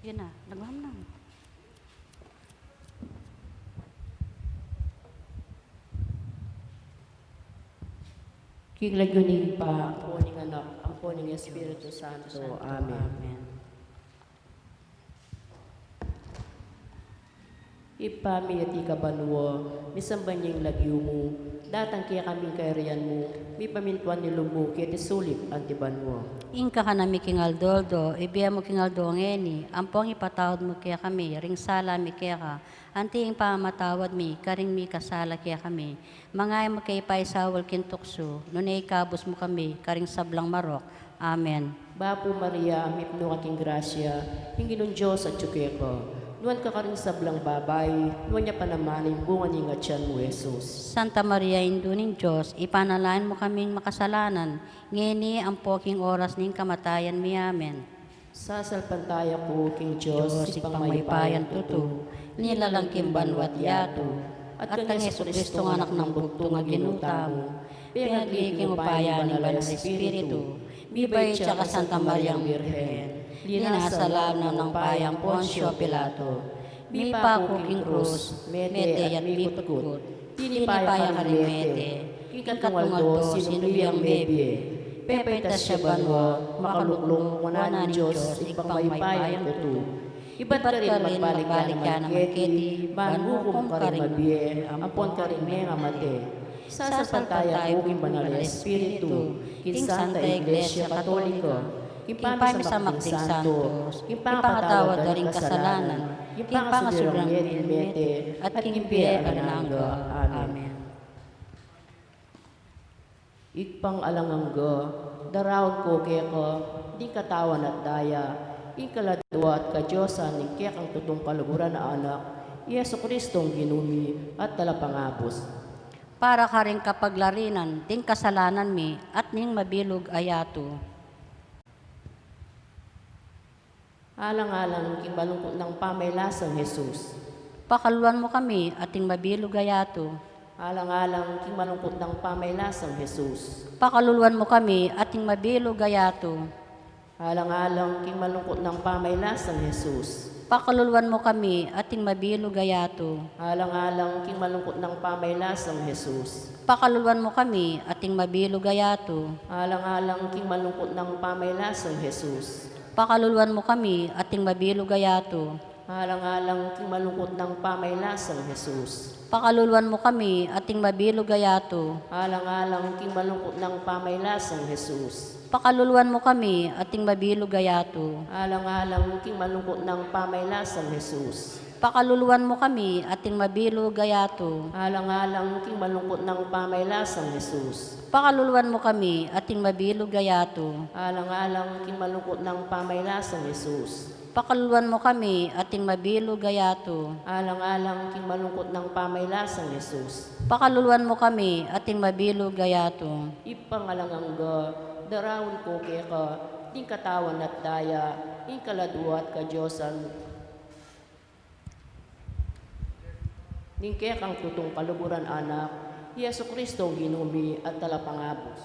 Sige na, nagmam na. Kiglagunin pa, ang puning anak, ang puning Espiritu Santo. Amen. Amen. Ipami at ikabanwa, misamban niyang lagyo mo, datang kaya kaming kairian mo, mi pamintuan ni lumuki at isulip ang tiban mo. Inka ka nami kingaldoldo, ibiya mo kingaldo ngeni, ampong ipatawad mo kaya kami, ring sala mi kaya ka, anting pamatawad mi, karing mi kasala kaya kami, mangay mo kay paisawal kintukso, nunay kabus mo kami, karing sablang marok. Amen. Bapo Maria, mipno kaking grasya, hingi ng Diyos at tsuke ko. Nuwan ka karing sablang babay, nuwan niya panamanin bunga niya nga tiyan mo, Jesus. Santa Maria, Induning Diyos, ipanalain mo kaming makasalanan, ngeni ang poking oras ning kamatayan mi. Amen. Sasalpantaya ko, King Diyos, Diyos, ipang ipangmaypayan maypayan tuto, nilalangkim banwat yato, at ang Yesu Kristo nga anak ng bugtong nga ginuta mo, pinagliging upayan ni Banal Espiritu, bibay tsaka Santa Mariang Birhen, linasalam na ng payang Poncio Pilato, bipa King Cruz, mete at biputgut, tinipayang karimete, kikatungaldo sinubiyang bebe, pepaitas siya banwa, makaluklong wana ni Diyos, ipangmaypayang tuto. Iba't ka rin magbalik ka naman keti, manhukom ka rin mabiye, ampon ka rin may mate. Sasalpantaya ko king Banal Espiritu, king Santa Iglesia Katolika, king pami sa makting santos, king pangkatawad ka ring kasalanan, king pangasudrang mete, at king piye kananga. Amen. Ikpang alangangga, darawag ko kaya ko, di katawan at daya, ikaladwa at kadyosan, ning kaya kang tutong kaluguran na anak, Yesu Kristong ginumi at talapangabos. Para ka rin kapaglarinan, ting kasalanan mi, at ning mabilog ayato. Alang-alang king balungkot ng pamaylasang Jesus. Pakaluan mo kami, at ting mabilog ayato. Alang-alang king malungkot ng pamaylasang Jesus. Pakaluluan mo kami, at ting mabilog ayato. Alang-alang king malungkot ng pamaylasang Jesus. Pakaluluan mo kami, at ting mabilog ayato. Alang-alang king malungkot ng pamaylasang Jesus. Pakaluluan mo kami, at ting mabilog ayato. Alang-alang king malungkot ng pamaylasang Jesus. Pakaluluan mo kami, at ting mabilog ayato. Alang-alang king malungkot ng pamaylasang Jesus. Pakaluluan mo kami, at ting mabilog ayato. Alang-alang king malungkot ng pamaylasang Jesus. Pakaluluan mo kami, at ting mabilog ayato. Alang-alang king malungkot ng pamaylasang Jesus. Pakaluluan mo kami, at ting mabilog ayato. Alang-alang king malungkot ng pamaylasang Jesus. Pakaluluan mo kami, at ting mabilog ayato. Alang-alang king malungkot ng pamaylasang Jesus. Pakaluluan mo kami, at ting mabilog ayato. Alang-alang king malungkot ng pamaylasang Jesus. Pakaluluan mo kami, at ting mabilog ayato. Ipangalangangga, darawon ko kaya ka, ting katawan at daya, ing kaladwa at kadyosan, ning kaya kang tutong kaluburan anak, Yesu Kristo ginumi at talapangabos.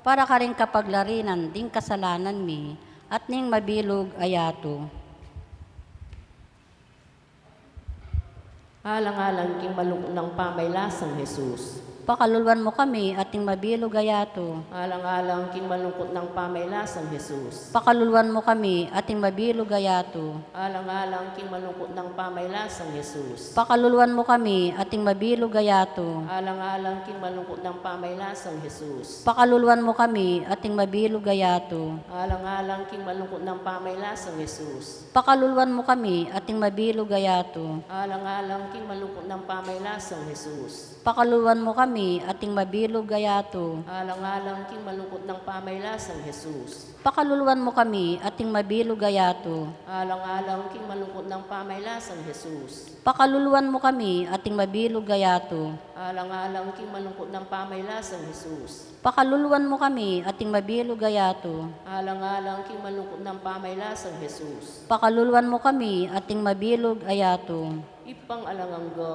Para ka rin kapaglarinan, ding kasalanan mi, at ning mabilog ayato. Alang-alang king malungkot ng pamaylasang Jesus. Pakaluluan mo kami, at ting mabilog ayato. Alang-alang king malungkot ng pamaylasang Jesus. Pakaluluan mo kami, at ting mabilog ayato. Alang-alang king malungkot ng pamaylasang Jesus. Pakaluluan mo kami, at ting mabilog ayato. Alang-alang king malungkot ng pamaylasang Jesus. Pakaluluan mo kami, at ting mabilog ayato. Alang-alang king malungkot ng pamaylasang Jesus. Pakaluluan mo kami, at ting mabilog ayato. Alang-alang king malungkot ng pamaylasang Jesus. Pakaluluan mo kami, at ting mabilog ayato. Alang-alang king malungkot ng pamaylasang Jesus. Pakaluluan mo kami, at ting mabilog ayato. Alang-alang king malungkot ng pamaylasang Jesus. Pakaluluan mo kami, at ting mabilog ayato. Alang-alang king malungkot ng pamaylasang Jesus. Pakaluluan mo kami, at ting mabilog ayato. Alang-alang king malungkot ng pamaylasang Jesus. Pakaluluan mo kami, at ting mabilog ayato. Ipang-alangangga,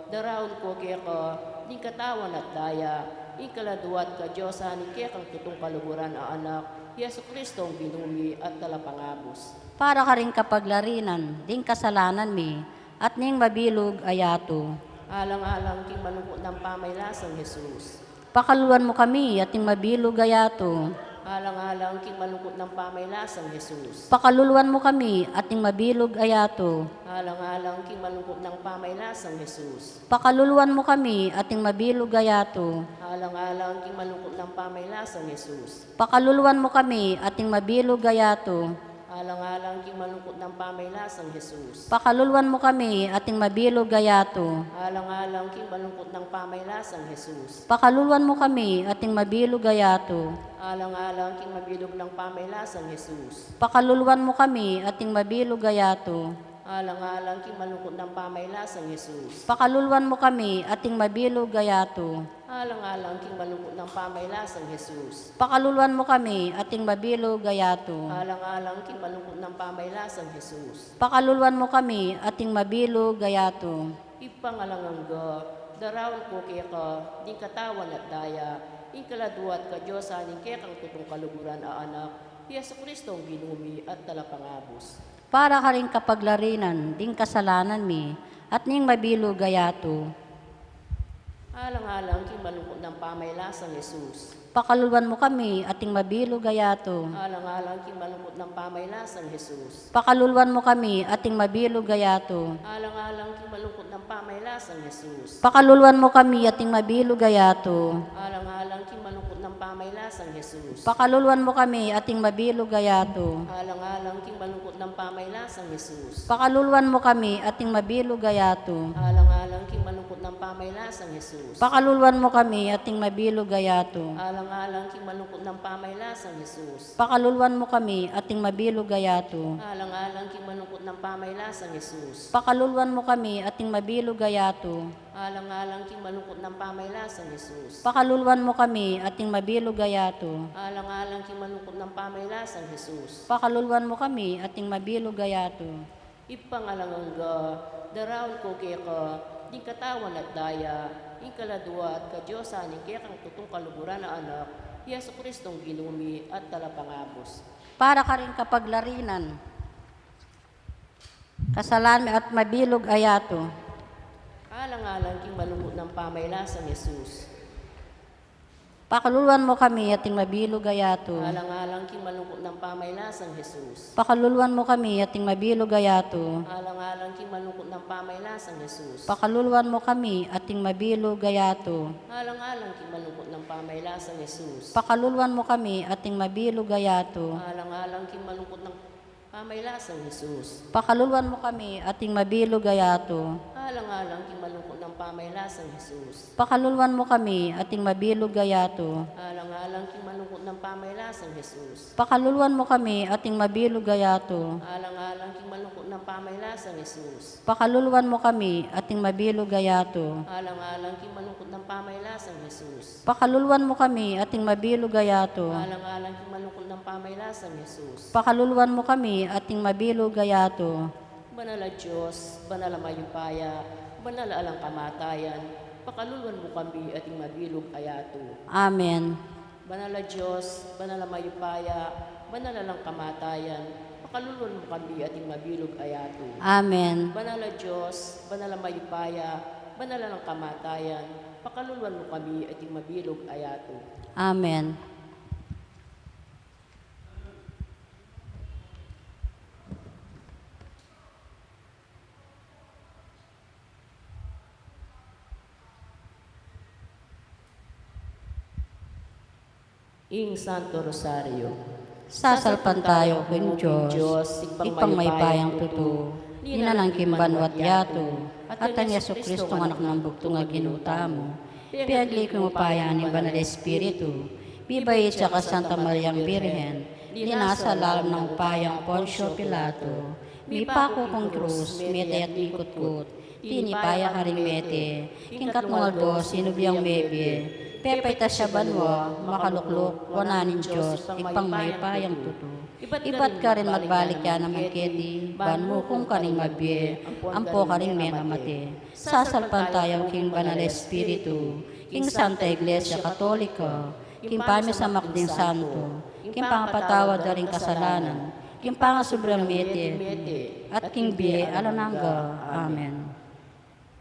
daraon ko kaya ko, di katawan at daya, ikaladuat ka Diyosa ni kaya kang tutong kaluguran a anak, Yesu Kristo ang binumi at talapangabos. Para ka rin kapaglarinan, ding kasalanan mi, at ning mabilog ayato. Alang-alang king malungkot ng pamaylasang Jesus. Pakaluan mo kami, at ning mabilog ayato. Alang-alang king malungkot ng pamaylasang Jesus. Pakaluluan mo kami, at ning mabilog ayato. Alang-alang king malungkot ng pamaylasang Jesus. Pakaluluan mo kami, at ning mabilog ayato. Alang-alang king malungkot ng pamaylasang Jesus. Pakaluluan mo kami, at ning mabilog ayato. Alang-alang king malungkot ng pamaylasang Jesus. Pakaluluan mo kami, at ning mabilog ayato. Alang-alang king malungkot ng pamaylasang Jesus. Pakaluluan mo kami, at ning mabilog ayato. Alang-alang king mabilog ng pamaylasang Jesus. Pakaluluan mo kami, at ning mabilog ayato. Alang-alang king malungkot ng pamaylasang Jesus. Pakaluluan mo kami, at ning mabilog ayato. Alang-alang king malungkot ng pamaylasang Jesus. Pakaluluan mo kami, at ning mabilog ayato. Alang-alang king malungkot ng pamaylasang Jesus. Pakaluluan mo kami, at ning mabilog ayato. Ipangalangangga, daraon ko kaya ka, di katawan at daya, ikaladuat ka Diyosa ni kaya kang tutong kaluguran a anak, Yesu Kristo ang binumi at talapangabos. Para ka rin kapaglarinan, ding kasalanan mi, at ning mabilog ayato. Alang-alang king malungkot ng pamaylasang Jesus. Pakaluluan mo kami, at ning mabilog ayato. Alang-alang king malungkot ng pamaylasang Jesus. Pakaluluan mo kami, at ning mabilog ayato. Alang-alang king malungkot ng pamaylasang Jesus. Pakaluluan mo kami, at ning mabilog ayato. Alang-alang king malungkot ng pamaylasang Jesus. Pakaluluan mo kami, at ning mabilog ayato. Alang-alang king malungkot ng pamaylasang Jesus. Pakaluluan mo kami, at ning mabilog ayato. Alang-alang king malungkot ng pamaylasang Jesus. Pakaluluan mo kami, at ning mabilog ayato. Alang-alang king malungkot ng pamaylasang Jesus. Pakaluluan mo kami, at ning mabilog ayato. Alang-alang king malungkot ng pamaylasang Jesus. Pakaluluan mo kami, at ning mabilog ayato. Alang-alang king malungkot ng pamaylasang Jesus. Pakaluluan mo kami, at ning mabilog ayato. Alang-alang king malungkot ng pamaylasang Jesus. Pakaluluan mo kami, at ning mabilog ayato. Ipangalangangga, daraon ko kaya ka, di katawan at daya, ikaladuat ka Diyosa ni kaya kang tutong kaluguran na anak, Yesu Kristong ginumi at talapangabos. Para ka rin kapaglarinan, kasalan at mabilog ayato. Alang-alang king malungkot ng pamaylasang Jesus. Pakaluluan mo kami, at ning mabilog ayato. Alang-alang king malungkot ng pamaylasang Jesus. Pakaluluan mo kami, at ning mabilog ayato. Alang-alang king malungkot ng pamaylasang Jesus. Pakaluluan mo kami, at ning mabilog ayato. Alang-alang king malungkot ng pamaylasang Jesus. Pakaluluan mo kami, at ning mabilog ayato. Alang-alang king malungkot ng pamaylasang Jesus. Pakaluluan mo kami, at ning mabilog ayato. Alang-alang king malungkot ng pamaylasang Jesus. Pakaluluan mo kami, at ning mabilog ayato. Alang-alang king malungkot ng pamaylasang Jesus. Pakaluluan mo kami, at ning mabilog ayato. Alang-alang king malungkot ng pamaylasang Jesus. Pakaluluan mo kami, at ning mabilog ayato. Alang-alang king malungkot ng pamaylasang Jesus. Pakaluluan mo kami, at ning mabilog ayato. Alang-alang king malungkot ng pamaylasang Jesus. Pakaluluan mo kami, at ning mabilog ayato. Banal na Diyos, banal na mayupaya, banal na alang kamatayan, pakaluluan mo kami at ing mabilog ayato. Amen. Banal na Diyos, banal na mayupaya, banal na alang kamatayan, pakaluluan mo kami at ing mabilog ayato. Amen. Banal na Diyos, banal na mayupaya, banal na alang kamatayan, pakaluluan mo kami at ing mabilog ayato. Amen. Ing Santo Rosario, Sasalpan tayo kung Diyos, ipang may bayang tuto, ninanang kimbanwat yato, at ang Yesu Kristo anak ng bugtong nga ginuta mo, piagli kong upaya ni Banal Espiritu, bibay at saka Santa Mariang Birhen, dinasa lalam ng upayang Poncio Pilato, mipako kong krus, meday at likot-kot, tinipaya ka rin mete, king katngaldo, sinubiyang bebe, Pepay ta siya banwa, makaluklok, wananin Diyos, ipang maypayang tuto. Ibat ka rin magbalik yan naman keti, ban mo kung kaning mabiye, ampo ka rin may mamate. Sasalpan tayo king banal espiritu, king Santa Iglesia Katolika, king pami sa makding santo, king pangapatawad na rin kasalanan, king pangasubram mete, at king biye alanangga. Amen.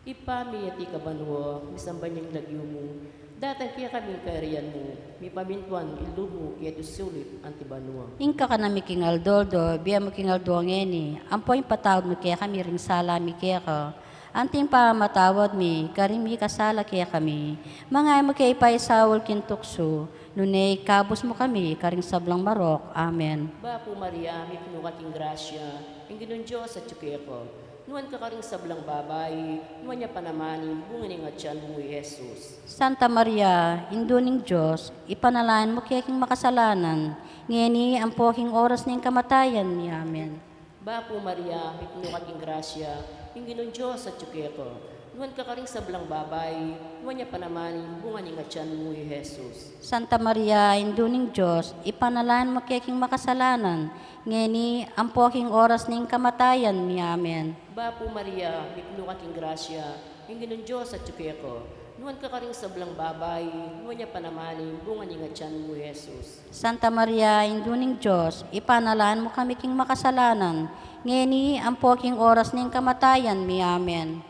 Ipami ati kabanwa, misamba niyang lagyo mo, datang kaya kami kariyan mo, mi pamintuan ilumo kaya tusulip antibanwa. Ingka ka na mi king aldoldo, biya mo king aldo ngeni, ampo yung patawad mo kaya kami ring sala mi kaya ka. Anting pa matawad mi, karing mi kasala kaya kami. Mga mo kaya ipaisawol kintukso, nunay kabos mo kami, karing sablang marok. Amen. Bapo Maria, mi pinukating grasya, ang ginon Diyos at ko. Nuan ka karing sablang babay, nuan niya panamanin, bunganing at siyan mo Jesus. Santa Maria, induning Diyos, ipanalain mo kaya king makasalanan, ngeni ang poking oras ng kamatayan ni Amen. Bapo Maria, mi pinukating grasya, ang ginon Diyos at ko. Nuan ka karing sablang babay, nuan niya panamanin, bunganing at siyan mo Jesus. Santa Maria, induning Diyos, ipanalain mo kaya king makasalanan, ngeni ang poking oras ng kamatayan ni Amen. Bapo Maria, mi pinukating grasya, ang ginon Diyos at ko. Nuan ka karing sablang babay, nuan niya panamanin, bunganing at siyan mo Jesus. Santa Maria, induning Diyos, ipanalain mo kami king makasalanan, ngeni ang poking oras ng kamatayan ni Amen.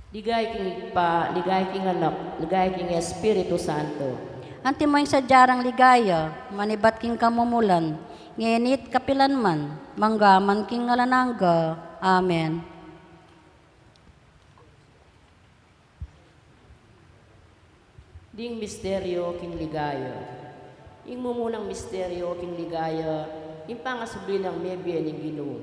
Ligay king anak, ligay king Espiritu Santo. Anti mo yung sadyarang ligaya, manibat king kamumulan, ngenit kapilan man, manggaman king ngalanangga. Amen. Ding misteryo king ligaya. Ing mumunang misteryo king ligaya, ing pangasubli ng mebye ni Ginoo.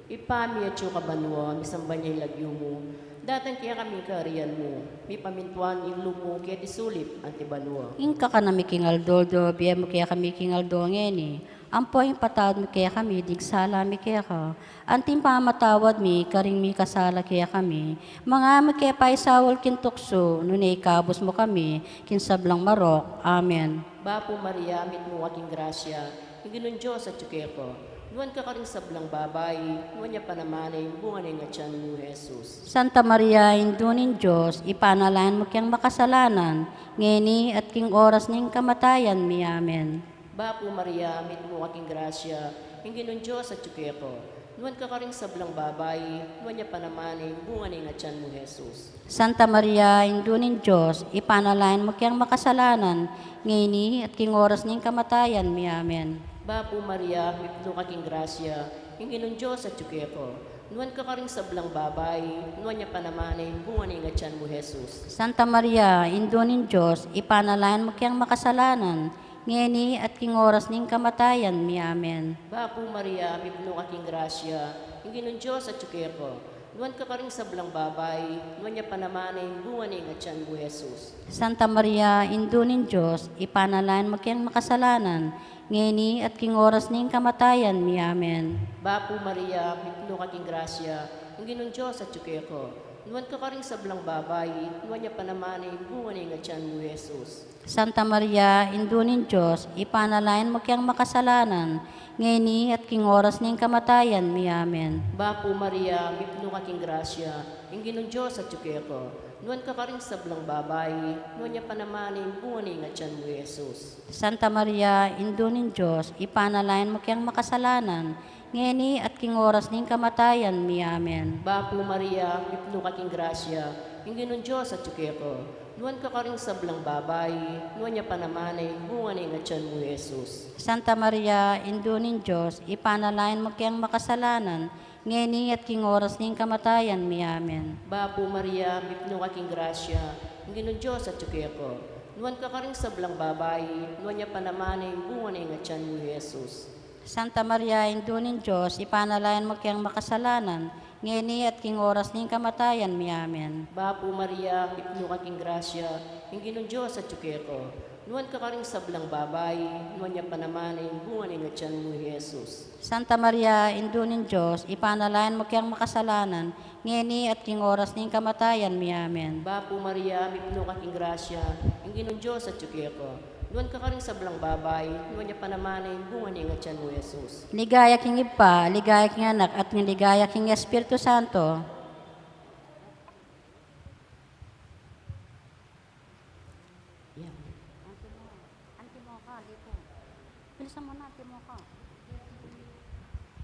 Ipami at yung kabanwa, misamba niya ilagyo mo, datang kaya kami kariyan mo, mi pamintuan yung lumo kaya disulip antibanwa. Ingka ka na miking aldoldo, biya mo kaya kami king aldo ngeni. Ampo yung patawad mo kaya kami, digsala mi kaya ka. Anting pamatawad mi, karing mi kasala kaya kami. Mga mo kaya paisawol kintukso, nunay kabos mo kami, kinsablang marok. Amen. Bapo Maria, mit mo aking grasya, yung ginon Diyos at ko. Nuan ka karing sablang babay, nuan niya panamanay, bunga na nga tiyan mo Jesus. Santa Maria, indunin Diyos, ipanalain mo kiyang makasalanan, ngeni at king oras ning kamatayan mi. Amen. Bapo Maria, mit mo aking grasya, yung ginon Diyos at ko. Nuan ka karing sablang babay, nuan niya panamanay, bunga na nga tiyan mo Jesus. Santa Maria, indunin Diyos, ipanalain mo kiyang makasalanan, ngeni at king oras ning kamatayan mi. Amen. Bapo Maria, mit mo aking grasya, yung ginon Diyos at ko. Nuan ka karing sablang babay, nuan niya panamanay, bunga na nga tiyan mo Jesus. Santa Maria, indunin Diyos, ipanalain mo kiyang makasalanan, ngeni at king oras ning kamatayan mi. Amen. Bapo Maria, mit mo aking grasya, yung ginon Diyos at ko. Nuan ka karing sablang babay, nuan niya panamanay, bunga na nga tiyan mo Jesus. Santa Maria, indunin Diyos, ipanalain mo kiyang makasalanan, ngeni at king oras ning kamatayan mi. Amen. Bapo Maria, mit mo aking grasya, yung ginon Diyos at ko. Nuan ka karing sablang babay, nuan niya panamanay, bunga na nga tiyan mo Jesus. Santa Maria, indunin Diyos, ipanalain mo kiyang makasalanan, ngeni at king oras ning kamatayan mi. Amen. Bapo Maria, mit mo aking grasya, yung ginon Diyos at ko. Nuan ka karing sablang babay, nuan niya panamanay, bunga na nga tiyan mo Jesus. Santa Maria, indunin Diyos, ipanalain mo kiyang makasalanan, ngeni at king oras ning kamatayan mi. Amen. Bapo Maria, mit mo aking grasya, yung ginon Diyos at ko. Nuan ka karing sablang babay, nuan niya panamanay, bunga na nga tiyan mo Jesus. Santa Maria, indunin Diyos, ipanalain mo kiyang makasalanan, ngeni at king oras ning kamatayan mi. Amen. Bapo Maria, mit mo aking grasya, yung ginon Diyos at ko. Nuan ka karing sablang babay, nuan niya panamanay, bunga na nga tiyan mo Jesus. Santa Maria, indunin Diyos, ipanalain mo kiyang makasalanan, ngeni at king oras ning kamatayan mi amen. Bapo Maria, ipno kaking grasya, hinggin ng Diyos at ko. Nuwan ka karing sablang babay, nuwan niya panamanin, bunga ng atyan mo, Jesus. Santa Maria, indunin Diyos, ipanalayan mo kayang makasalanan, ngeni at king oras ning kamatayan mi amen. Bapo Maria, ipno kaking grasya, hinggin ng Diyos at ko. Nuwan ka karing sablang babay, nuwan niya panamanin, bunga ng atyan mo, Jesus. Ligaya king Ipa, ligaya king Anak, at ligaya king Espiritu Santo.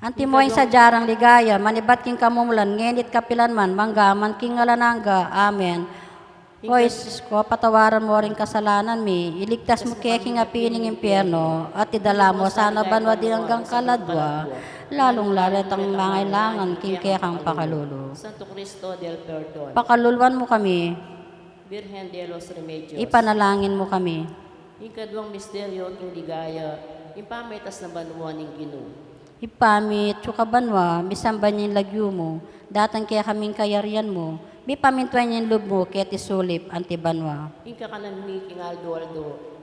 Antimoy sa jarang ligaya, manibat king kamumulan, ngenit kapilan man, manggaman king alananga. Amen. O Isus ko, patawaran mo rin kasalanan mi, iligtas mo kaya king apining impyerno, at idala mo sana banwa din hanggang kaladwa, lalong lalat ang mangailangan king kaya kang pakalulo. Santo Cristo del Perdon, Pakaluluan mo kami, Virgen de los Remedios, ipanalangin mo kami. ikadwang misteryo king ligaya, impamitas na banwa ng Ginoo. Ipamit, banwa, misamban yung lagyo mo, datang kaya kaming kayarian mo, mi pamintuan yung loob mo, kaya tisulip, antibanwa. Inka kanan mi king Aldo,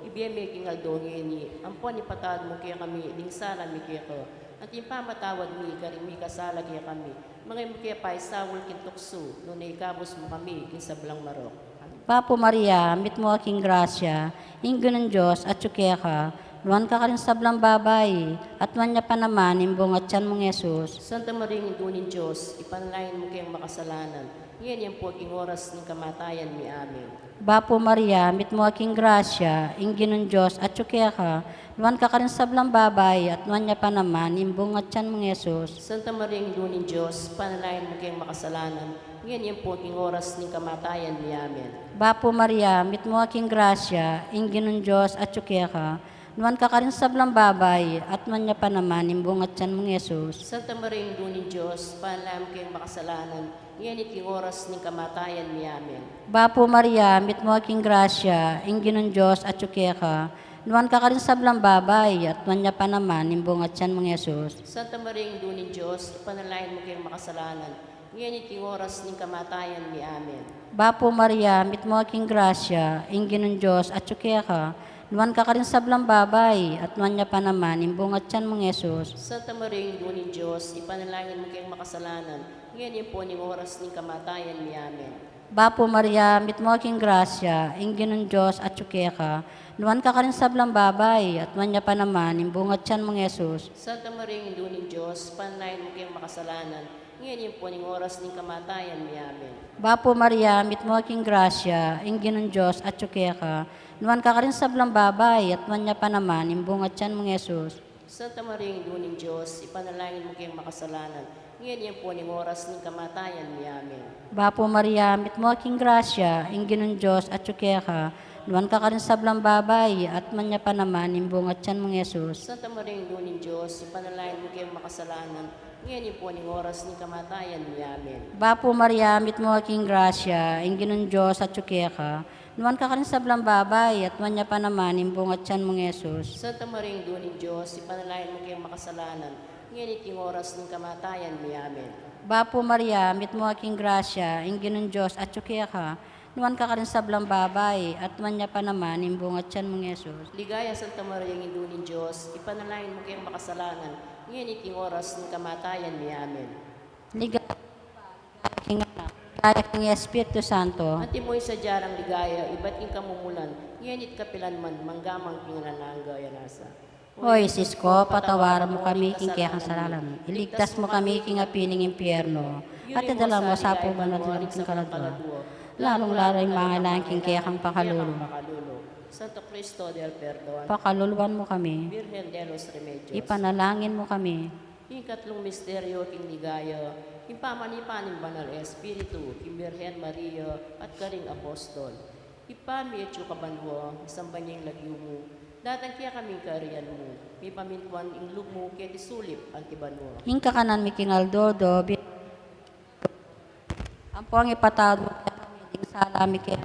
ibiyeme king Aldo ngeni, ampon ipatawad mo kaya kami, lingsala mi kaya ko, at impamatawad mi, karing mi kasala kaya kami, mga mo kaya pa isawol kin tukso, nung naikabos mo kami, kin sablang marok. Amen. Papo Maria, mit mo aking grasya, inggo ng Diyos at tsukya ka, nuwan ka rin sablang babay, at nuwan niya pa naman, imbong at tiyan mong Yesus. Santa Maria, indunin Diyos, ipanalain mo kayang makasalanan, ngayon yan po aking oras ng kamatayan mi. Amen. Bapo Maria, mit mo aking grasya, inggo ng Diyos at tsukya ka, nuwan ka rin sablang babay, at nuwan niya pa naman, imbong at tiyan mong Yesus. Santa Maria, indunin Diyos, panalain mo kayang makasalanan, ngayon yan po aking oras ng kamatayan mi. Amen. Bapo Maria, mit mo aking grasya, inggo ng Diyos at tsukya ka, nuwan ka rin sablang babay, at nuwan niya pa naman, imbong at tiyan mong Yesus. Santa Maria, indunin Diyos, panalain mo kayang makasalanan, ngayon aking oras ng kamatayan mi. Amen. Bapo Maria, mit mo aking grasya, inggo ng Diyos at tsukya ka, nuwan ka rin sablang babay, at nuwan niya pa naman, imbong at tiyan mong Yesus. Santa Maria, indunin Diyos, panalain mo kayang makasalanan, ngayon aking oras ng kamatayan mi. Amen. Bapo Maria, mit mo aking grasya, inggo ng Diyos at tsukya ka, nuwan ka rin sablang babay, at nuwan niya pa naman, imbong at tiyan mong Yesus. Santa Maria, indunin Diyos, ipanalangin mo kayang makasalanan, ngayon yan po ng oras ng kamatayan mi. Amen. Bapo Maria, mit mo aking grasya, inggo ng Diyos at tsukya ka, nuwan ka rin sablang babay, at nuwan niya pa naman, imbong at tiyan mong Yesus. Santa Maria, indunin Diyos, panalain mo kayang makasalanan, ngayon yan po ng oras ng kamatayan mi. Amen. Bapo Maria, mit mo aking grasya, inggo ng Diyos at tsukya ka, nuwan ka rin sablang babay, at nuwan niya pa naman, imbong at tiyan mong Yesus. Santa Maria, indunin Diyos, ipanalangin mo kayang makasalanan, ngayon yan po ng oras ng kamatayan mi. Amen. Bapo Maria, mit mo aking grasya, inggo ng Diyos at tsukya ka, nuwan ka rin sablang babay, at nuwan niya pa naman, imbong at tiyan mong Yesus. Santa Maria, indunin Diyos, ipanalangin mo kayang makasalanan, ngayon yan po ng oras ng kamatayan mi. Amen. Bapo Maria, mit mo aking grasya, inggo ng Diyos at tsukya ka, nuwan ka rin sablang babay, at nuwan niya pa naman, imbong at tiyan mong Yesus. Santa Maria, indunin Diyos, ipanalangin mo kayang makasalanan, ngayon aking oras ng kamatayan mi. Amen. Bapo Maria, mit mo aking grasya, inggo ng Diyos at tsukya ka, nuwan ka rin sablang babay, at nuwan niya pa naman, imbong at tiyan mong Yesus. Ligaya, Santa Maria, indunin Diyos, ipanalangin mo kayang makasalanan, ngayon aking oras ng kamatayan mi. Amen. Ligaya king Anak, ligaya king Espiritu Santo. Anti mo'y sa jarang ligaya, iba't king kamumulan, ngayon it kapilan man, manggamang pinananga yanasa. O Isis ko, patawaran mo kami king kaya kang salalan. Iligtas mo kami king apining impyerno, at idala mo sa puban at king kaladwa. Lalong laray mga langking kaya kang pakalulo. Santo Cristo del Perdon, Pakaluluan mo kami. Virgen de los Remedios, Ipanalangin mo kami. ikatlong misteryo king ligaya, impamanipaning banal Espiritu, king Virgen Maria, at karing apostol. Ipamietyo kabanwa, isang banyang lagyo mo, datang kaya kaming kariyan mo, may pamintuan ing lug mo, kaya tisulip ang tibanwa. Hingka kanan mi king Aldodo, ang po ang ipatawad mo kaya kami, ding sala mi kaya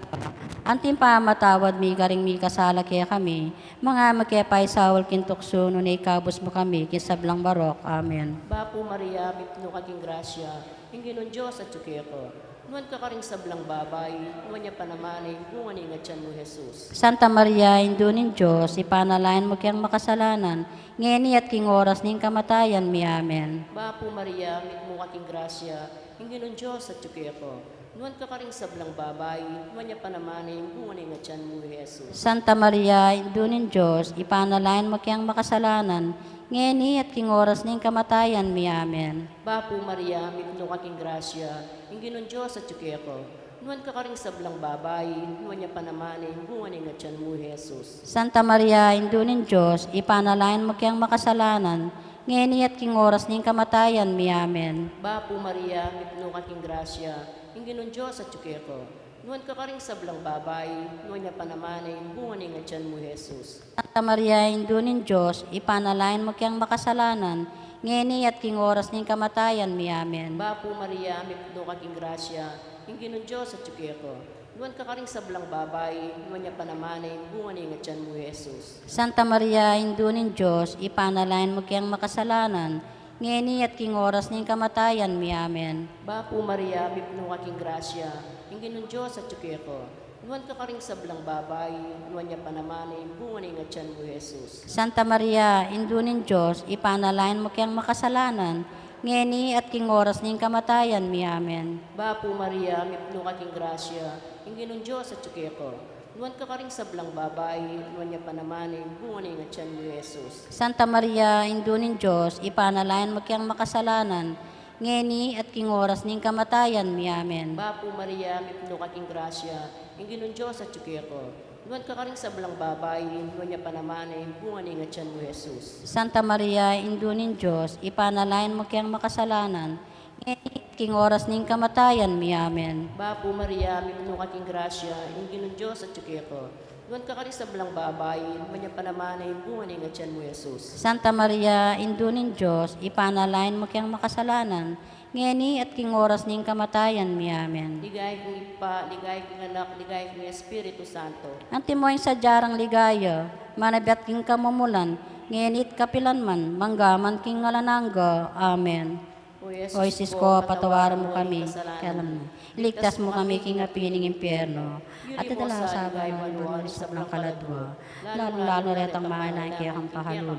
anting pa matawad mi garing mi kasala kaya kami, mga magkaya sawal kintukso, nung ikabos mo kami, kisablang barok. Amen. Bapo Maria, mitno kaking grasya, Inginon Diyos at tsukeko. Nuan ka karing sablang babay, nuan niya panamanay, bunga ni nga tiyan mo Jesus. Santa Maria, Indunin Diyos, ipanalain mo kayang makasalanan, ngeni at king oras ning kamatayan mi amen. Bapo Maria, mit mo aking grasya, Inginon Diyos at tsukeko. Nuan ka karing sablang babay, nuan niya panamanay, bunga ni nga tiyan mo Jesus. Santa Maria, Indunin Diyos, ipanalain mo kayang makasalanan, ngeni at king oras ning kamatayan mi amen. Bapo Maria, mit mo aking grasya, Inginon Diyos at tsukeko. Nuan ka karing sablang babay, nuan niya panamanay, bunga ni nga tiyan mo Jesus. Santa Maria, Indunin Diyos, ipanalain mo kayang makasalanan, ngeni at king oras ning kamatayan mi amen. Bapo Maria, mit mo aking grasya, Inginon Diyos at tsukeko. Nuan ka karing sablang babay, nuan niya panamanay, bunga ni nga tiyan mo Jesus. Santa Maria, Indunin Diyos, ipanalain mo kayang makasalanan, ngeni at king oras ning kamatayan mi amen. Bapo Maria, mit mo aking grasya, Inginon Diyos at tsukeko. Nuan ka karing sablang babay, nuan niya panamanay, bunga ni nga tiyan mo Jesus. Santa Maria, Indunin Diyos, ipanalain mo kayang makasalanan, ngeni at king oras ning kamatayan mi amen. Bapo Maria, mit mo aking grasya, Inginon Diyos at tsukeko. Nuan ka karing sablang babay, nuan niya panamanay, bunga ni nga tiyan mo Jesus. Santa Maria, Indunin Diyos, ipanalain mo kayang makasalanan, ngeni at king oras ning kamatayan mi amen. Bapo Maria, mit mo aking grasya, Inginon Diyos at tsukeko. Nuan ka karing sablang babay, nuan niya panamanay, bunga ni nga tiyan mo Jesus. Santa Maria, Indunin Diyos, ipanalain mo kayang makasalanan, ngeni at king oras ning kamatayan mi amen. Bapo Maria, mit mo aking grasya, Inginon Diyos at tsukeko. Nuan ka karing sablang babay, nuan niya panamanay, bunga ni nga tiyan mo Jesus. Santa Maria, Indunin Diyos, ipanalain mo kayang makasalanan, ngeni at king oras ning kamatayan mi amen. Bapo Maria, mit mo aking grasya, Inginon Diyos at tsukeko. Nuan ka karing sablang babay, nuan niya panamanay, bunga ni nga tiyan mo Jesus. Santa Maria, Indunin Diyos, ipanalain mo kayang makasalanan, ngeni at king oras ning kamatayan mi amen. Ligay kong Ipa, ligay kong Anak, ligay kong Espiritu Santo. Antimoy sa jarang ligaya, manabiat king kamumulan, ngenit kapilanman, manggaman king ngalanangga. Amen. O Jesus ko, patawaran mo kami, kailan mo. Iligtas mo kami king apining impyerno, at idala sa abay mo sa mga kaladwa, lalo rin ang mga nakikiyak ang pakalulo.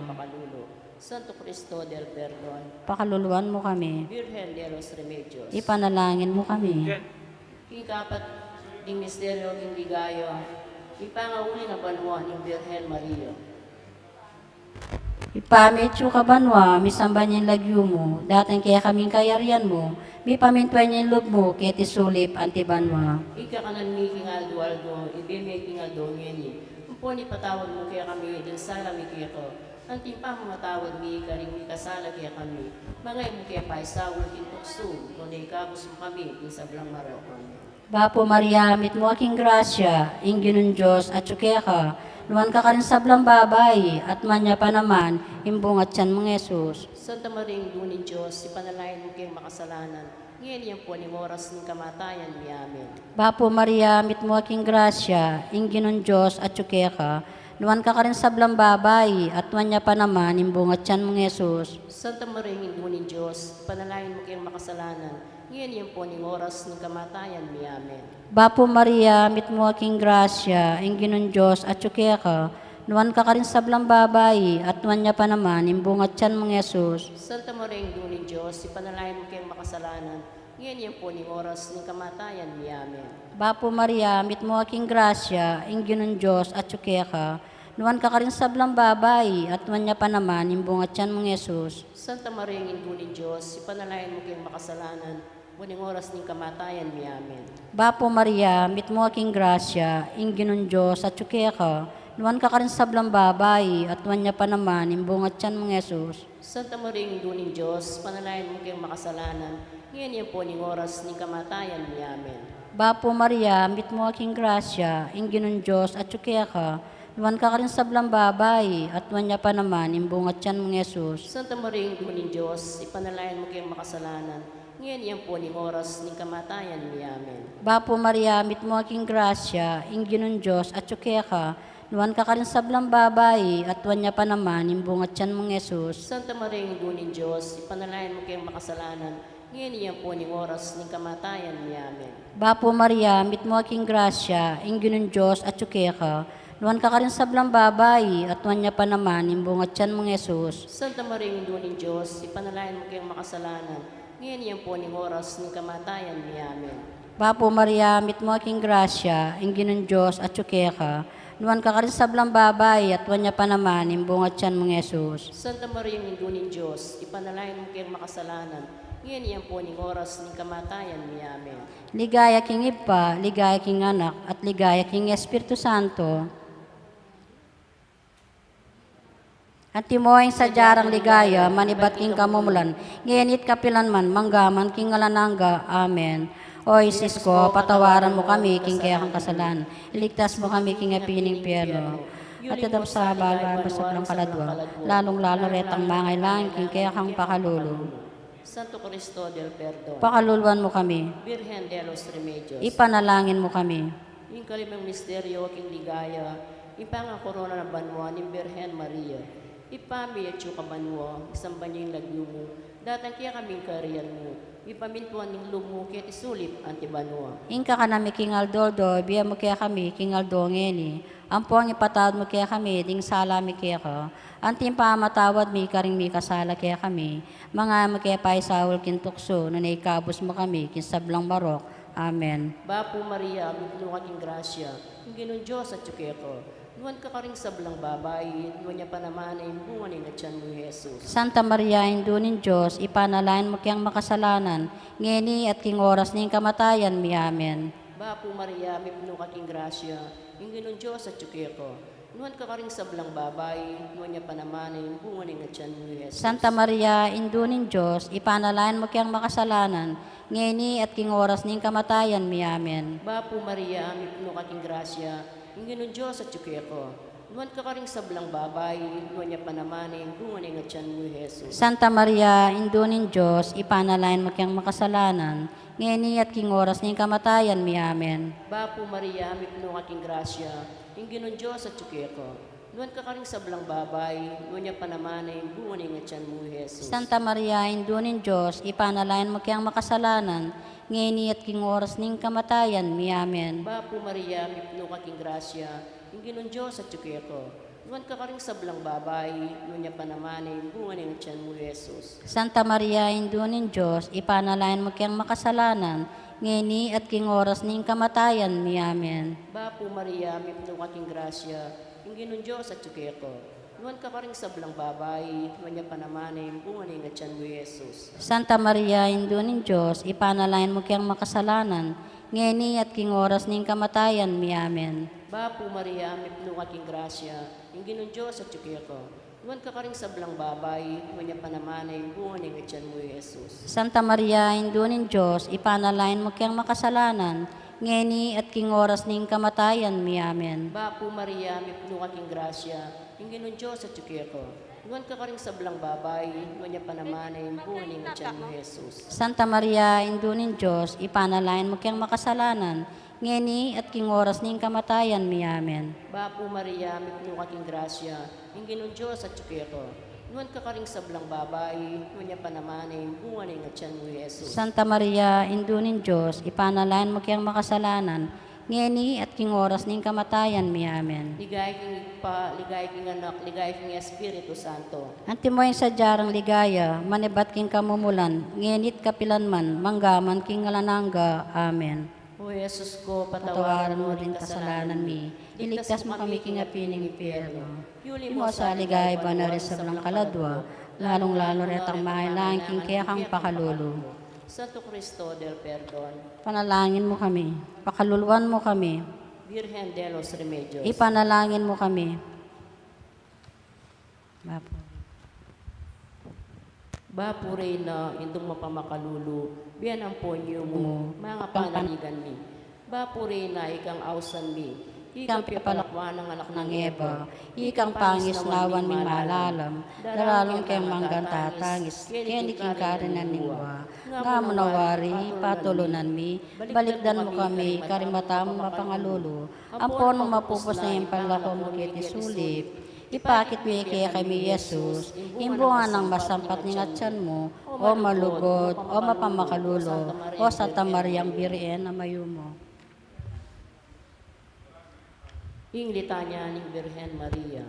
Santo Cristo del Perdon, Pakaluluan mo kami, Virgen de los Remedios. ipanalangin mo kami. Ikapat ng misteryo ng ligayo, ipangauli na banwa ng Virgen Maria. Ipamit yung kabanwa, misamban yung lagyo mo, dating kaya kaming kayarian mo, mi pamintwan yung loob mo, kaya tisulip antibanwa. Ika kanan mi kingaldo, ibime kingaldo ngeni. Umponi patawag mo kaya kami, din sala mi kaya ko. Anting pa mga tawag mi, karing mi kasala kaya kami. Mga mo kaya pa isawal kintukso, kung ikabos mo kami, din sablang maraw kami. Bapo Maria, mit mo aking grasya, ingginun Diyos at tsukya ka, nuwan ka rin sablang babay, at manya pa naman, imbungat siyan mong Yesus. Santa Maria, Dunin Diyos, ipanalain mo kayong makasalanan, ngayon yan po ni oras ng kamatayan ni amin. Bapo Maria, mit mo aking grasya, ingginun Diyos at tsukya ka, nuwan ka rin sablang babay, at manya pa naman, imbungat siyan mong Yesus. Santa Maria, Dunin Diyos, ipanalain mo kayong makasalanan, ngayon yan po ni oras ng kamatayan ni amin. Bapo Maria, mit mo aking grasya, ingginun Diyos at tsukya ka, nuwan ka rin sablang babay, at nuwan niya pa naman, imbungat siyan mong Yesus. Santa Maria, Dunin Diyos, ipanalain mo kayong makasalanan, ngayon yan po ni oras ng kamatayan ni amin. Bapo Maria, mit mo aking grasya, ingginun Diyos at tsukya ka, nuwan ka rin sablang babay, at nuwan niya pa naman, imbungat siyan mong Yesus. Santa Maria, Dunin Diyos, ipanalain mo kayong makasalanan, buning oras ng kamatayan ni amin. Bapo Maria, mit mo aking grasya, ingginun Diyos at tsukya ka, nuwan ka rin sablang babay, at nuwan niya pa naman, imbungat siyan mong Yesus. Santa Maria, Dunin Diyos, panalain mo kayong makasalanan, ngayon yan po ng oras ng kamatayan ni amin. Bapo Maria, mit mo aking grasya, ingginun Diyos at tsukya ka, nuwan ka rin sablang babay, at nuwan niya pa naman, imbungat siyan mong Yesus. Santa Maria, Dunin Diyos, ipanalain mo kayong makasalanan, ngayon yan po ng oras ng kamatayan ni amin. Bapo Maria, mit mo aking grasya, ingginun Diyos at tsukya ka, nuwan ka rin sablang babay, at nuwan niya pa naman, imbungat siyan mong Yesus. Santa Maria, Dunin Diyos, ipanalain mo kayong makasalanan, ngayon yan po ning oras ng kamatayan mi. Amen. Bapo Maria, mit mo aking grasya, ingginong Diyos at ka, nuwan ka rin sa blang babayi, at nuwan niya pa naman, imbungat tiyan mong Yesus. Santa Maria, Ino ng Diyos, ipanalangin mo kayong makasalanan, ngayon yan po ning oras ng kamatayan mi. Amen. Bapo Maria, mit mo aking grasya, ingginong Diyos at ka, nuwan ka rin sa blang babayi, at nuwan niya pa naman, imbungat tiyan mong Yesus. Santa Maria, Ino ng Diyos, ipanalangin mo kayong makasalanan, ngayon yan po ning oras ng kamatayan mi. Amen. Ligaya king Ipa, ligaya king Anak, at ligaya king Espiritu Santo. At timoing sa jarang ligaya, manibat king kamumulan, ngayon kapilan man, manggaman king alanangga. Amen. O Isis ko, patawaran mo kami, king kaya kang kasalan. Iligtas mo kami, king apining pierno. At dadap sa bagal, basap ng kaladwa, lalong-lalo retang mangailangan, king kaya kang pakalulong. Santo Cristo del Perdón, Pakaluluan mo kami, Virgen de los Remedios, ipanalangin mo kami. yung kalimang misteryo, king ligaya, ipanga korona ng banwa ni Virgen Maria, ipami at yung kabanwa, isang banyo yung lagyo mo, datang kaya kaming kariyal mo, ipamintuan ng lumo, kaya isulip antibanwa. Inka ka nami king Aldoldo, biya mo kaya kami, king Aldo ngeni. Ang puwang ipatawad mo kaya kami, ding sala mi kaya ka. Anting pamatawad mi, karing mi kasala kaya kami. Mga mo kaya paisawal kin tukso, na naikabos mo kami, kin sablang barok. Amen. Bapo Maria, mitlo ka king grasya, yung ginon Diyos at yukeko, nuwan ka karing sablang babay, nuwan niya pa naman ay bunga ni natyan mo Jesus. Santa Maria, indunin Diyos, ipanalain mo kiyang makasalanan, ngeni at king oras ning kamatayan mi. Amen. Bapo Maria, mitlo ka king grasya, yung ginon Diyos at yukeko, nuwan ka karing sablang babay, nuwan niya pa naman ay bunga ni natyan mo Jesus. Santa Maria, indunin Diyos, ipanalain mo kiyang makasalanan, ngeni at king oras ning kamatayan mi. Amen. Bapo Maria, mitlo ka king grasya, yung ginon Diyos at yukeko, nuwan ka karing sablang babay, nuwan niya pa naman ay bunga ni natyan mo Jesus. Santa Maria, indunin Diyos, ipanalain mo kiyang makasalanan, ngeni at king oras ning kamatayan mi. Amen. Bapo Maria, mitlo ka king grasya, yung ginon Diyos at yukeko, nuwan ka karing sablang babay, nuwan niya pa naman ay bunga ni natyan mo Jesus. Santa Maria, indunin Diyos, ipanalain mo kiyang makasalanan, ngeni at king oras ning kamatayan mi. Amen. Bapo Maria, mitlo ka king grasya, yung ginon Diyos at yukeko, nuwan ka karing sablang babay, nuwan niya pa naman ay bunga ni natyan mo Jesus. Santa Maria, indunin Diyos, ipanalain mo kiyang makasalanan, ngeni at king oras ning kamatayan mi. Amen. Bapo Maria, mitlo ka king grasya, yung ginon Diyos at yukeko, nuwan ka karing sablang babay, nuwan niya pa naman ay bunga ni natyan mo Jesus. Santa Maria, indunin Diyos, ipanalain mo kiyang makasalanan, ngeni at king oras ning kamatayan mi. Amen. Bapo Maria, mitlo ka king grasya, yung ginon Diyos at yukeko, nuwan ka karing sablang babay, nuwan niya pa naman ay bunga ni natyan mo Jesus. Santa Maria, indunin Diyos, ipanalain mo kiyang makasalanan, ngeni at king oras ning kamatayan mi. Amen. Bapo Maria, mitlo ka king grasya, yung ginon Diyos at yukeko, nuwan ka karing sablang babay, nuwan niya pa naman ay bunga ni natyan mo Jesus. Santa Maria, indunin Diyos, ipanalain mo kiyang makasalanan, ngeni at king oras ning kamatayan mi. Amen. Bapo Maria, mitlo ka king grasya, yung ginon Diyos at yukeko, nuwan ka karing sablang babay, nuwan niya pa naman ay bunga ni natyan mo Jesus. Santa Maria, indunin Diyos, ipanalain mo kiyang makasalanan, ngeni at king oras ning kamatayan mi. Amen. Ligay king Ipa, ligay king Anak, ligay king Espiritu Santo. Antimoy sa jarang ligaya, manibat king kamumulan, ngenit kapilan man, manggaman king alanangga. Amen. O Jesus ko, Patawaran mo din kasalanan mi, iligtas mo kami king apining impyerno. Yuli Mo sa ligay ba na rin sa blang kaladwa, lalong-lalo retang mailangan king kaya kang pakalulu. Santo Cristo del Perdón, Panalangin mo kami, pakaluluan mo kami, Virgen de los Remedios. ipanalangin mo kami. Bapo. Bapo Reyna, indong mapamakalulu, biyan ang ponyo mo, mga panaligan mi. Bapo Reyna, ikang ausan mi, ikang pipalakwa ng anak ng Eva, ikang pangis nawan mi malalam, daralong kayang manggang tatangis, keniking karinan ningwa, nga munawari, patulunan mi, balikdan mo kami, karimatam mapangalulu, ampon mo mapupos na yung paglako mo kiti sulip, Ipakit mo kaya kami, Jesus, imbungan ng masampat ni ngatsan mo, o malugod, o mapamakalulo, o Santa Mariang Birhen na mayo mo. Ing litanya ni Birhen Maria,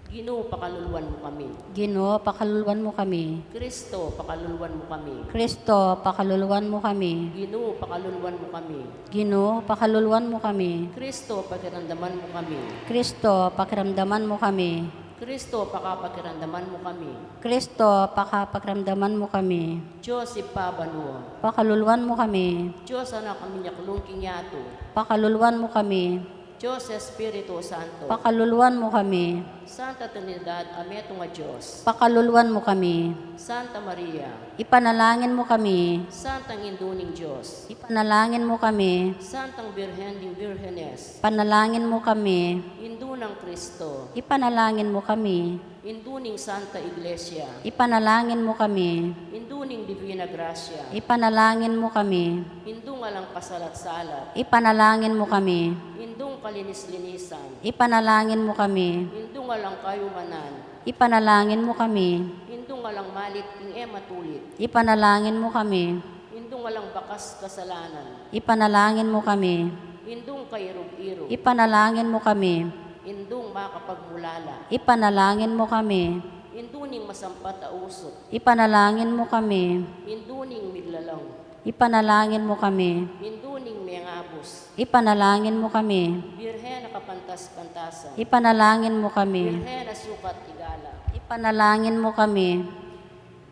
Ginoo pakaluluwan mo kami. Ginoo, pakaluluwan mo kami. Kristo, pakaluluwan mo kami. Kristo, pakaluluwan mo kami. Ginoo, pakaluluwan mo kami. Ginoo, pakaluluwan mo kami. Kristo, pakiramdaman mo kami. Kristo, pakiramdaman mo kami. Kristo, pakapakiramdaman mo kami. Kristo, pakapagramdaman mo kami. Diyos, ipabanwa. Pakaluluwan mo kami. Diyos, anak kami niya kulungking yato. Pakaluluwan mo kami. Diyos, Espiritu Santo. Pakaluluwan mo kami. Santa Trinidad, Ameto nga Diyos. Pakaluluwan mo kami. Santa Maria. Ipanalangin mo kami. Santang Induning Diyos. Ipanalangin mo kami. Santang Birhen ding Birhenes. Panalangin mo kami. Indunang Kristo. Ipanalangin mo kami. Induning Santa Iglesia. Ipanalangin mo kami. Induning Divina Gracia. Ipanalangin mo kami. Indung alang kasalat-salat. Ipanalangin mo kami. Indung kalinis-linisan. Ipanalangin mo kami. Indung alang kayumanan. Ipanalangin mo kami. Indung alang malit ing matulit. Ipanalangin mo kami. Indung alang bakas kasalanan. Ipanalangin mo kami. Indung kairog-irog. Ipanalangin mo kami. Indung makapagmulala. Ipanalangin mo kami. Induning masampat a usot. Ipanalangin mo kami. Induning midlalang. Ipanalangin mo kami. Induning mengabos. Ipanalangin mo kami. Birhen na kapantas-pantasan. Ipanalangin mo kami. Birhen na sukat igala. Ipanalangin mo kami.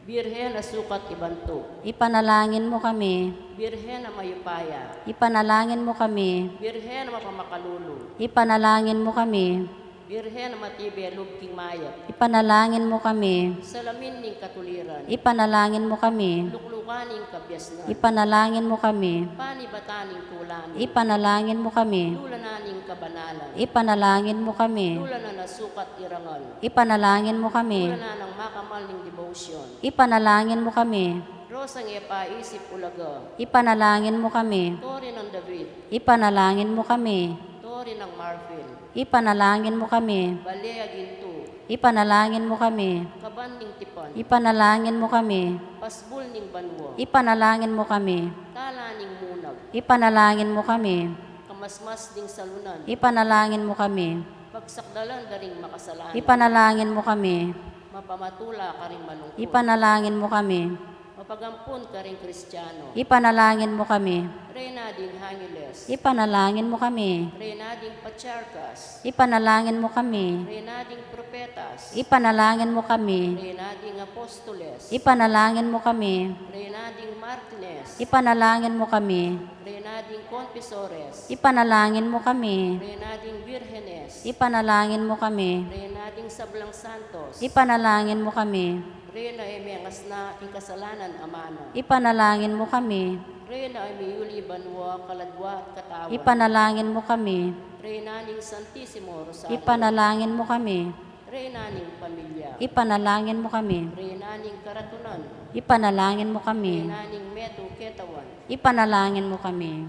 Birhen na sukat ibanto. Ipanalangin mo kami. Birhen na mayupaya. Ipanalangin mo kami. Birhen na mapamakalulu. Ipanalangin mo kami. Birhen na matibe lubking mayat. Ipanalangin mo kami. Salamin ning katuliran. Ipanalangin mo kami. Luklukaning kabyasnan. Ipanalangin mo kami. Panibataning tulanin. Ipanalangin mo kami. Lulananing kabanalan. Ipanalangin mo kami. Lula na nasukat irangal. Ipanalangin mo kami. Lula na ng makamal ning devotion. Ipanalangin mo kami. Rosang epaisip ulaga. Ipanalangin mo kami. Tori ng David. Ipanalangin mo kami. Tori ng Marfil. Ipanalangin mo kami. Balea ginto. Ipanalangin mo kami. Kabanding tipan. Ipanalangin mo kami. Pasbul ning banwa. Ipanalangin mo kami. Tala ning munag. Ipanalangin mo kami. Kamasmas ding salunan. Ipanalangin mo kami. Pagsakdalan daring makasalanan. Ipanalangin mo kami. Mapamatula ka ring malungkot. Ipanalangin mo kami. Mapagampun ka ring Kristiyano. Ipanalangin mo kami. Reyna ding Hangiles. Ipanalangin mo kami. Reyna ding Patriarchas. Ipanalangin mo kami. Reyna ding Propetas. Ipanalangin mo kami. Reyna ding Apostoles. Ipanalangin mo kami. Reyna ding Martires. Ipanalangin mo kami. Reyna ding Confesores. Ipanalangin mo kami. Reyna ding Virgenes. Ipanalangin mo kami. Reyna ding Sablang Santos. Ipanalangin mo kami. Reyna ay miyangas na aking kasalanan amana. Ipanalangin mo kami. Reyna ay miyuli banwa, kaladwa at katawan. Ipanalangin mo kami. Reyna ning Santissimo Rosario. Ipanalangin mo kami. Reyna ning pamilya. Ipanalangin mo kami. Reyna ning karatunan. Ipanalangin mo kami. Reyna ning metu ketawan. Ipanalangin mo kami.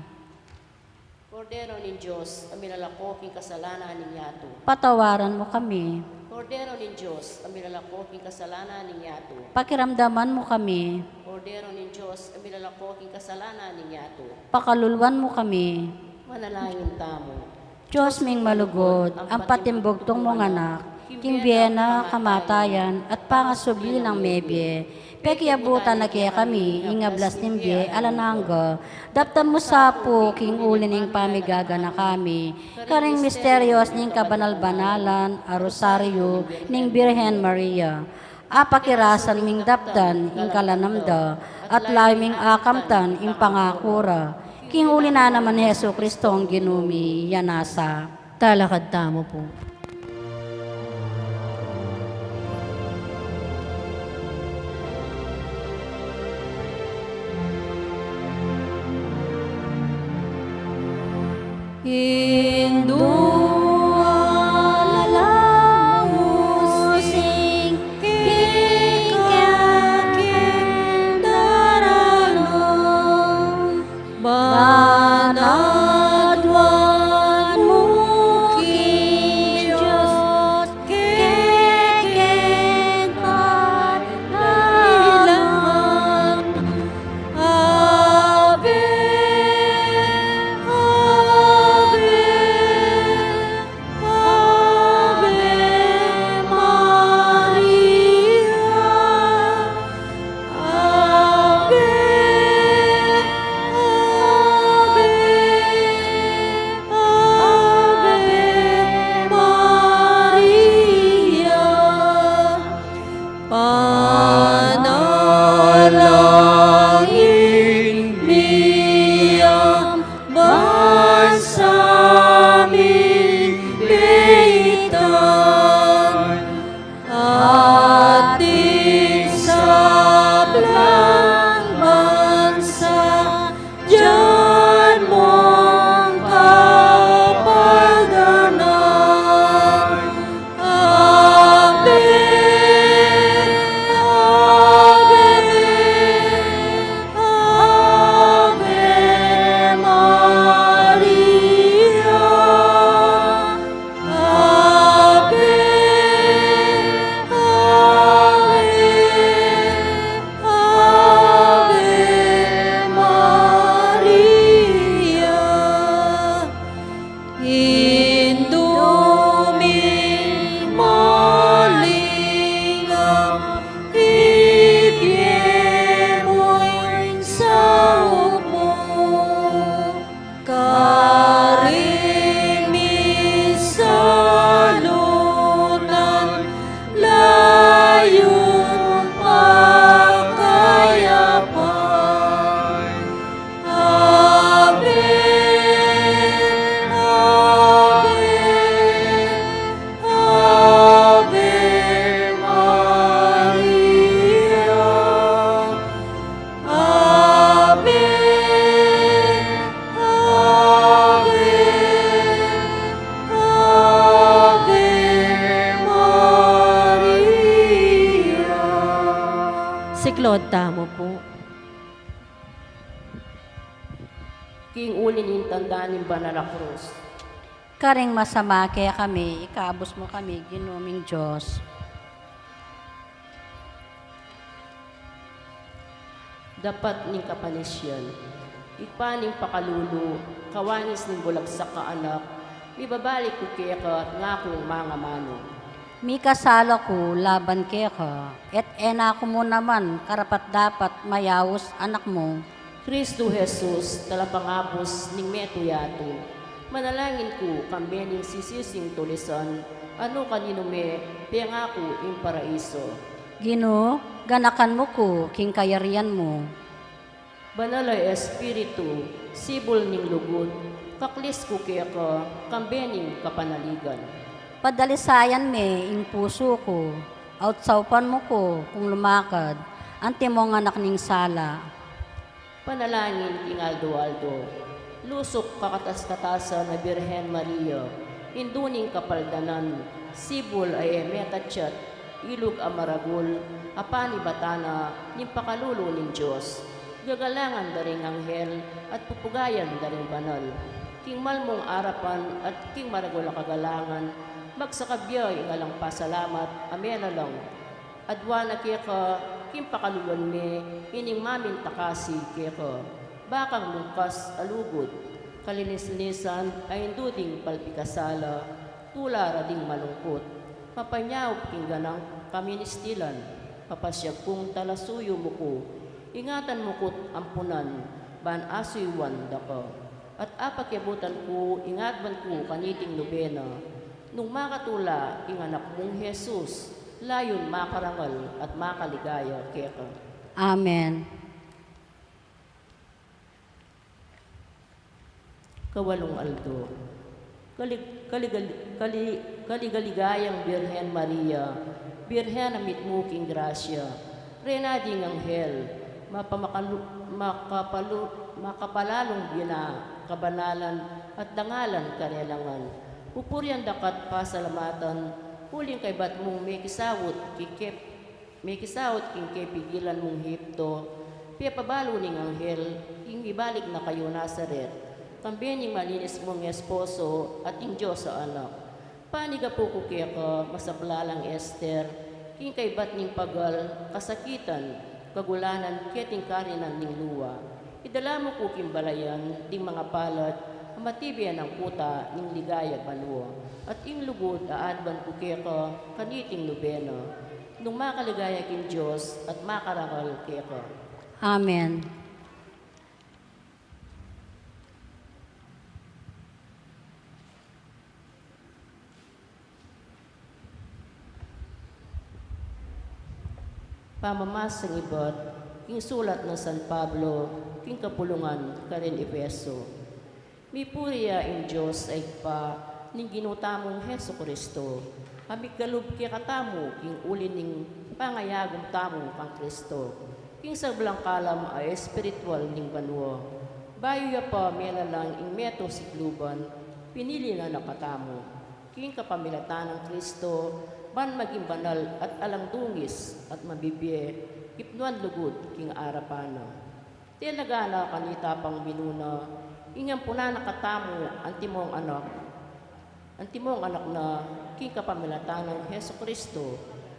Kordero ning Diyos, ang milalako king kasalanan ning yato. Patawaran mo kami. Kordero ning Diyos, ang milalako king kasalanan ning yato. Pakiramdaman mo kami. Kordero ning Diyos, ang milalako king kasalanan ning yato. Pakaluluwan mo kami. Manalangin tamo. Diyos ming malugod, ang patimbugtong mong anak, kimbiyena, kamatayan, at pangasubli ng mebye. Pekiabutan na kaya kami, ingablas nimbye, alanangga, daptan mo sa po, king uli ning pamigaga na kami, karing misterios ning kabanal-banalan, a rosaryo, ning Birhen Maria, apakirasan ming daptan, ing kalanamda, at laming akamtan, ing pangakura, king uli na naman Heso Kristo ang ginumi, yanasa. Talakad tamo po. Musing kikakin darano banadwan mo ki Diyos Sunod tamo po. King ulin yung tandaan ng banal na krus. Karing masama kaya kami, ikabos mo kami, ginuming Diyos. Dapat ning kapanisyan, ipaning pakalulu, kawangis ning bulagsak ka anak, ibabalik ko kaya ka at ngakong mga mano. Mi kasala ko, laban kaya ka, et ena ko mo naman, karapat dapat mayawos anak mo. Kristo Jesus, talapangapos ning meto yato, manalangin ko kambening sisising tulisan, ano kanino me, piyang ako in paraiso. Gino, ganakan mo ko, king kayarian mo. Banalay Espiritu, sibol ning lugod, kaklis ko kaya ka, kambening kapanaligan. Padalisayan me, ing puso ko, outsaupan mo ko, kung lumakad, ante mo ang anak ning sala. Panalangin king Aldo, lusok kakatas-katasan na Birhen Maria, induning kapaldanan, sibol ay emetatsyat, ilog amaragul, apani batana, nimpakalulo ng Diyos. Gagalangan daring anghel at pupugayan daring banal. King malmong arapan at king maragul kagalangan, magsakabya ingalang pasalamat, amen na lang. Adwana kaya ka, king pakaluluan me, ining mamin takasi kaya ka. Bakang lungkas alugod, kalinis-linisan ay induding palpikasala, tula rading malungkot. Papanyawp king ganang kaministilan, papasyag kong talasuyo mo ko, ingatan mo ko't ampunan, ban asuywan dako. At apakyabutan ko, ingatban ko kaniting nobena, nung makatula, inganak mong Jesus, layon makarangal at makaligaya keka. Amen. Kawalong Aldo, kaligaligayang Birhen Maria, Birhen na mitmuking grasya, renading anghel, makapalalong bina, kabanalan at dangalan karelangan. Pupuryan dakat pasalamatan, huling kay bat mong may kisawot king pigilan mong hipto, piyapabalo ning anghel, ing ibalik na kayo Nazaret, kambening malinis mong esposo at ing Diyos sa anak. Paniga po ko kaya ka, masablalang Esther, king kay bat ning pagal, kasakitan, kagulanan, keting karinan ning luwa. Idala mo ko kimbalayan, ding mga palad, amatibian ang puta, ning ligaya banwa. At ing lugod, aadban ko kaya ka, kaniting nobena, nung makaligaya king Diyos at makarangal kaya ka. Amen. Pamamasang ibat, king sulat ng San Pablo, king kapulungan, karin Efeso. Mipuriya in Diyos ay pa, ning ginutamong Heso Kristo. Amikalub kaya katamo, king uli ning pangayagong tamo kang Kristo. King sablang kalam ay espiritual ning banwa. Bayo ya pa melalang ing meto sikluban, pinili na nakatamo. King kapamilatan ng Kristo, ban maging banal at alang dungis at mabibye, ipnuan lugod king arapana. Tinagana kanita pang binuna, ingang puna nakatamo antimong anak na king kapamilatan ng Heso Kristo,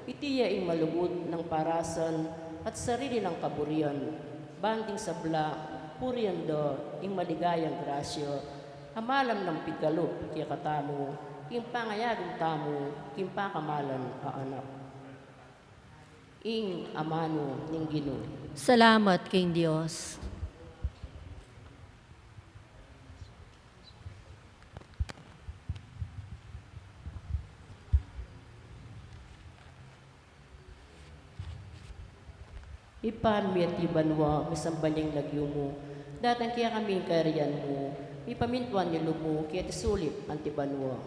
itiya ing malugod ng parasan at sarili ng kaburian, banding sabla, purian do, ing maligayang grasyo, hamalam ng pigalop kaya katamo, king pangayagong tamo, king pakamalan anak. Ing amano ning Ginoo. Salamat, King Diyos. Ipan mi at ibanwa, misambanyang lagyo mo, datang kaya kami kariyan mo, ipamintuan niyo mo, kaya tisulip ang tibanwa.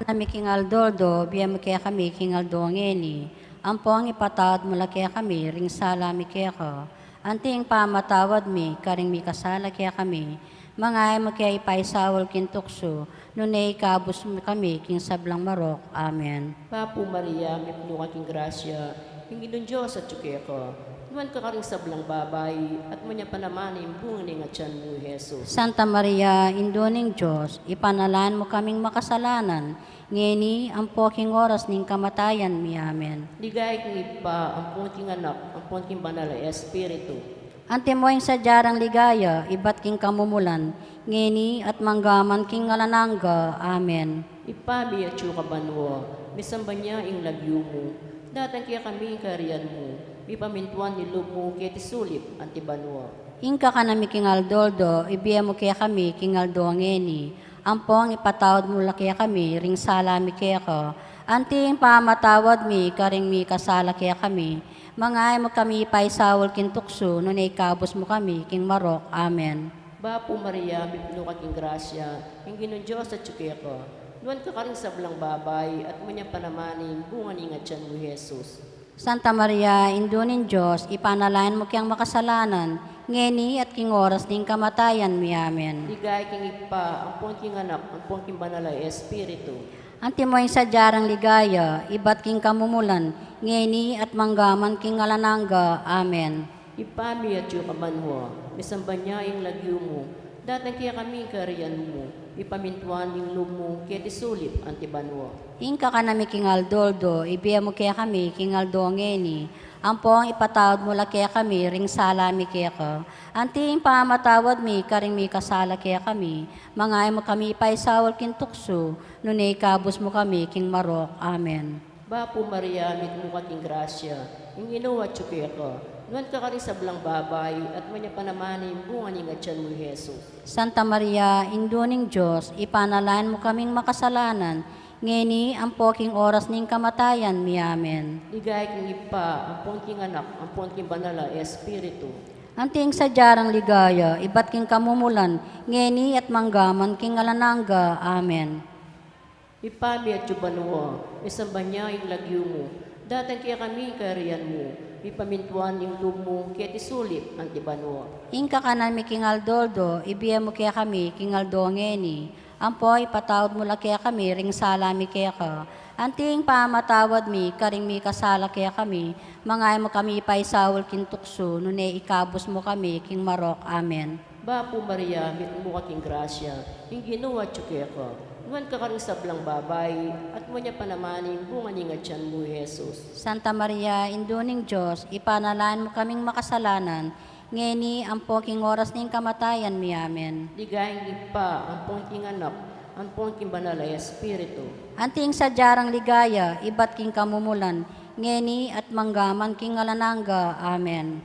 Kami king Aldoldo, biyam kaya kami king Aldongeni. Ang poang ipatawad mula kaya kami, ring sala mi kaya ka. Anting pamatawad mi, karing mi kasala kaya kami. Mga ay kaya ipaisawal kin tukso, nunay kabus mi kami king sablang marok. Amen. Papu Maria, may puno king grasya, Panginoon Diyos at tsukya ka. Nuan ka karing sablang babay, at manya panamanin bunga ni nga tiyan mo, Jesus. Santa Maria, Induning Diyos, ipanalaan mo kaming makasalanan, ngeni ang poking oras ning kamatayan mi amen. Ligay kong ipa, ang punting anak, ang punting banal na Espiritu. Antimoing sa jarang ligaya, ibat king kamumulan, ngeni at manggaman king ngalanangga, amen. Ipami at yung kabanwa, misamba niya ing lagyo mo, datang kaya kami kariyan mo, ipamintuan ni loob mo kaya tisulip, antibanwa. Ingka ka nami king aldoldo, ibiya mo kaya kami king aldo ngeni. Ampong ipatawad mo la kaya kami, ring salami kaya ko. Anting pamatawad mi, karing mi kasala kaya kami. Mangay mo kami paisawol kin tukso, nunay kabos mo kami king marok, amen. Bapo Maria, bipno ka king grasya, ing ginon Diyos at tsukya ko. Nuan ka karing sablang babay, at manya panamanin, bunga ni nga tiyan mo, Jesus. Santa Maria, Indunin Diyos, ipanalain mo kiyang makasalanan, ngeni at king oras ning kamatayan mi amen. Ligay king ipa, ang punting anak, ang punting banal na Espiritu. Antimoing sa jarang ligaya, ibat king kamumulan, ngeni at manggaman king ngalanangga, amen. Ipami at yung kabanwa, misamba niya ing lagyo mo, datang kaya kami kariyan mo, ipamintuan ing loob mo kaya tisulip, antibanwa. Ingka ka nami king aldoldo, ibiya mo kaya kami king aldo ngeni. Ampong ipatawad mo la kaya kami, ring salami kaya ko. Anting pamatawad mi, karing mi kasala kaya kami. Mangay mo kami ipaisawal kin tukso, nunay kabos mo kami king marok, amen. Bapo Maria, mitmo ka king grasya, ing inuwa tsukya ko. Nuan ka karing sablang babay, at manya panamanin, bunga ni nga tiyan mo, Jesus. Santa Maria, Induning Diyos, ipanalain mo kaming makasalanan, ngeni ang poking oras ning kamatayan mi amen. Ligay king ipa, ang punting anak, ang punting banal na Espiritu. Anting sa jarang ligaya, ibat king kamumulan, ngeni at manggaman king ngalanangga, amen. Ipami at yubanwa, isamba niya ing lagyo mo, datang kaya kami kariyan mo, ipamintuan ing loob mo kaya tisulip, antibanwa. Ingka ka nami king aldoldo, ibiya mo kaya kami king aldo ngeni. Ampoy, patawad mo la kaya kami, ring salami kaya ka. Anting pamatawad mi, karing mi kasala kaya kami. Mangay mo kami paisawol kin tukso, nunay ikabos mo kami king marok, amen. Bapo Maria, mitmo ka king grasya, ing ginawa tsukya ko. Nuan ka karing sablang babay, at mo niya panamanin, bunga ni nga tiyan mo, Jesus. Santa Maria, Induning Diyos, ipanalain mo kaming makasalanan, ngeni ang poking oras ning kamatayan mi amen. Ligay ing ipa, ang punting anak, ang punting banal na Espiritu. Anting sa jarang ligaya, ibat king kamumulan, ngeni at manggaman king ngalanangga, amen.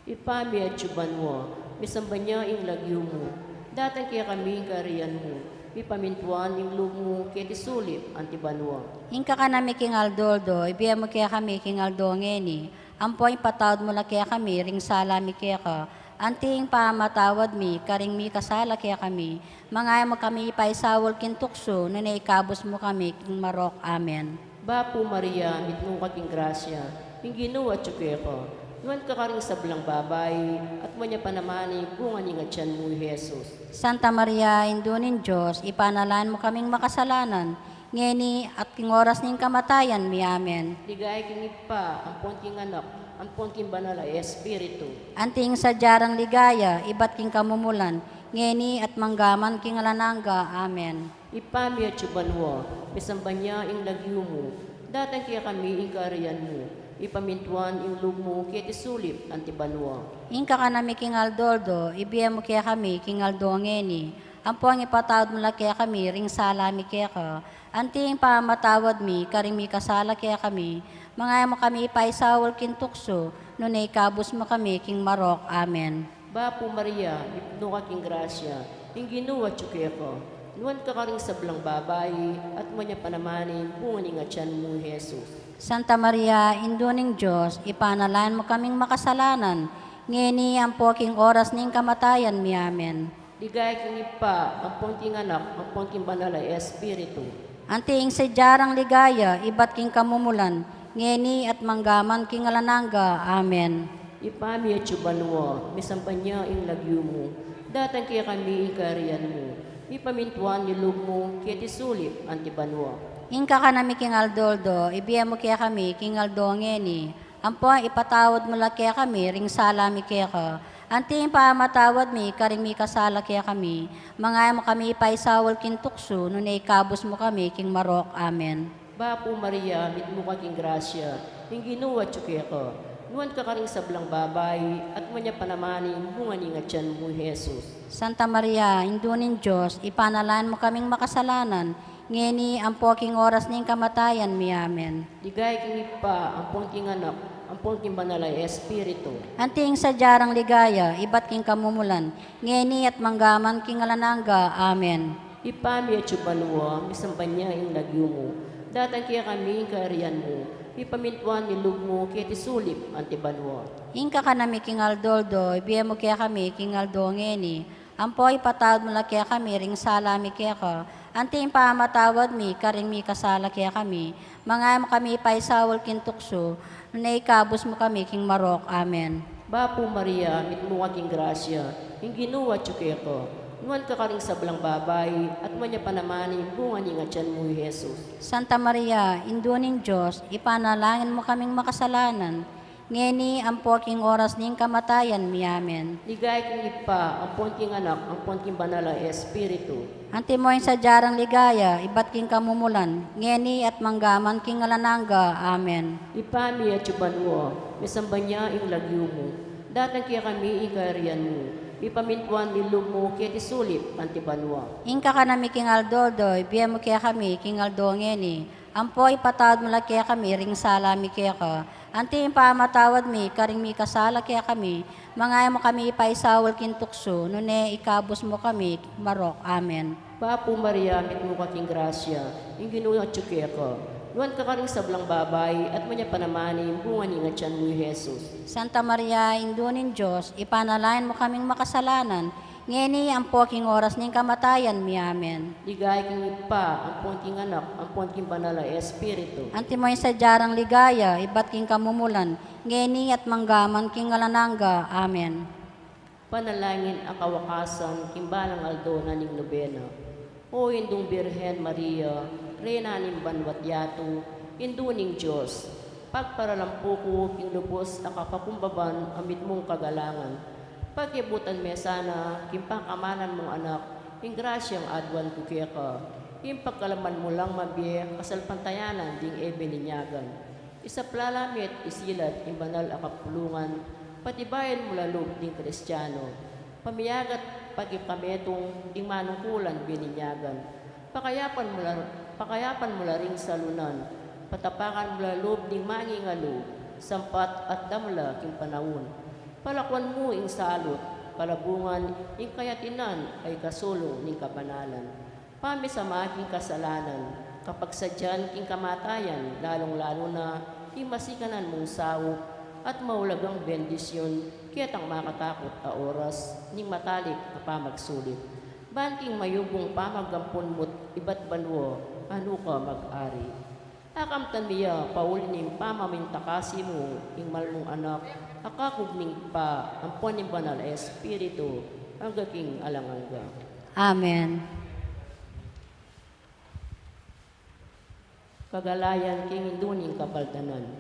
Ipami at yubanwa, misamba niya ing lagyo mo, datang kaya kami kariyan mo, ipamintuan ing loob mo kaya tisulip, antibanwa. Ingka ka nami king aldoldo, ibiya mo kaya kami king aldo ngeni. Ampoy patawad mo la kaya kami, ring salami kaya ka. Anting pamatawad mi, karing mi kasala kaya kami. Mangay mo kami ipaisawol kin tukso, nunay ikabos mo kami king marok, amen. Bapo Maria, mitmo ka king grasya, ing ginawa tsukya ko. Nuan ka karing sablang babay, at mo niya panamani, bunga ni nga tiyan mo, Jesus. Santa Maria, Indunin Diyos, ipanalain mo kaming makasalanan, ngeni at king oras ning kamatayan mi amen. Ligay king ipa, ang punting anak, ang punting banal na Espiritu. Anting sa jarang ligaya, ibat king kamumulan, ngeni at manggaman king alanangga, amen. Ipami at yubanwa, misamba niya ing lagyo mo, datang kaya kami ing kariyan mo, ipamintuan ing loob mo kaya tisulip, antibanwa. Ingka ka nami king aldoldo, ibiya mo kaya kami king aldo ngeni. Ampuang ipatawad mo la kaya kami, ring salami kaya ka. Anting pamatawad mi, karing mi kasala kaya kami. Mangay mo kami ipaisawol kin tukso, nunay kabos mo kami king marok, amen. Bapo Maria, mitno ka king grasya, ing ginawa tsukya ko. Nuan ka karing sablang babay, at mo niya panamanin, bunga ni nga tiyan mo, Jesus. Santa Maria, Induning Diyos, ipanalain mo kaming makasalanan, ngeni ang poking oras ning kamatayan mi amen. Ligay king ipa, ang punting anak, ang punting banal na Espiritu. Anting sa jarang ligaya, ibat king kamumulan, ngeni at manggaman king alanangga, amen. Ipami at yubanwa, misamba niya ing lagyo mo, datang kaya kami ing kariyan mo, ipamintuan ni loob mo kaya tisulip, antibanwa. Ingka ka nami king aldoldo, ibiya mo kaya kami king aldo ngeni. Ampo ipatawad mo la kaya kami, ring salami kaya ka. Anting pamatawad mi, karing mi kasala kaya kami. Mga mo kami ipaisawal kintukso, nung ikabos mo kami, king Marok. Amen. Bapo Maria, mit mo kaking grasya, yung ginuwa tsuke ko. Nuwan ka karing sablang babay, at manya panamanin, bunga ni nga tiyan mo, Jesus. Santa Maria, indunin Diyos, ipanalaan mo kaming makasalanan, ngeni ang poking oras ning kamatayan mi. Amen. Digay king ipa, ang pongking anak, ang pongking banalay espiritu. Anting sa jarang ligaya, ibat king kamumulan, ngeni at manggaman king alananga. Amen. Ipami at chubalwa, misambanya yung lagyo mo. Datang kaya kami yung kaariyan mo. Ipamintuan nilog mo kaya tisulip ang tibanwa. Ingka ka nami king Aldoldo, ibiya mo kaya kami king Aldo ngeni. Ampo ipatawad mo la kaya kami, ring salami kaya ka. Anting pamatawad mi, karing mi kasala kaya kami. Mga mo kami ipaisawal kintukso, nung ikabos mo kami king Marok. Amen. Bapo Maria, mit mo kaking grasya, yung ginuwa tsuke ko. Nuwan ka karing sablang babay, at manya panamanin, bunga ni nga tiyan mo, Jesus. Santa Maria, induning Diyos, ipanalangin mo kaming makasalanan. Ngeni ang poking oras ning kamatayan mi. Amen. Ligay king ipa, ang pongking anak, ang pongking banalay espiritu. Antimoy sa jarang ligaya, ibat king kamumulan, ngeni at manggaman king alananga. Amen. Ipami at chubanwa, misambanya yung lagyo mo. Datang kaya kami yung kaariyan mo. Ipamintuan nilog mo kaya tisulip ang tibanwa. Ingka ka nami king Aldoldo, ibiya mo kaya kami king Aldo ngeni. Ampo ipatawad mo la kaya kami, ring salami kaya ka. Anting pamatawad mi, karing mi kasala kaya kami. Mga mo kami ipaisawal kintukso, nung ikabos mo kami, Marok. Amen. Papo Maria, mit mo kaking grasya, yung ginuwa tsuke ko. Nuwan ka karing sablang babay, at manya panamanin, bunga ni nga tiyan mo, Jesus. Santa Maria, indunin Diyos, ipanalain mo kaming makasalanan, ngeni ang poking oras ning kamatayan mi. Amen. Ligay king ipa, ang pongking anak, ang pongking banalay espiritu. Antimoy sa jarang ligaya, ibat king kamumulan, ngeni at manggaman king alananga. Amen. Panalangin ang kawakasan, kimbalang aldo na ning nobena. O indong Birhen Maria, Reyna ning banwat yato, induning Diyos, pagparalampo ko, king lubos, akapakumbaban, amit mong kagalangan. Pagkibutan me sana, kimpakamanan mong anak, ing grasyang adwan ko kaya ka, ing pagkalaman mo lang mabiye, kasalpantayanan, ding ebeninyagan. Isaplalamit, isilad, ing banal akapulungan, patibayan mo lalog, ding Kristiyano. Pamiyagat, pagkipametong, ding manungkulan, bininyagan. Pakayapan mo la ring salunan, patapakan mo la loob ding mangingalo, sampat at damla king panahon. Palakwan mo ing salot, palabungan ing kayatinan ay kasulong ning kabanalan. Pami sa making kasalanan, kapag sadyan king kamatayan, lalong-lalo na ing masikanan mong sawok at maulagang bendisyon, kiyatang makatakot a oras ning matalik na pamagsulit. Banting mayubong pamagampon mo't iba't banwo, ano ka mag-ari. Akamtan niya, paulin ning pamamintakasi mo, ing malmong anak, akakugning pa, ang poning banal espiritu, ang gaking alanganga. Amen. Kagalayan king induning kapaltanan,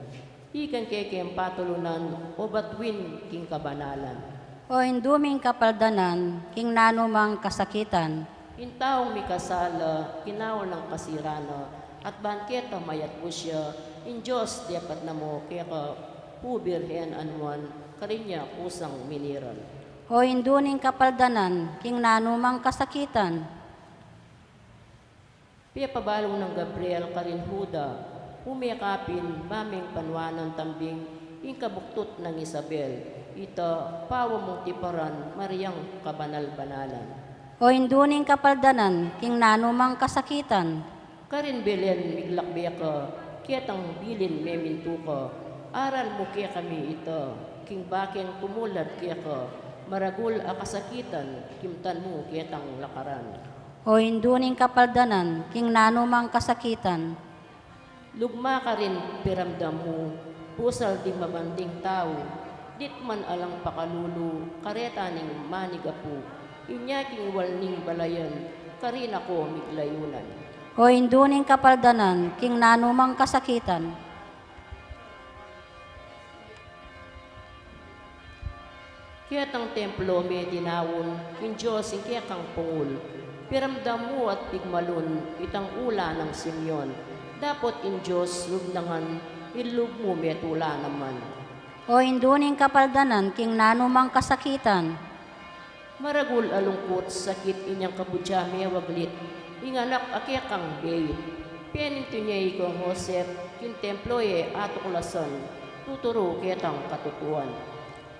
ikan keke patulunan, o batwin king kabanalan. O induming kapaldanan, king nanumang kasakitan, Intaong may kasala, kinawal ng kasirana, at bangketa mayat mo siya, in Diyos dapat na mo, kaya ka pubirhen anuan, karinya kusang miniran. o induning kapaldanan, king nanumang kasakitan, Piya pabalong ng Gabriel karin Huda, umiyakapin, maming panwanan tambing, in kabuktot ng Isabel, ita pawa mong tiparan, Mariang kabanal-banalan. o induning kapaldanan, king nanumang kasakitan, Karin Belen miglakbiya ka, kiyatang bilin memintu ka, aral mo kaya kami ito, king baken tumulad kaya ka, maragul akasakitan, kimtan mo kiyatang lakaran. o induning kapaldanan, king nanumang kasakitan, Lugma ka rin piramdam mo, pusal di mabanding tao, dit man alang pakalulu, kareta ning manigapu, inyaking walning balayan, karin ako miglayunan. o induning kapaldanan, king nanumang kasakitan, Kaya tang templo may dinawon, king Diyos in kaya kang pungul. Piramdam mo at pigmalun, itang ula ng Simeon. Dapat in Diyos lubnangan, ilub mo metula naman. O induning kapaldanan, king nanumang kasakitan. Maragul alungkot, sakit inyang kabudya may waglit. Inganak akya kang beyit. Pianinto niya ikong Joseph, king templo atukulasan. Tuturo kitang katutuan.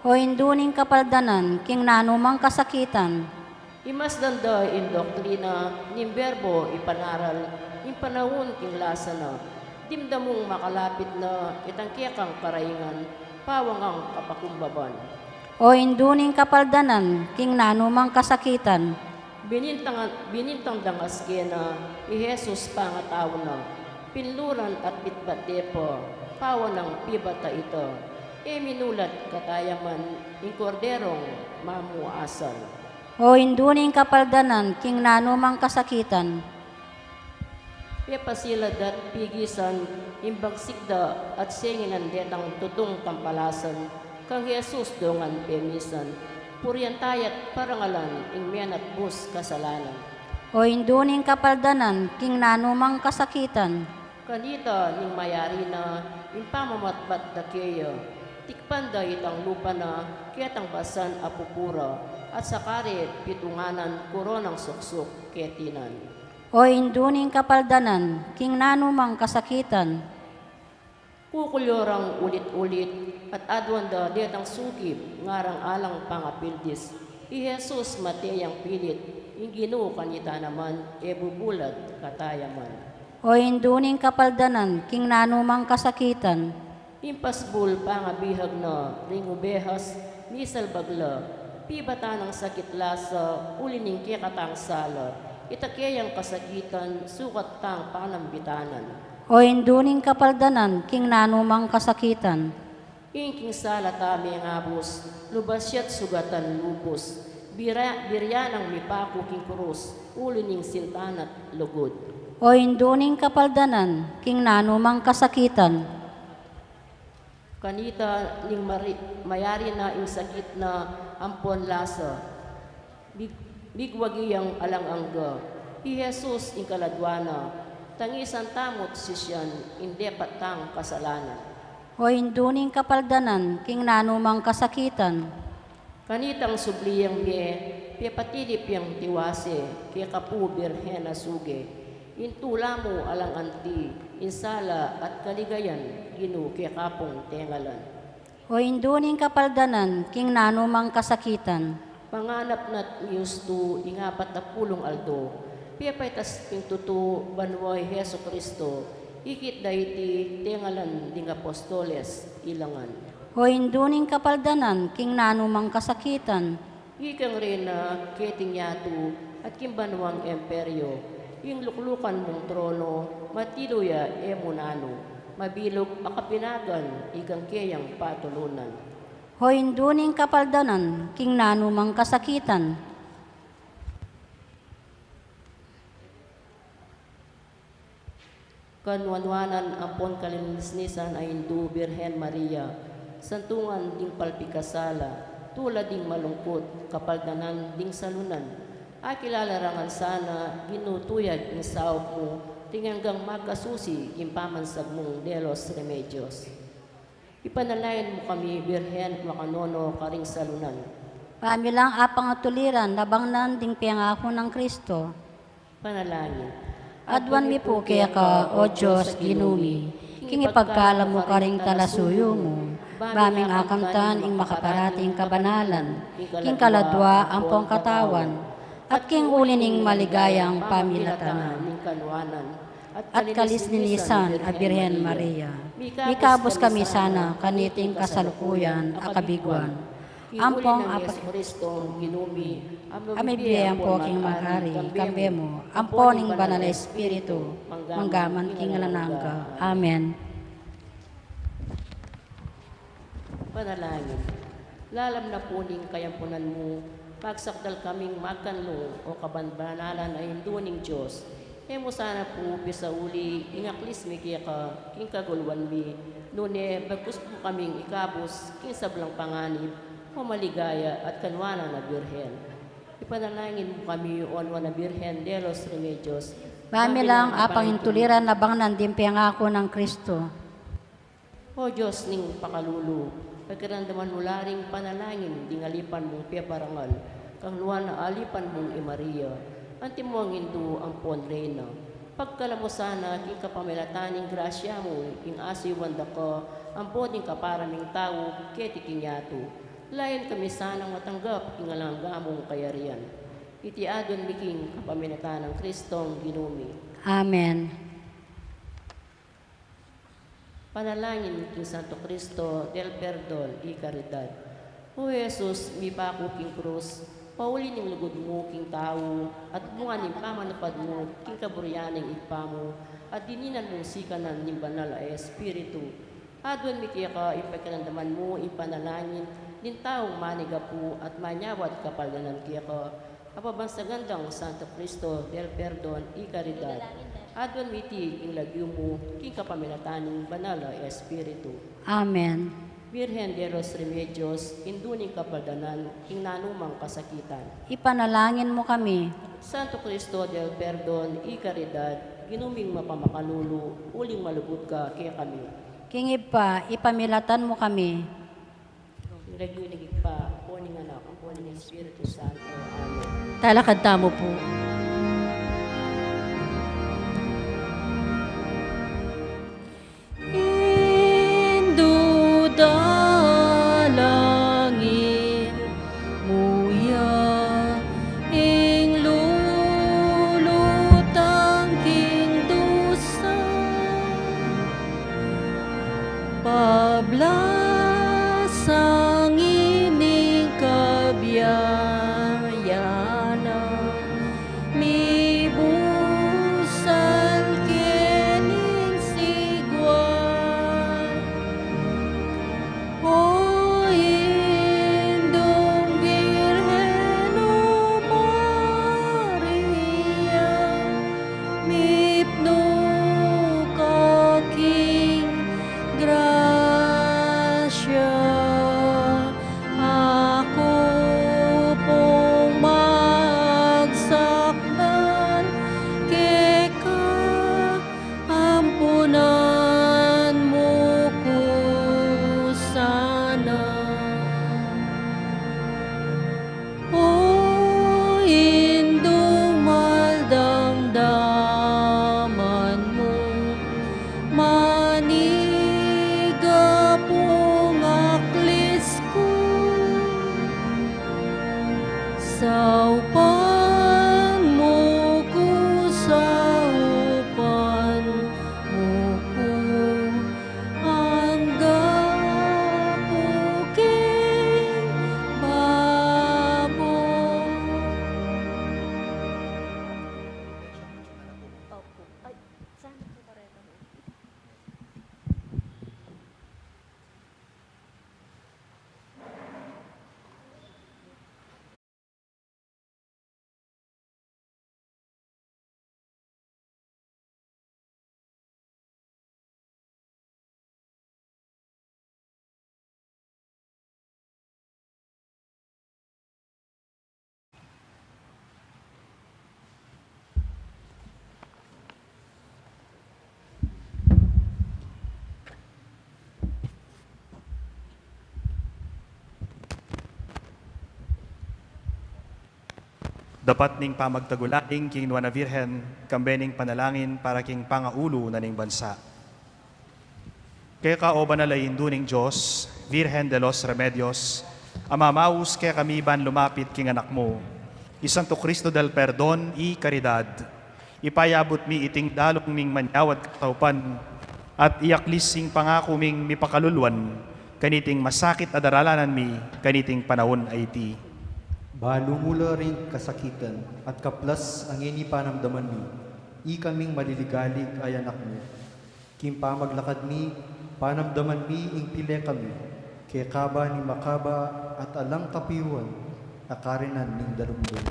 O induning kapaldanan, king nanumang kasakitan. Imas danda in doktrina, ning berbo ipanaral, in panahon king lasa na. Dimdamong makalapit na itangkya kang karaingan, pawang ang kapakumbaban. O induning kapaldanan, king nanumang kasakitan. Binintang dangas kena, i Jesus pangataw na. Pinluran at bitbate po, pawa ng pibata ito. E minulat katayaman, in korderong mamuasan. O induning kapaldanan, king nanumang kasakitan. Pepasilad at pigisan, imbagsikda at singinan detang tutong tampalasan, kang Jesus dongan pemisan, puryantayat parangalan, ingmen at bus kasalanan. O induning kapaldanan, king nanumang kasakitan. Kanita ning mayari na, impamamatbat da keya, tikpanda itang lupa na, ketang basan apupura, at sakari pitunganan, koronang suksok, ketinan. O induning kapaldanan, king nanumang kasakitan. Kukulyorang ulit-ulit at adwanda detang sugib ngarang alang pangapildis. I Jesus mateyang pilit, inginu kanita naman, bubulag katayaman. O induning kapaldanan, king nanumang kasakitan. Impasbul pangabihag na, ringubehas, misal bagla, pibata ng sakit lasa, ulining kikatang sala, itakeyang kasakitan, sukat tang panambitanan. O induning kapaldanan, king nanumang kasakitan. Ingking sala tami ang abos, lubasyat sugatan lupos, birya ng mipako king kurus, ulining sintanat lugod. O induning kapaldanan, king nanumang kasakitan. Kanita ning mayari na ing sakit na ampon lasa, bigwagiyang alang-angga, i Jesus ing kaladwana, tangisan tamot sisyan, inde patang kasalanan. O induning kapaldanan, king nanumang kasakitan. Kanitang subliyang biye, pipatilip yang tiwase, kaya kapu birhen na suge, intula mo alang anti, insala at kaligayan, ginu kaya kapong tengalan. O induning kapaldanan, king nanumang kasakitan. Panganap nat yustu ingapat na pulong aldo, piyapaitas ping tutu banway Heso Kristo, ikit daiti tengalan ding apostoles ilangan. O induning kapaldanan, king nanumang kasakitan. Ikang rin na keting yatu at kimbanwang emperyo, yung luklukan mong trono, matiluya emunano, mabilog akapinagan, ikang keyang patulunan. O induning kapaldanan, king nanumang kasakitan. Kanwanwanan ampon kalinisnisan ay Hindu Birhen Maria, santungan ding palpikasala, tulad ding malungkot, kapaldanan ding salunan. Akilalarangan sana, ginutuyag ng saop mo, tinganggang magkasusi, impamansag mong delos remedios. Ipanalayan mo kami, Birhen Makanono, karing salunan. Pamilang apang atuliran, nabangnan ding piyangako ng Kristo. Panalangin. Adwan mi po kaya ka, O Diyos, ginumi, king ipagkala mo karing talasuyo mo, baming akamtan ing makaparating kabanalan, king kaladwa ang pong katawan, at king ulining maligayang pamilatanan, Ning kanwanan. at kalisninisan a Birhen Maria. Mikabos kami sana kaniting kasalukuyan a kabiguan. Ampong apat Kristo ginumi, amibiyang po king maghari, kambemo, amponing banal na espiritu, manggaman king lanangga. Amen. Panalangin. Lalam na puning kayampunan mo, pagsakdal kaming makanlo o kabanbanalan ay hinduning Diyos. Mo sana po pisa uli, ingaklis mi kaya ka, king kagulwan mi, nune, bagus po kaming ikabos, king sablang panganib, o maligaya at kanwana na Birhen. Ipanalangin mo kami, onwa na Birhen de los Remedios. Mamilang apang intuliran na bang nandimpiang ako ng Kristo. O Diyos ning pakalulu, pagkarandaman mo laring panalangin, dingalipan mong piyaparangal, kang luwan na alipan mong Maria, anti mo ang hindu ang pon reyna. Pagkala mo sana, king kapamilataning grasya mo, king asiwan da ko, ang boding kaparaming tao, keti kinyato. Layan kami sanang matanggap, king alangga mong kayarian. Itiadon miking kapamilatan ng Kristong ginumi. Amen. Panalangin king Santo Cristo del Perdon y Caridad. O Jesus, mi pako king krus, pauli ning lugod mo king tao, at bunga ning pamanapad mo king kaburyaning ipa mo, at dininan mong sikanan ning banal a Espiritu. Adwan mi kaya ka ipagkalandaman mo ipanalangin, din taong maniga po at manyawad kapalganan kaya ka, apabansagandang Santo Cristo del Perdon y Caridad. Adwan miti ing lagyo mo, king kapamilataning banal a Espiritu. Amen. Virgen de los Remedios, induning kapaldanan, king nanumang kasakitan. Ipanalangin mo kami. Santo Cristo del Perdon y Caridad, ginuming mapamakalulu, uling malugod ka kaya kami. Kingib pa, ipamilatan mo kami. Lagyo nagig pa, poning anak, ang poning Espiritu Santo. Amen. Talakad tamo po. Indudalangin muya ing lulutang king dusa pablasang ining kabyayana mi busal kening sigwan o indong Birhen o Maria mipno ka king grasya ako pong magsakdan keka ampunan mo ko sana o indong maldamdaman mo maniga pong aklis ko sa upan mo ko sa upan mo ko ang gapuking babo. Dapat ning pamagtagulaing king Nuana Virgen, kambening panalangin para king pangaulo na ning bansa. Kaya ka o banalayin duning Diyos, Virgen de los Remedios, amamaus kaya kami ban lumapit king anak mo, Isanto Cristo del Perdon y Caridad, ipayabot mi iting dalong ming manyawad kataupan, at iaklising pangako ming mipakaluluan, kaniting masakit adaralanan mi, kaniting panahon ay ti. Balo mula rin kasakitan at kaplas ang inipanamdaman mi. Kaming maliligalig ay anak mo. Kimpamaglakad mi, panamdaman mi ing pile kami. Kaya kaba ni makaba at alang kapiwan, akarinan ning dalumdum.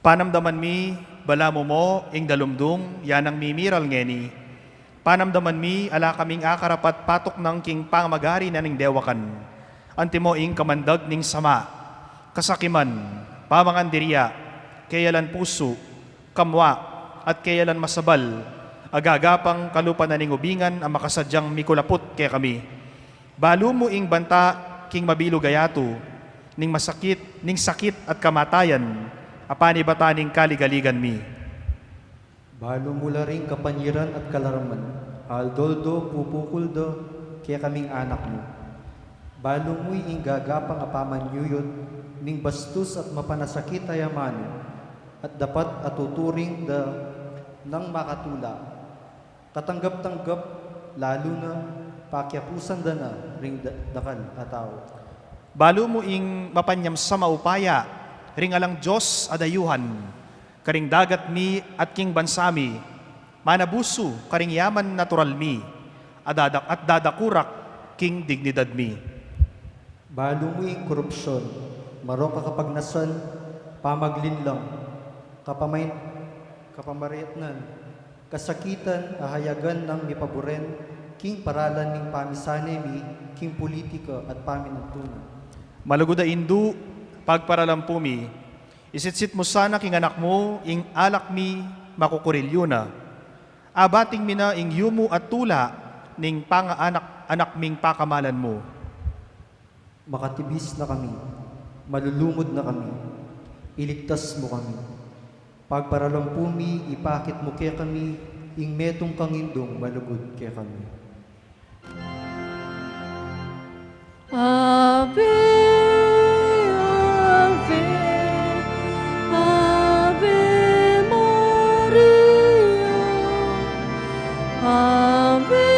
Panamdaman mi, balamo mo, ing dalumdum, yanang mimiral ngeni. Panamdaman mi, ala kaming akarapat patok ng king pangmagari na ning dewakan. antimoing kamandag ning sama, kasakiman, pamangandiriya, kayalan puso, kamwa, at kayalan masabal, agagapang kalupa na ning ubingan ang makasadyang mikulapot kaya kami. Balo mo ing banta king mabilo gayato, ning masakit, ning sakit at kamatayan, apani bata ning kaligaligan mi. Balo mula rin kapanyiran at kalaraman, aldoldo, pupukuldo, kaya kaming anak mo. Balo mo'y ing gagapang apaman yuyot, ning bastos at mapanasakit ayamano, at dapat atuturing ng makatula. Katanggap-tanggap, lalo na pakyapusan na ring dakal ataw. Balo mo ing mapanyam sa maupaya, ring alang Diyos adayuhan, karing dagat mi at king bansami, manabuso karing yaman natural mi, at dadakurak king dignidad mi. Balo mo ing korupsyon, marong kakapagnasan, pamaglinlang, kapamariatnan, kasakitan, ahayagan ng mipaboren, king paralan ning pamisane mi, king politika at paminagtunan. Malugoda indu, pagparalampu mi, isitsit mo sana king anak mo, ing alak mi makukurilyo na. Abating mi na ing yumo at tula, ning pangaanak ming pakamalan mo. Makatibis na kami, malulumod na kami, iligtas mo kami. Pagparalampu mi, ipakit mo kaya kami, ing metong kangindong malugod kaya kami. Ave, Ave, Ave Maria. Ave,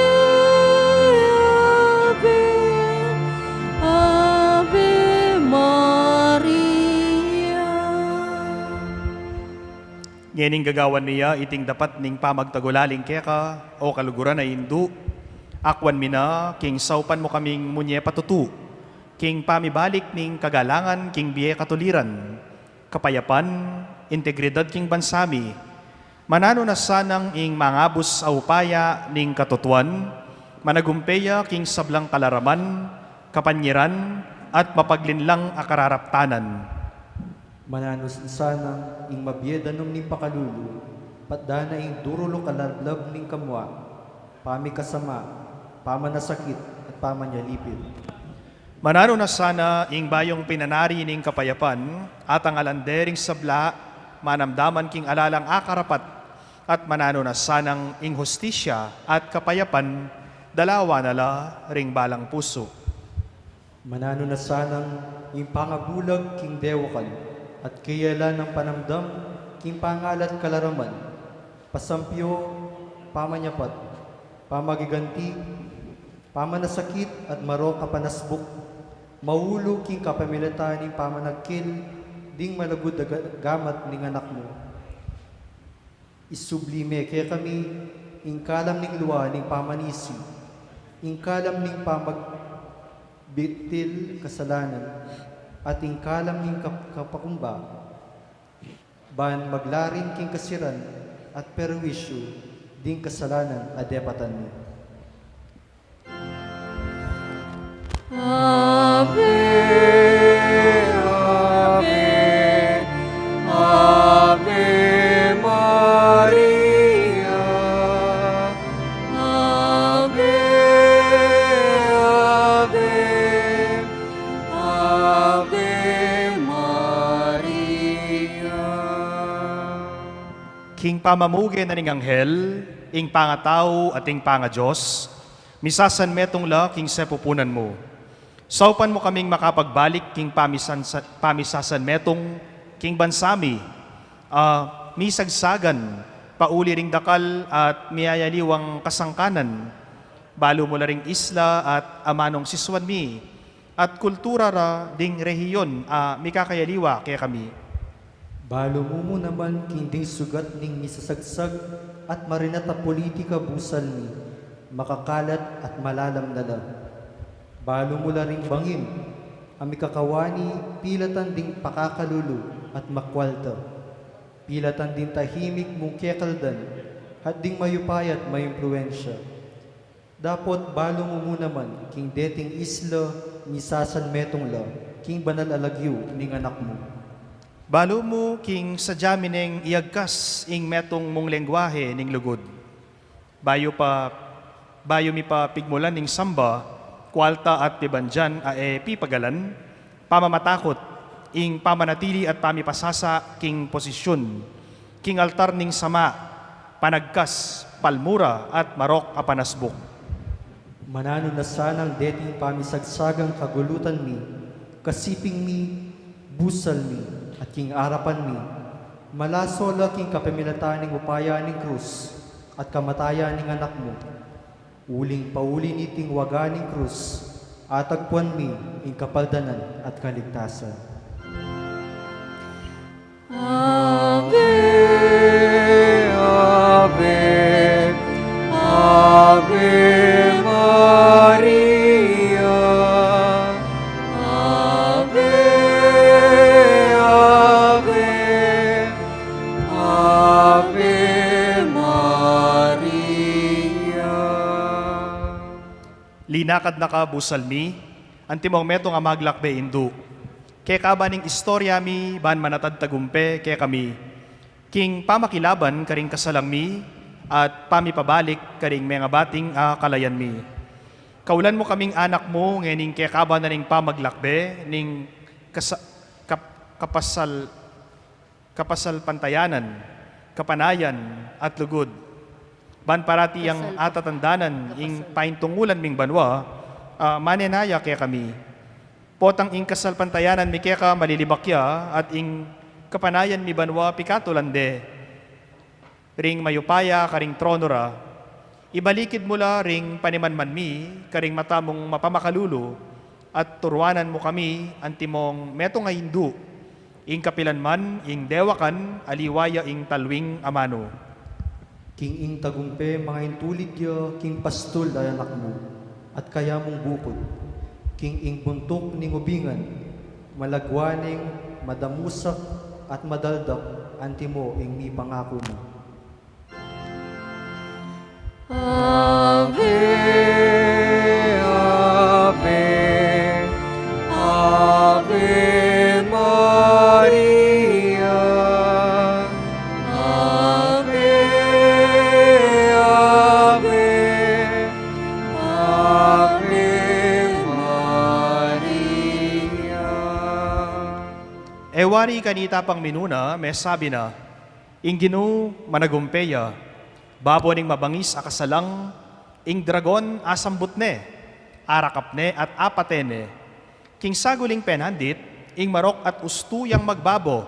Ave, Ave Maria. Ngening gagawan niya, iting dapat ning pamagtagulaling keka, o kaluguran na indu, akwan mina, king saupan mo kaming munye patutu, king pamibalik ning kagalangan, king biye katuliran, kapayapan, integridad king bansami, manano na sanang ing mangabos aupaya ning katutuan, managumpeya king sablang kalaraman, kapanyiran, at mapaglinlang akararaptanan. Mananos sanang ing mabyedanom ning pakalulu, patdana ing durulo kaladlab ning kamwa, pamikasama, pamanasakit at pamanyalipid. Manano na sana ing bayong pinanari ning kapayapan, at ang alandering sabla, manamdaman king alalang akarapat, at manano na sanang ing hustisya at kapayapan, dalawa nala ring balang puso. Manano na sanang ing pangabulag king dewakal, at kayala ng panamdam king pangalat kalaraman, pasampyo, pamanyapat, pamagiganti, pamanasakit at maro kapanasbuk, maulo king kapamilatan ning pamanagkil, ding malagod gamat ning anak mo. Isublime kaya kami, ing kalam ning luwa ning pamanisi, ing kalam ning pamagbitil kasalanan, at ing kalam ning kapakumba, ban maglarin king kasiran at perwisyo, ding kasalanan adepatan mo. Ave, Ave, Ave Maria. Ave, Ave, Ave Maria. King pamamuge na ning anghel, ing pangatao at ing panga-Diyos, misasan metong la king sepupunan mo. Saupan mo kaming makapagbalik king pamisasan metong king bansami, misagsagan, pauli ring dakal at miyayaliwang kasangkanan, balo mo na ring isla at amanong siswan mi, at kultura ra ding rehiyon mikakayaliwa kaya kami. Balo mo naman kinding sugat ning misasagsag at marinata politika busal ni, makakalat at malalam na lang. Balo mula ring bangim, ami kakawani pilatan ding pakakalulu at makwalta. Pilatan din tahimik mong kekaldan, at ding mayupayat may impluensya. Dapot balo mo naman, king dating isla, misasan metong la, king banal alagyo, ning anak mo. Balo mo king sadya mineng iagkas ing metong mong lengguwahe ning lugod. Bayo mi pa pigmulan ning samba, kwalta at tibanjan ae pipagalan, pamamatakot, ing pamanatili at pamipasasa king posisyon, king altar ning sama, panagkas, palmura at marok a panasbok. Manano na sanang dating pamisagsagang kagulutan mi, kasiping mi, busal mi, at king arapan mi, malasola king kapamilataning upaya ning krus, at kamatayan ning anak mo. Uling pauli niting waga ning krus, atagpuan mi ing kapaldanan at kaligtasan. Ave, Ave, Ave Maria. Ave, Ave, Ave Maria. Linakad na ka busalmi, antimong metong nga maglakbe indu. Kaya kabaning istorya mi, ban manatad tagumpe, kaya kami. King pamakilaban karing kasalang mi, at pamipabalik karing mga bating kalayan mi. Kaulan mo kaming anak mo, ngayon kaya kaba na ning pamaglakbe, ning kapasal pantayanan, kapanayan at lugod. Ban parati ang atatandanan, ing paintungulan ming banwa, manenaya kaya kami. Potang ing kasal pantayanan mi kaya ka malilibakya, at ing kapanayan mi banwa pikatulande. Ring mayupaya karing tronora, ibalikid mula ring panimanman mi, karing matamong mapamakalulu, at turuanan mo kami, antimong metong nga hindu, ing kapilanman, ing dewakan, aliwaya ing talwing amano. King ing tagumpe, mga intulid yo, king pastol ay anak mo, at kaya mong bukod. King ing buntok ning ubingan, malagwaning, madamusak, at madaldak, antimo ing mi pangako mo. Ave, Ave, Ave Maria. Ave, Ave, Ave Maria. Ewari kanita pang minuna, may sabi na, ing ginu managumpeya, babo ning mabangis akasalang, ing dragon asambut ne, arakap ne at apatene, king saguling penhandit, ing marok at ustuyang magbabo,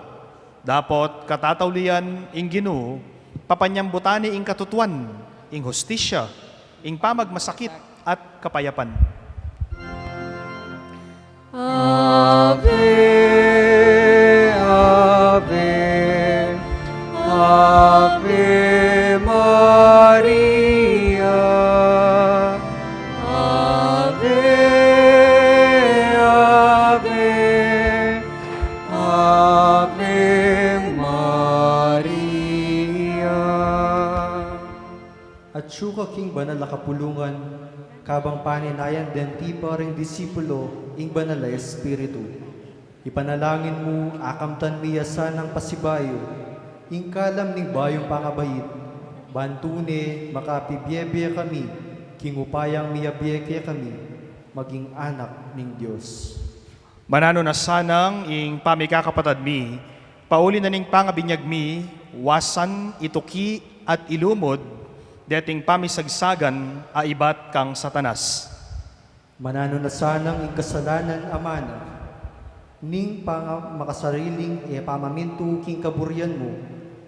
dapot katatawlian ing ginu, papanyambutani ing katutuan, ing hustisya, ing pamagmasakit at kapayapan. Ave, Ave, Ave Maria. Ave, Ave, Ave Maria. At syuka king banal na kapulungan, kabang paninayan den ti paring disipulo, ing banal na espiritu. Ipanalangin mo, akamtan miyasan ng pasibayo, ing kalam ning bayong pangabayit, bantune, makapibiyebye kami, king upayang miyabiyeke kami, maging anak ning Diyos. Manano na sanang ing pamikakapatad mi, pauli na ning pangabinyag mi, wasan, ituki at ilumod, dating pamisagsagan aibat kang satanas. Manano na sanang ing kasalanan amana, ning makasariling pamamintu king kaburyan mo,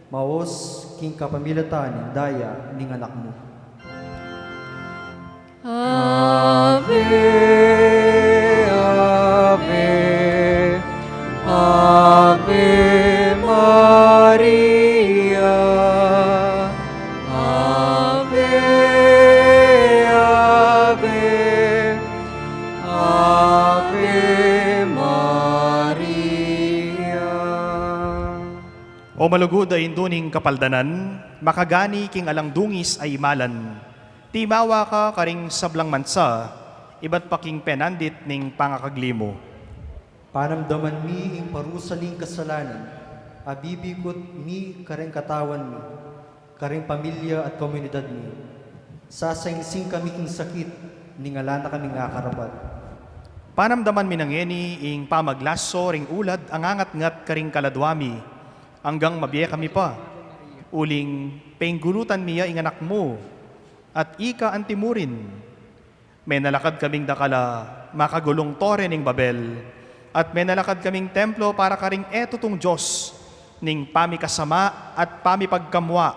maos king kapamilatan daya ning anak mo. Ave, Ave, Ave Maria. Ave, Ave, Ave Maria. O malugod ay induning kapaldanan, makagani king alang dungis ay malan. Timawa ka karing sablang mansa, iba't paking penandit ning pangakaglimo. Panamdaman mi ing parusa ning kasalanan, abibikot mi karing katawan mi, karing pamilya at komunidad mi. Sasangsing kami king sakit, ningala na kami nga karapat. Panamdaman mi nangeni ing pamaglaso ring ulad ang angat-ngat karing kaladwami, hanggang mabiye kami pa. Uling penggulutan miya ing anak mo, at ika antimurin. May nalakad kaming dakala, makagulong tore ning Babel, at may nalakad kaming templo para karing eto tong Diyos, ning pamikasama at pamipagkamwa.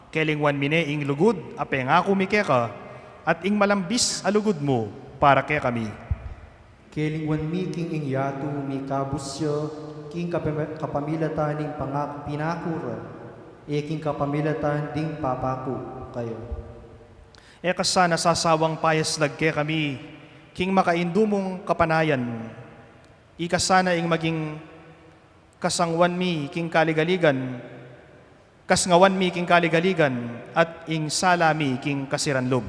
Kelingwan mine ing lugod, ape nga kumikeka, at ing malambis alugod mo para kay kami. Kelingwan mi king ing yatu mi kabusyo, king kapamilatan ning pinakura, king kapamilatan ding papaku kayo. Kasa nasasawang payas lagke kami, king makaindumong kapanayan. Ikasana ing maging kasangwan mi king kaligaligan, kasngawan mi king kaligaligan, at ing salami king kasiranlob.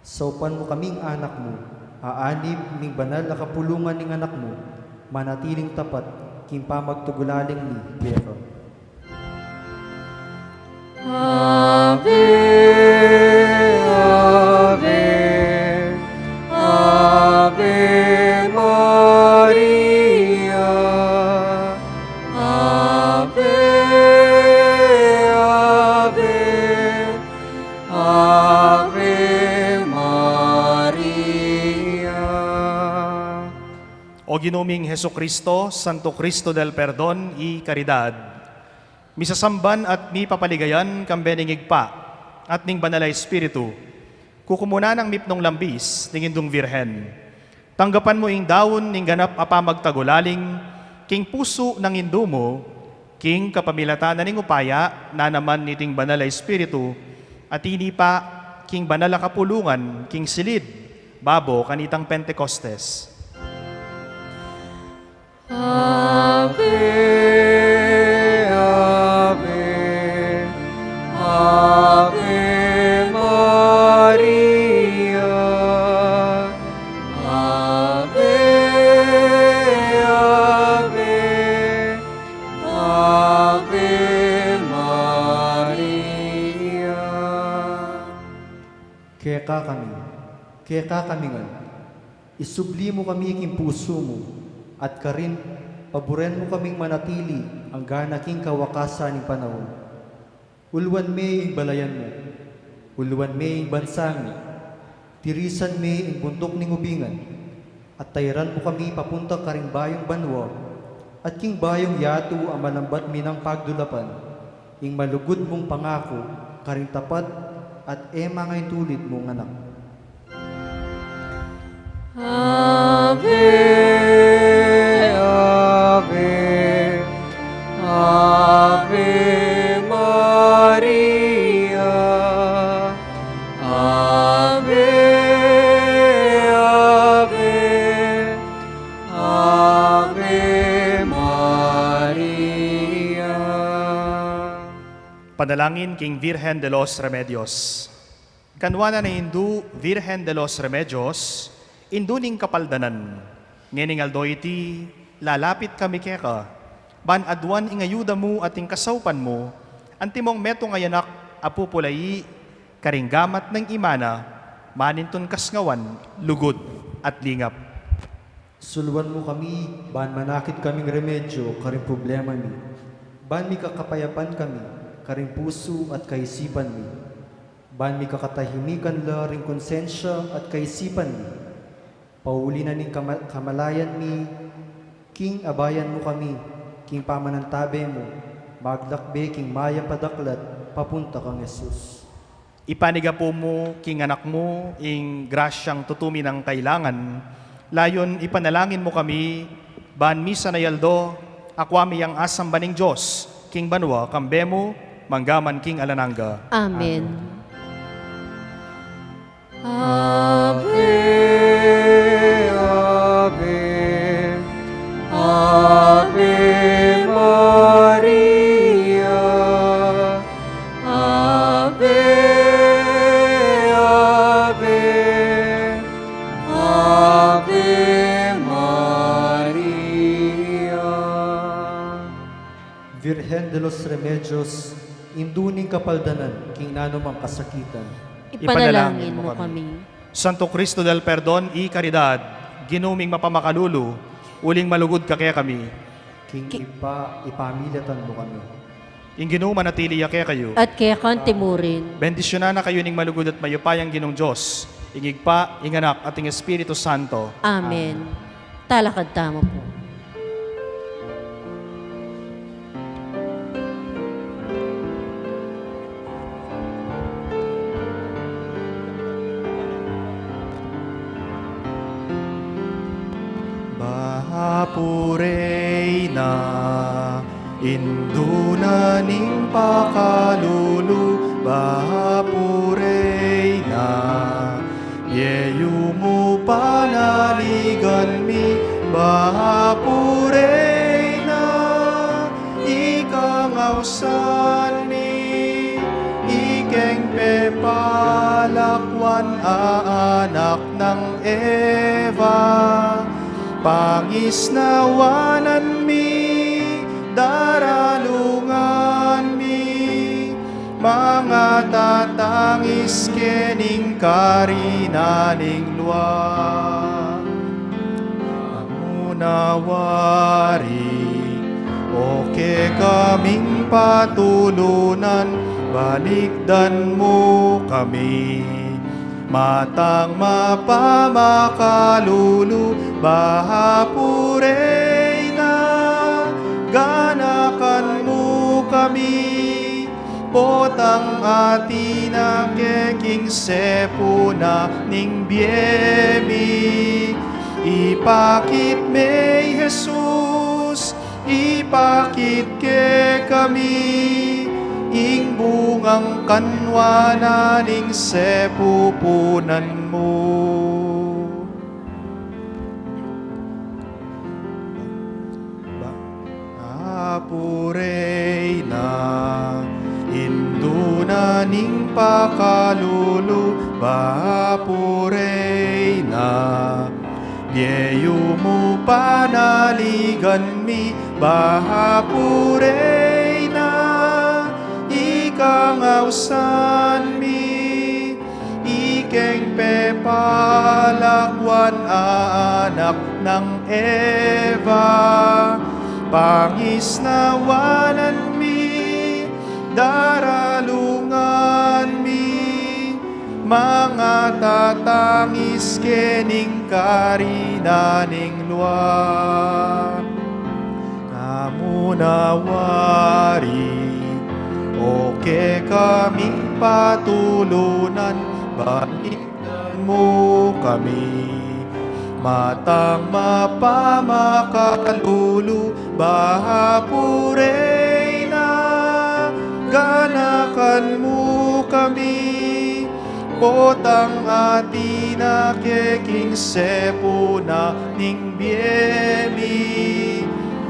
Saupan mo kaming anak mo, aanib ning banal na kapulungan ning anak mo, manatiling tapat, king pamagtugulaling ni Piero. Ave, Ave, Ave Maria. Ave, Ave, Ave Maria. O ginuming Heso Kristo, Santo Cristo del Perdon y Caridad, misasamban at mi papaligayan kambening igpa at ning banalay espiritu, kukumuna ng mipnong lambis ning indong virhen. Tanggapan mo ing dawon ning ganap apamagtagulaling, king puso ng indumo, king kapamilatanan ning upaya, na naman niting banalay espiritu, at ini pa king banala kapulungan, king silid, babo kanitang Pentecostes. Ave, Ave, Ave Maria. Ave, Ave, Ave Maria. Kaya kami nga, isubli mo kami king puso mo, at karin, paboren mo kaming manatili ang ganaking kawakasan ng panahon. Ulwan me ing balayan mo, ulwan me ing bansang mi, tirisan me ing bundok ning ubingan, at tayran mo kami papunta karing bayong banwa, at king bayong yatu ang malambat minang pagdulapan, ing malugod mong pangako, karing tapat, at ema ngay tulid mong anak. Ave, Ave, Ave Maria. Ave, Ave, Ave Maria. Panalangin king Virgen de los Remedios. Kanwana na Hindu, Virgen de los Remedios, induning kapaldanan. Ngening aldoyti, lalapit kami keka. Ban adwan ing ayuda mo at ing kasaupan mo, antimong meto ngayanak apupulay, karinggamat ng imana, maninton kasngawan, lugod at lingap. Suluan mo kami, ban manakit kaming remedyo, karing problema mi. Ban mi kakapayapan kami, karing puso at kaisipan mi. Ban mi kakatahimikan la ring konsensya at kaisipan mi. Pauli na ning kamalayan mi, king abayan mo kami, king pamanantabe mo, maglakbe king maya padaklat, papunta kang Jesus. Ipaniga po mo, king anak mo, ing grasyang tutumi ng kailangan, layon ipanalangin mo kami, ban misa na yaldo, akwami ang asam baning Diyos, king banwa, kambemo, manggaman king alananga. Amen. Ave, Ave, Ave Maria. Ave, Virgen de los Remedios, induning kapaldanan, king nanumang kasakitan. Ipanalangin mo kami. Santo Cristo del Perdon y Caridad, ginuming mapamakalulu, uling malugod ka kaya kami. King ipamilatan mo kami. Ing ginuma natili kaya kayo. At kaya kang timurin. Bendisyonan na kayo ning malugod at mayupayang ginong Diyos, ingigpa, inganak at ing Espiritu Santo. Amen. Talakad tamo po. Bahapurey na induna ning pakalulu, bahapurey na yeyu mo panaligan mi, bahapurey na ikangausan mi, ikeng pepalakwan anak ng Eva. Pangisnawanan mi, daralungan mi, mga tatangis kening karinaning luwa. Amunawari, oke kaming patulunan, balikdan mo kami. Matang mapamakalulu, bahapurey na, ganakan mo kami. Potang atina keking sepuna ning biemi. Ipakit may Jesus, ipakit ke kami. Ing bungang kanwana ning sepupunan mo. Bahapurey na, induna ning pakalulu, bahapurey na, yeyu mo panaligan mi, bahapurey na, ikangausan mi, ikeng pepalakwan anak ng Eva. Pangisnawanan mi, daralungan mi, mga tatangis kening karinaning luwa. Namunawari, oke kaming patulunan, balikdan mo kami. Matang mapamakalulu, bahapurey na, ganakan mo kami. Potang atina keking sepuna ning biemi.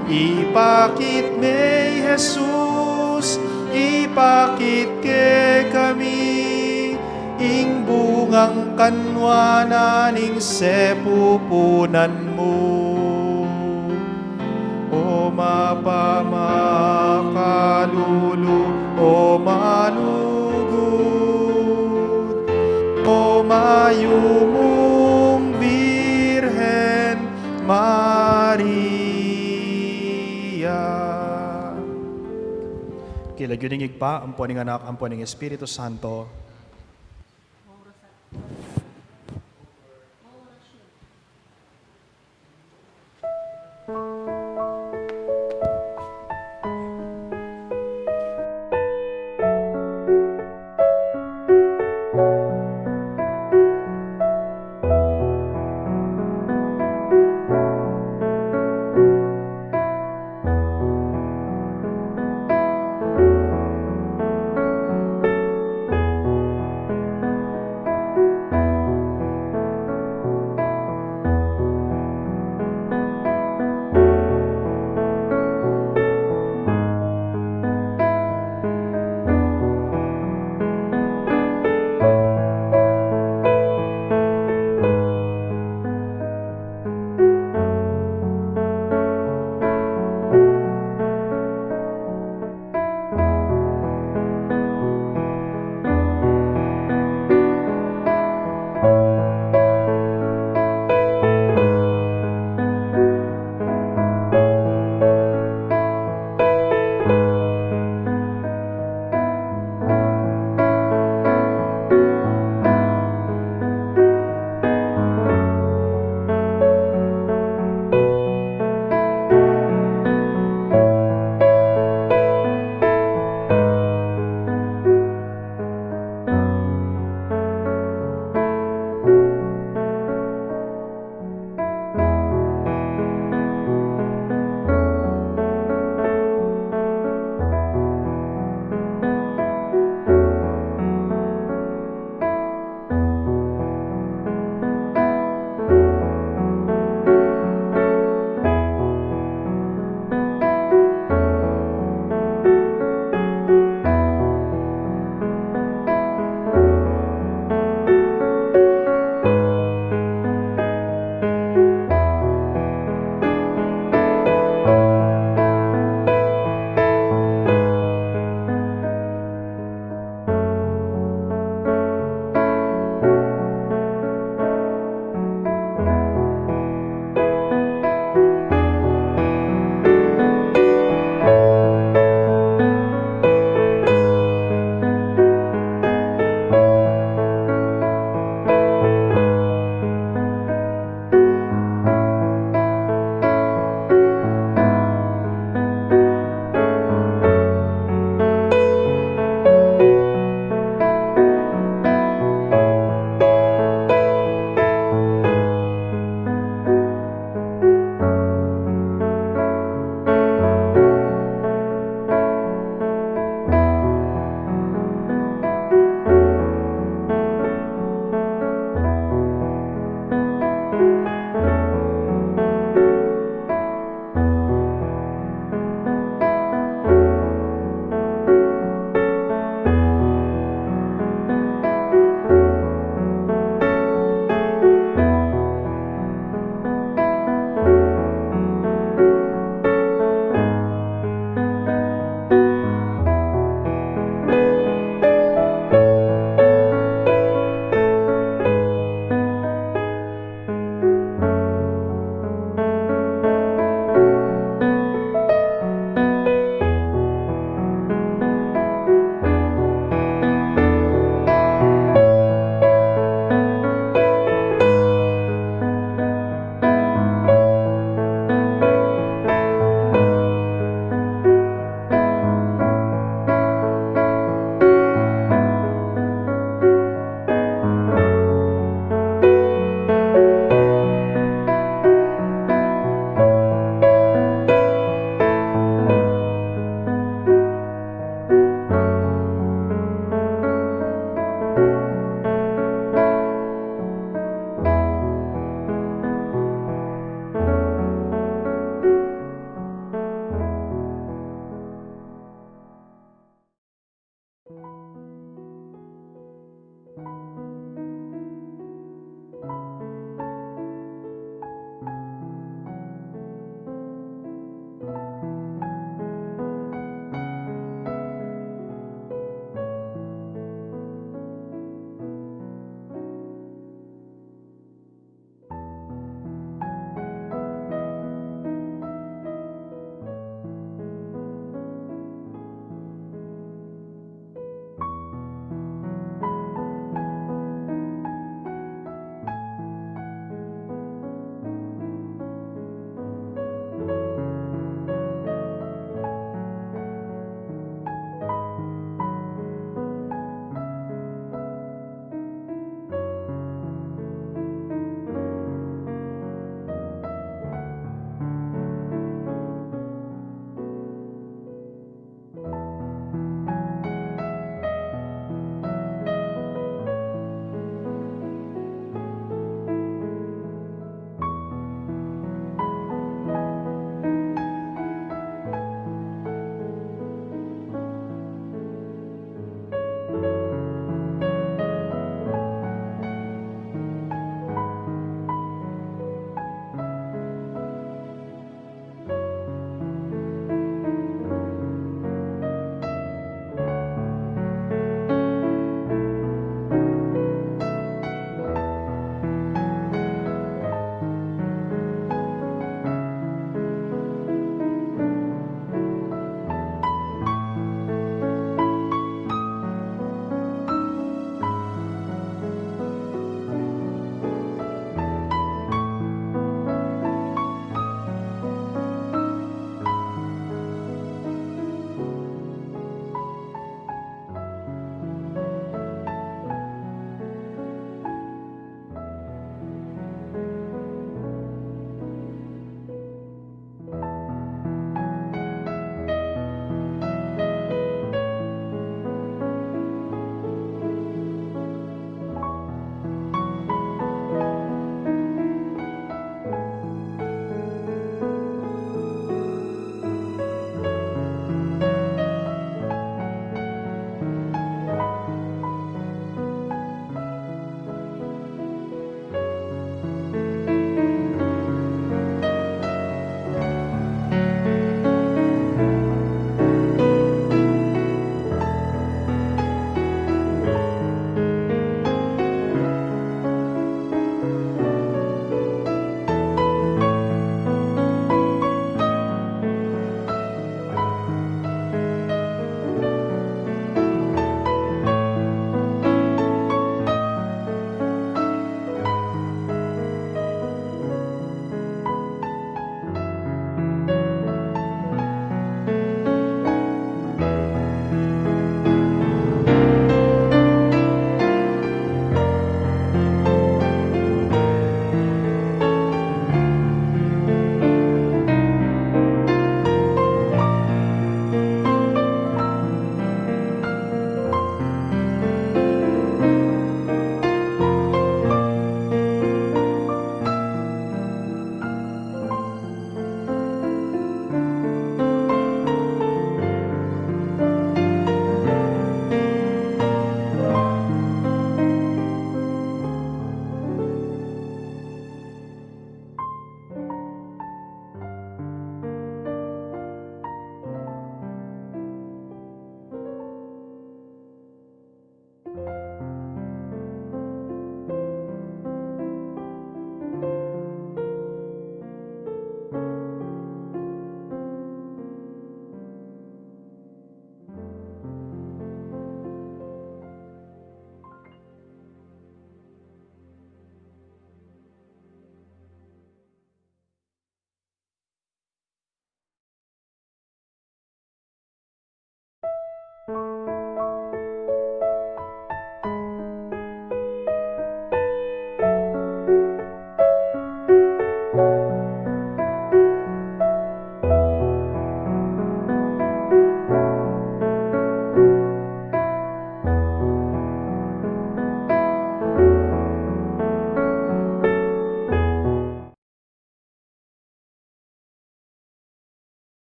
Ipakit may Jesus, ipakit ke kami. Ing bungang kanwana ning sepupunan mo. O mapamakalulu, o malugod, o mayumong Birhen Maria. Kilagyuning igpa, amponing anak, amponing Espiritu Santo.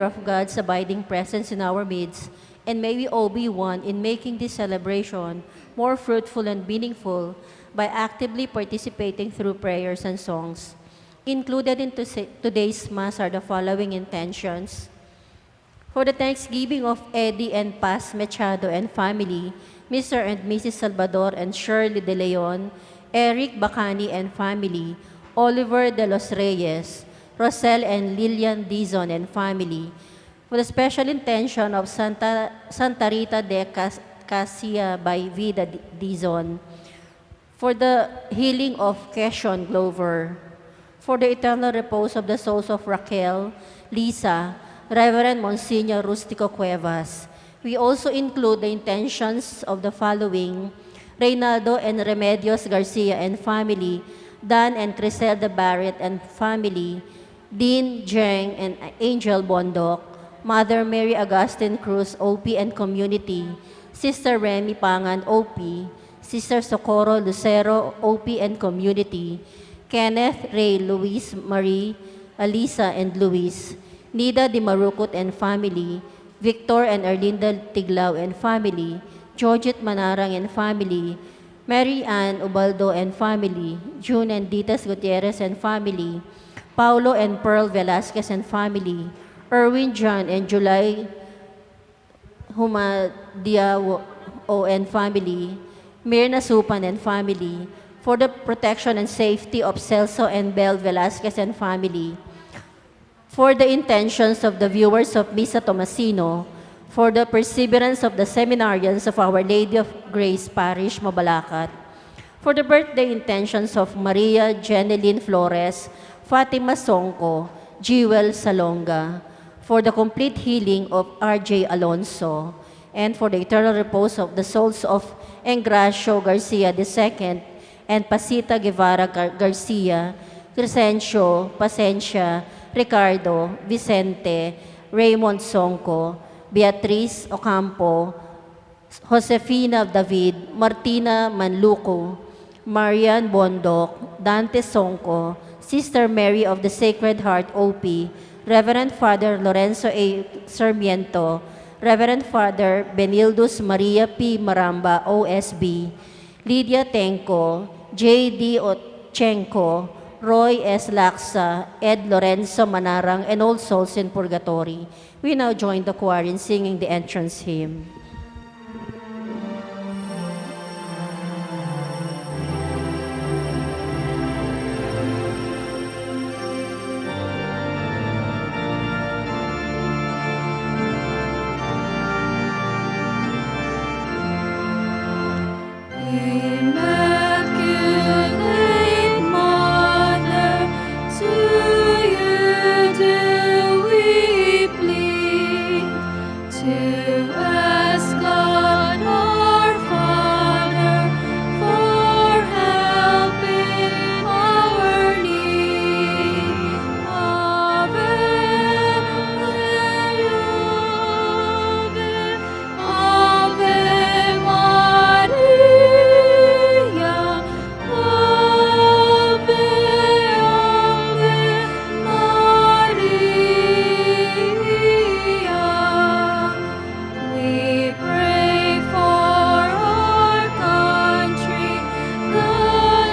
of God's abiding presence in our midst, and may we all be one in making this celebration more fruitful and meaningful by actively participating through prayers and songs. Included in today's Mass are the following intentions. For the Thanksgiving of Eddie and Paz Machado and family, Mr. and Mrs. Salvador and Shirley De Leon, Eric Bacani and family, Oliver De Los Reyes, Rosel and Lilian Dizon and family, for the special intention of Santa Rita de Casia by Vida Dizon, for the healing of Keshawn Glover, for the eternal repose of the souls of Raquel, Lisa, Reverend Monsignor Rustico Cuevas. We also include the intentions of the following: Reynaldo and Remedios Garcia and family, Dan and Criselda Barrett and family, Dean Jeng and Angel Bondok, Mother Mary Augustine Cruz, OP and community, Sister Remy Pangan, OP, Sister Socorro Lucero, OP and community, Kenneth Ray Luis Marie, Alisa and Luis, Nida Di Marukut and family, Victor and Erlinda Tiglao and family, Georgette Manarang and family, Mary Ann Ubaldo and family, June and Ditas Gutierrez and family, Paulo and Pearl Velasquez and family, Erwin John and July Humadiao and family, Mirna Supan and family, for the protection and safety of Celso and Bel Velasquez and family, for the intentions of the viewers of Misa Tomasino, for the perseverance of the seminarians of Our Lady of Grace Parish, Mabalacat, for the birthday intentions of Maria Jeneline Flores, Fatima Songko, Jewel Salonga, for the complete healing of R.J. Alonso, and for the eternal repose of the souls of Engracio Garcia II and Pasita Guevara Garcia, Crescencio, Pasencia, Ricardo, Vicente, Raymond Songko, Beatriz Ocampo, Josefina David, Martina Manluco, Marian Bondok, Dante Songko, Sister Mary of the Sacred Heart OP, Reverend Father Lorenzo A. Sarmiento, Reverend Father Benildus Maria P. Maramba, OSB, Lydia Tenco, J.D. Ochenko, Roy S. Laksa, Ed Lorenzo Manarang, and All Souls in Purgatory. We now join the choir in singing the entrance hymn. Immaculate Mother, to you do we plead, to ask God our Father for help in our need. Ave, Ave, Ave Maria, Ave, Ave Maria. We pray for our country, the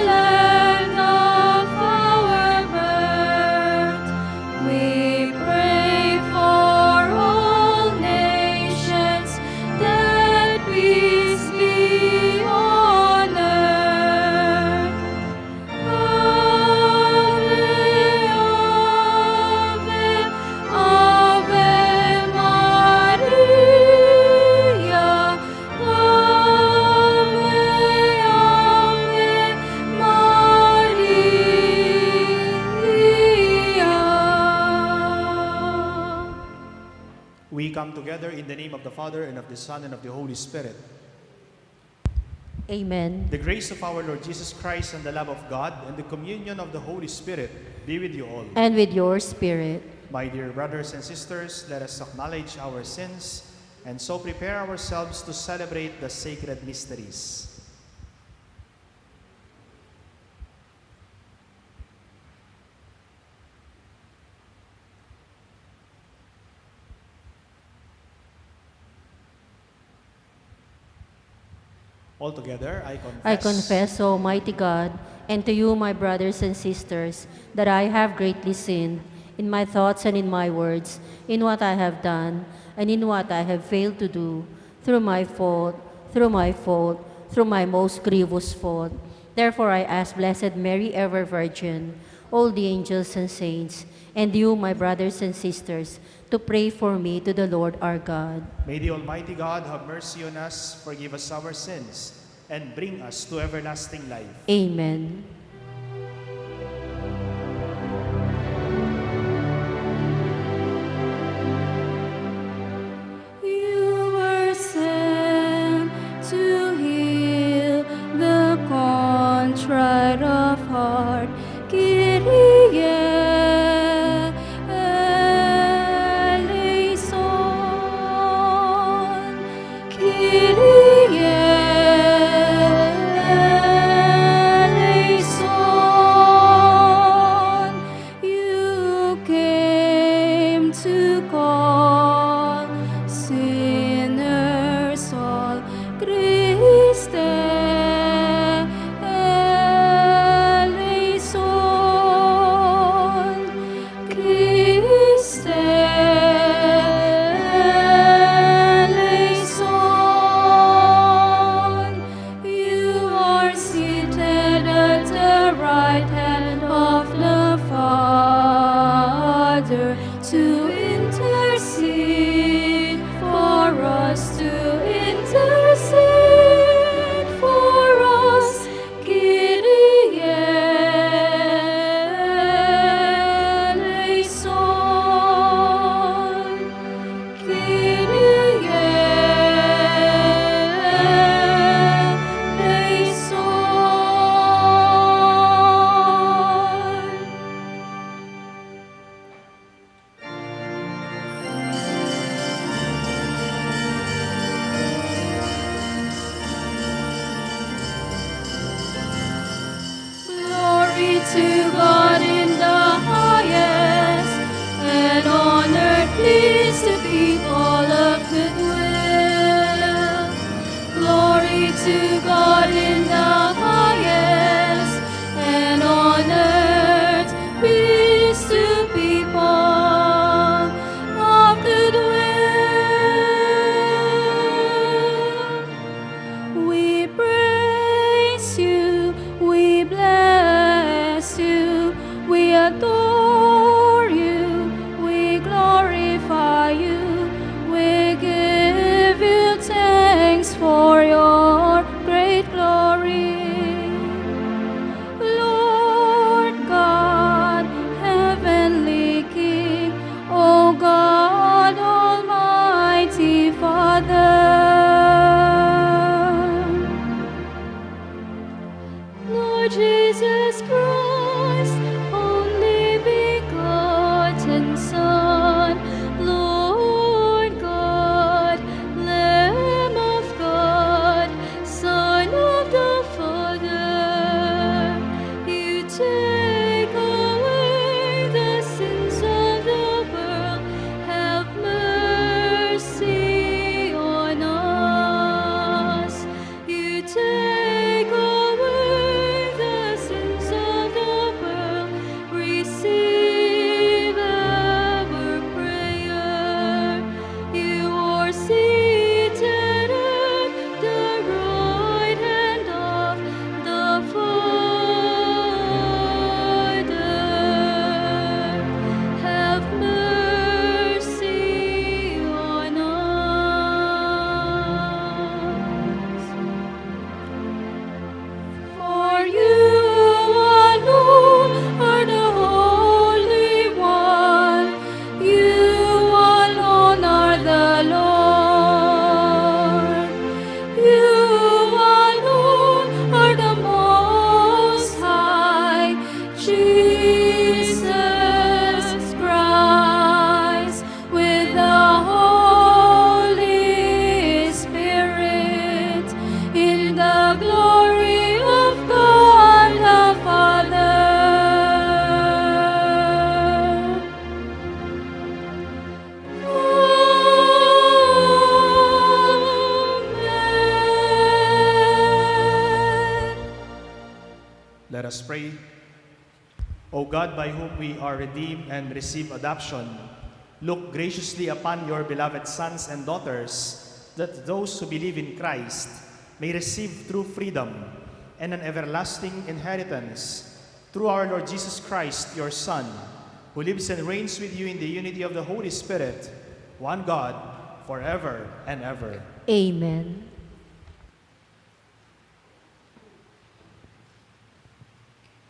land of our birth. We pray for all nations, that peace be on earth. Ave, Ave, Ave Maria, Ave, Ave Maria. We come together in the name of the Father, and of the Son, and of the Holy Spirit. Amen. The grace of our Lord Jesus Christ, and the love of God, and the communion of the Holy Spirit be with you all. And with your spirit. My dear brothers and sisters, let us acknowledge our sins and so prepare ourselves to celebrate the sacred mysteries. Altogether, I confess. I confess, O Almighty God, and to you, my brothers and sisters, that I have greatly sinned in my thoughts and in my words, in what I have done and in what I have failed to do, through my fault, through my most grievous fault. Therefore I ask Blessed Mary, ever Virgin, all the angels and saints, and you, my brothers and sisters, to pray for me to the Lord our God. May the Almighty God have mercy on us, forgive us our sins, and bring us to everlasting life. Amen. You were sent to heal the contrite of heart. Kyrie eleison. Kyrie eleison. You came to call sinners all. Christe eleison. Christe eleison. You are seated at the right hand of the Father to intercede for us, to intercede for us. Kyrie eleison. Kyrie eleison. Glory to God in the highest, and on earth peace to people of good will. Glory to God in the highest, and on earth peace to people of good will. We praise you, we bless you, we adore you, we glorify you, we give you thanks for your great glory. Lord God, heavenly King, O God, Almighty Father. Lord Jesus Christ, only begotten Son, Lord God, Lamb of God, Son of the Father, you take away the sins of the world, have mercy on us. You take away the sins of the world, receive our prayer. You are seated at the right hand of the Father. Have mercy on us. For you alone are the Holy One. You alone are the Lord. You alone are the Most High, Jesus Christ, with the Holy Spirit, in the glory of God the Father. O God, by whom we are redeemed and receive adoption, look graciously upon your beloved sons and daughters, that those who believe in Christ may receive true freedom and an everlasting inheritance through our Lord Jesus Christ, your Son, who lives and reigns with you in the unity of the Holy Spirit, one God, forever and ever. Amen.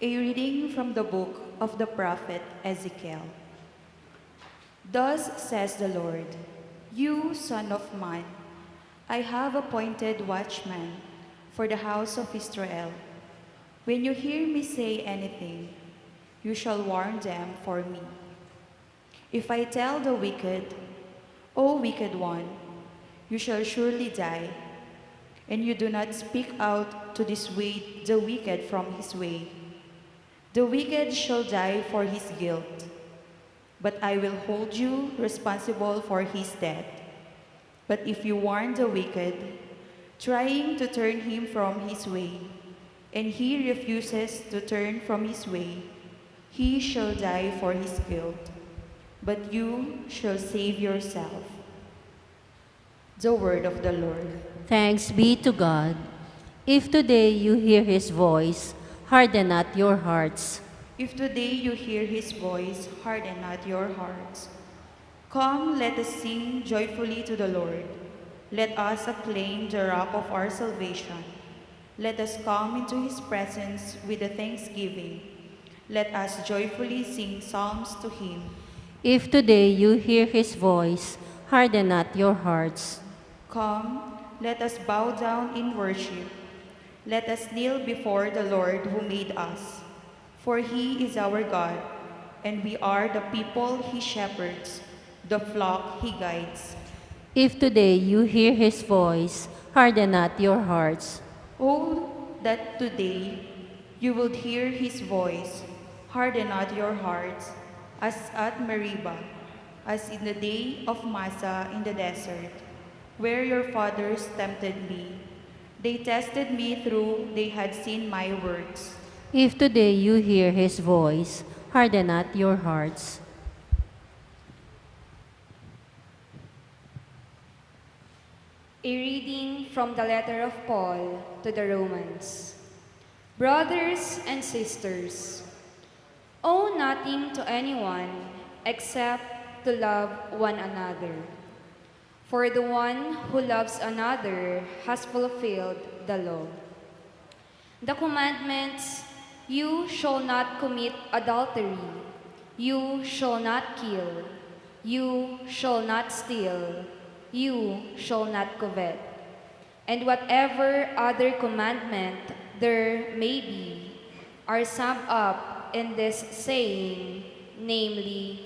A reading from the book of the prophet Ezekiel. Thus says the Lord, You, son of man, I have appointed watchmen for the house of Israel. When you hear me say anything, you shall warn them for me. If I tell the wicked, O wicked one, you shall surely die, and you do not speak out to dissuade the wicked from his way, the wicked shall die for his guilt, but I will hold you responsible for his death. But if you warn the wicked, trying to turn him from his way, and he refuses to turn from his way, he shall die for his guilt, but you shall save yourself. The word of the Lord. Thanks be to God. If today you hear his voice, harden not your hearts. If today you hear his voice, harden not your hearts. Come, let us sing joyfully to the Lord. Let us acclaim the rock of our salvation. Let us come into his presence with a thanksgiving. Let us joyfully sing psalms to him. If today you hear his voice, harden not your hearts. Come, let us bow down in worship. Let us kneel before the Lord who made us. For he is our God, and we are the people he shepherds, the flock he guides. If today you hear his voice, harden not your hearts. Oh, that today you would hear his voice, harden not your hearts, as at Meribah, as in the day of Massah in the desert, where your fathers tempted me. They tested me through they had seen my works. If today you hear his voice, harden not your hearts. A reading from the letter of Paul to the Romans. Brothers and sisters, owe nothing to anyone except to love one another. For the one who loves another has fulfilled the law. The commandments, you shall not commit adultery, you shall not kill, you shall not steal, you shall not covet, and whatever other commandment there may be, are summed up in this saying, namely,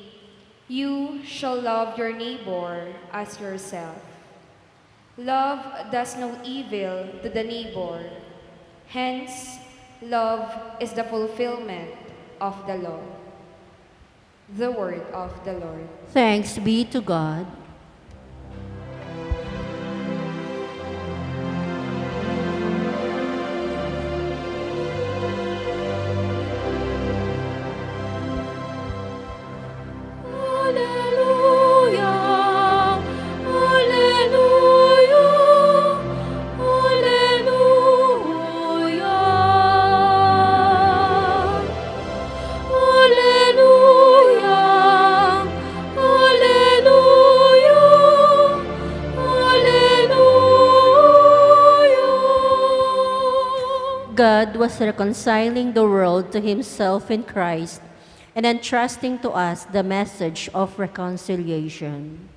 you shall love your neighbor as yourself. Love does no evil to the neighbor. Hence, love is the fulfillment of the law. The word of the Lord. Thanks be to God. God was reconciling the world to himself in Christ and entrusting to us the message of reconciliation.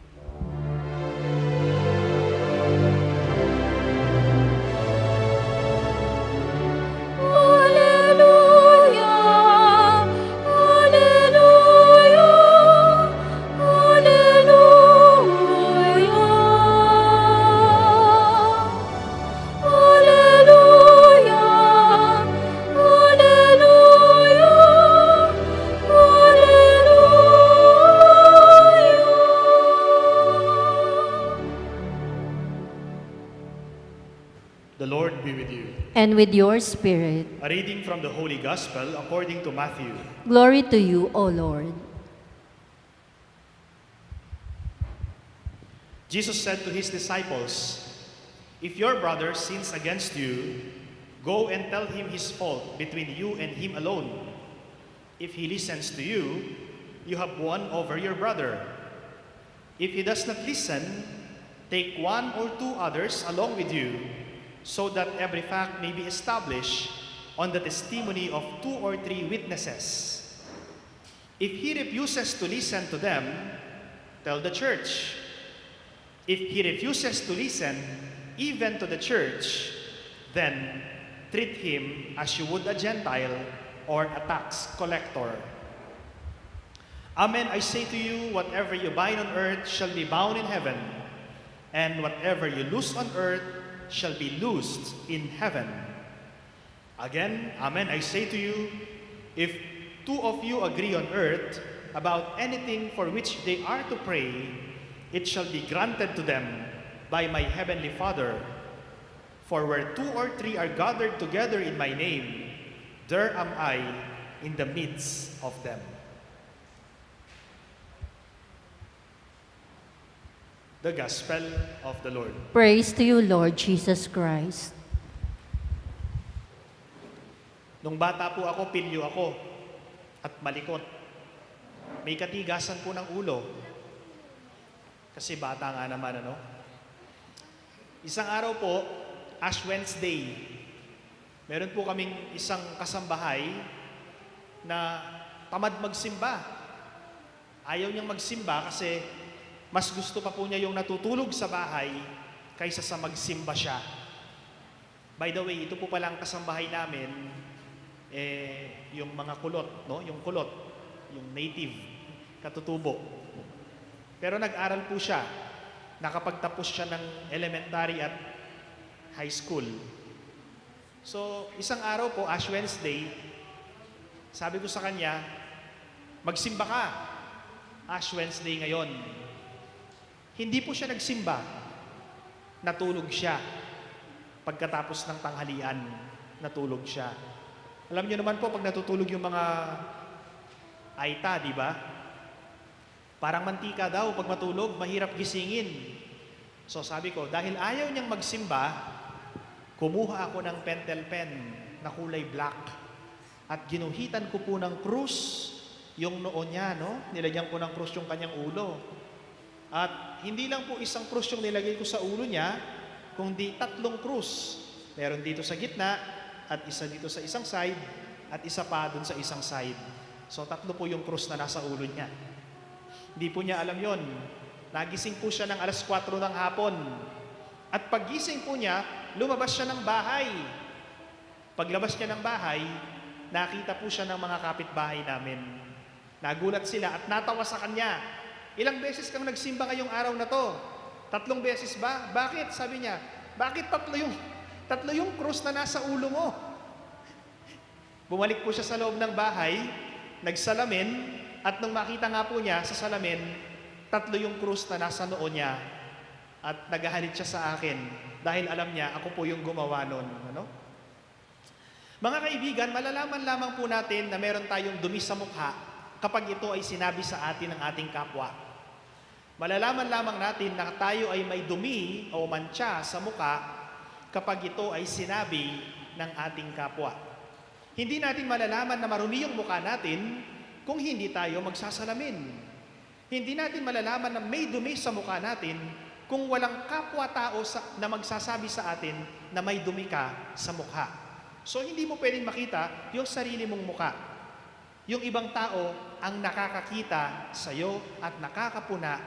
and with your spirit. A reading from the Holy Gospel according to Matthew. Glory to you, O Lord. Jesus said to his disciples, "If your brother sins against you, go and tell him his fault between you and him alone. If he listens to you, you have won over your brother. If he does not listen, take one or two others along with you, so that every fact may be established on the testimony of 2 or 3 witnesses. If he refuses to listen to them, tell the church. If he refuses to listen even to the church, then treat him as you would a Gentile or a tax collector. Amen, I say to you, whatever you bind on earth shall be bound in heaven, and whatever you loose on earth shall be loosed in heaven. Again, amen, I say to you, if 2 of you agree on earth about anything for which they are to pray, it shall be granted to them by my heavenly Father. For where 2 or 3 are gathered together in my name, there am I in the midst of them." The Gospel of the Lord. Praise to you, Lord Jesus Christ. Nung bata po ako, pilyo ako at malikot. May katigasan po ng ulo. Kasi bata nga naman, ano? Isang araw po, Ash Wednesday, meron po kaming isang kasambahay na tamad magsimba. Ayaw niyang magsimba kasi mas gusto pa po niya yung natutulog sa bahay kaysa sa magsimba siya. By the way, ito po palang kasambahay namin, yung mga kulot, no? Yung kulot, yung native, katutubo. Pero nag-aral po siya. Nakapagtapos siya ng elementary at high school. So, isang araw po, Ash Wednesday, sabi ko sa kanya, magsimba ka. Ash Wednesday ngayon. Hindi po siya nagsimba. Natulog siya. Pagkatapos ng tanghalian, natulog siya. Alam niyo naman po, pag natutulog yung mga aita, di ba? Parang mantika daw, pag matulog, mahirap gisingin. So sabi ko, dahil ayaw niyang magsimba, kumuha ako ng pentel pen na kulay black at ginuhitan ko po ng krus yung noo niya, no? Nilagyan ko ng krus yung kanyang ulo. At hindi lang po isang krus yung nilagay ko sa ulo niya, kundi 3 krus. Meron dito sa gitna, at isa dito sa isang side, at isa pa dun sa isang side. So 3 po yung krus na nasa ulo niya. Hindi po niya alam yon. Nagising po siya ng 4:00 ng hapon. At paggising po niya, lumabas siya ng bahay. Paglabas niya ng bahay, nakita po siya ng mga kapitbahay namin. Nagulat sila at natawa sa kanya. "Ilang beses kang nagsimba ngayong araw na to?" 3 beses ba? "Bakit?" sabi niya. "Bakit 3 yung krus na nasa ulo mo?" Bumalik po siya sa loob ng bahay, nagsalamin, at nung makita nga po niya sa salamin, 3 yung krus na nasa noo niya, at nagahalit siya sa akin dahil alam niya ako po yung gumawa nun. Ano? Mga kaibigan, malalaman lamang po natin na meron tayong dumi sa mukha kapag ito ay sinabi sa atin ng ating kapwa. Malalaman lamang natin na tayo ay may dumi o mantsa sa mukha kapag ito ay sinabi ng ating kapwa. Hindi natin malalaman na marumi yung mukha natin kung hindi tayo magsasalamin. Hindi natin malalaman na may dumi sa mukha natin kung walang kapwa-tao na magsasabi sa atin na may dumi ka sa mukha. So hindi mo pwedeng makita yung sarili mong mukha. Yung ibang tao ang nakakakita sa iyo at nakakapuna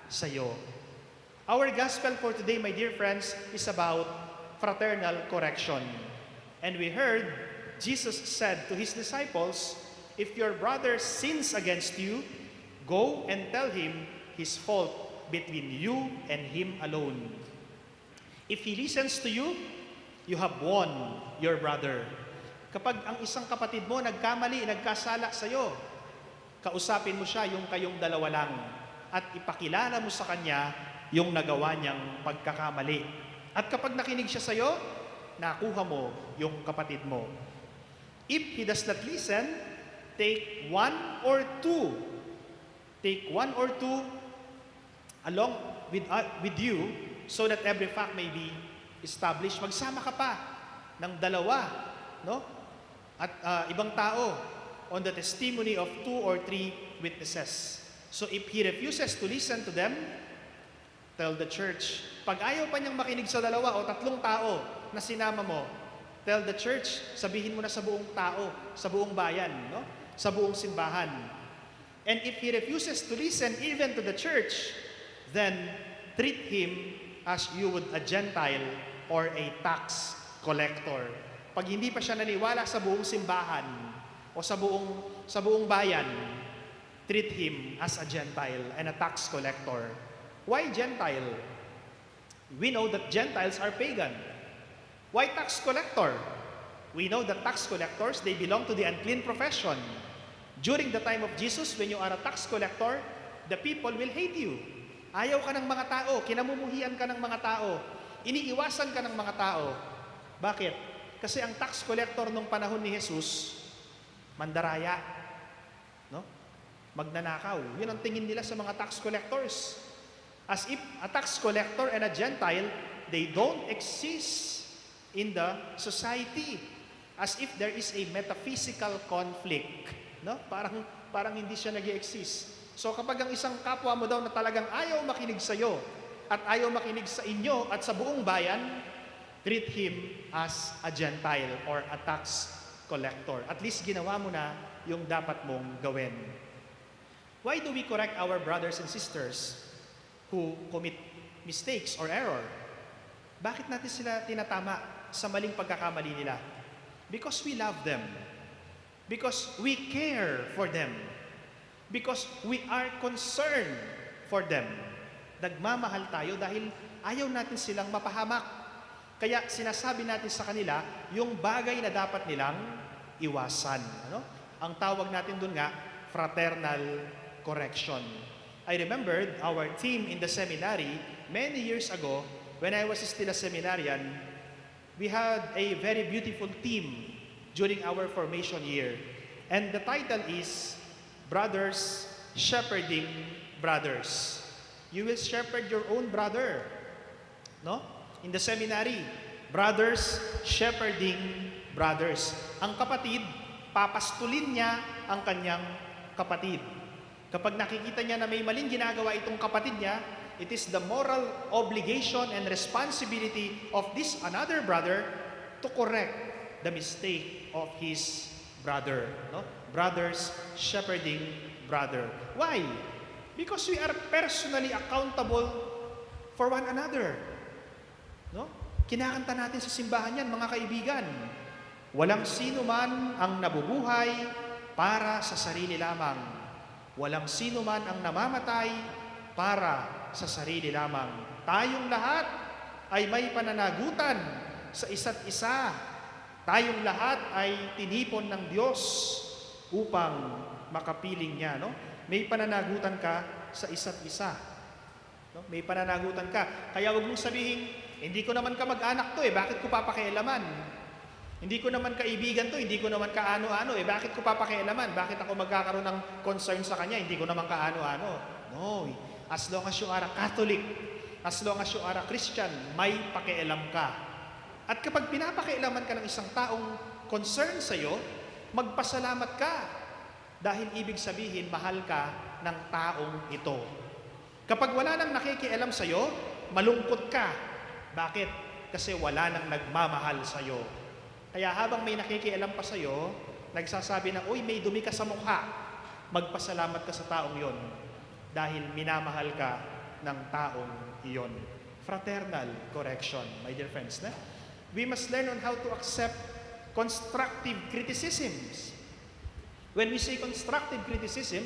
sa iyo. Our gospel for today, my dear friends, is about fraternal correction. And we heard Jesus said to his disciples, "If your brother sins against you, go and tell him his fault between you and him alone. If he listens to you, you have won your brother." Kapag ang isang kapatid mo nagkamali, nagkasala sa iyo, kausapin mo siya yung kayong dalawa lang at ipakilala mo sa kanya yung nagawa niyang pagkakamali. At kapag nakinig siya sa iyo, nakuha mo yung kapatid mo. If he does not listen, take one or two. Take one or two along with you so that every fact may be established. Magsama ka pa ng dalawa, no? At ibang tao on the testimony of 2 or 3 witnesses. So if he refuses to listen to them, tell the church. Pag ayaw pa niyang makinig sa dalawa o 3 tao na sinama mo, tell the church. Sabihin mo na sa buong tao, sa buong bayan, no? Sa buong simbahan. And if he refuses to listen even to the church, then treat him as you would a Gentile or a tax collector. Pag hindi pa siya naniwala sa buong simbahan o sa buong bayan, treat him as a Gentile and a tax collector. Why Gentile? We know that Gentiles are pagan. Why tax collector? We know that tax collectors, they belong to the unclean profession. During the time of Jesus, when you are a tax collector, the people will hate you. Ayaw ka ng mga tao, kinamumuhian ka ng mga tao, iniiwasan ka ng mga tao. Bakit? Kasi ang tax collector nung panahon ni Jesus, mandaraya, no? Magnanakaw. Yun ang tingin nila sa mga tax collectors. As if a tax collector and a Gentile, they don't exist in the society. As if there is a metaphysical conflict. No? Parang hindi siya nag-i-exist. So kapag ang isang kapwa mo daw na talagang ayaw makinig sa iyo at ayaw makinig sa inyo at sa buong bayan, treat him as a Gentile or a tax collector. At least ginawa mo na yung dapat mong gawin. Why do we correct our brothers and sisters who commit mistakes or error? Bakit natin sila tinatama sa maling pagkakamali nila? Because we love them. Because we care for them. Because we are concerned for them. Nagmamahal tayo dahil ayaw natin silang mapahamak. Kaya sinasabi natin sa kanila yung bagay na dapat nilang iwasan. Ano? Ang tawag natin dun nga, fraternal correction. I remembered our team in the seminary many years ago when I was still a seminarian. We had a very beautiful team during our formation year. And the title is Brothers Shepherding Brothers. You will shepherd your own brother. No? In the seminary, Brothers Shepherding Brothers. Ang kapatid, papastulin niya ang kanyang kapatid. Kapag nakikita niya na may maling ginagawa itong kapatid niya, it is the moral obligation and responsibility of this another brother to correct the mistake of his brother. No? Brothers shepherding brother. Why? Because we are personally accountable for one another. No? Kinakanta natin sa simbahan yan, mga kaibigan. Walang sino man ang nabubuhay para sa sarili lamang. Walang sino man ang namamatay para sa sarili lamang. Tayong lahat ay may pananagutan sa isa't isa. Tayong lahat ay tinipon ng Diyos upang makapiling niya. No? May pananagutan ka sa isa't isa. No? May pananagutan ka. Kaya huwag mong sabihin, hindi ko naman kamag-anak to bakit ko papakialaman? Hindi ko naman kaibigan to, hindi ko naman kaano-ano bakit ko papakialaman? Bakit ako magkakaroon ng concern sa kanya? Hindi ko naman kaano-ano. No, as long as you are a Catholic, as long as you are a Christian, may pakialam ka. At kapag pinapakialaman ka ng isang taong concern sa'yo, magpasalamat ka. Dahil ibig sabihin, mahal ka ng taong ito. Kapag wala nang nakikialam sa'yo, malungkot ka. Bakit? Kasi wala nang nagmamahal sa'yo. Kaya habang may nakikialam pa sa'yo, nagsasabi na, uy, may dumi ka sa mukha. Magpasalamat ka sa taong yon. Dahil minamahal ka ng taong iyon. Fraternal correction, my dear friends. Na? We must learn on how to accept constructive criticisms. When we say constructive criticism,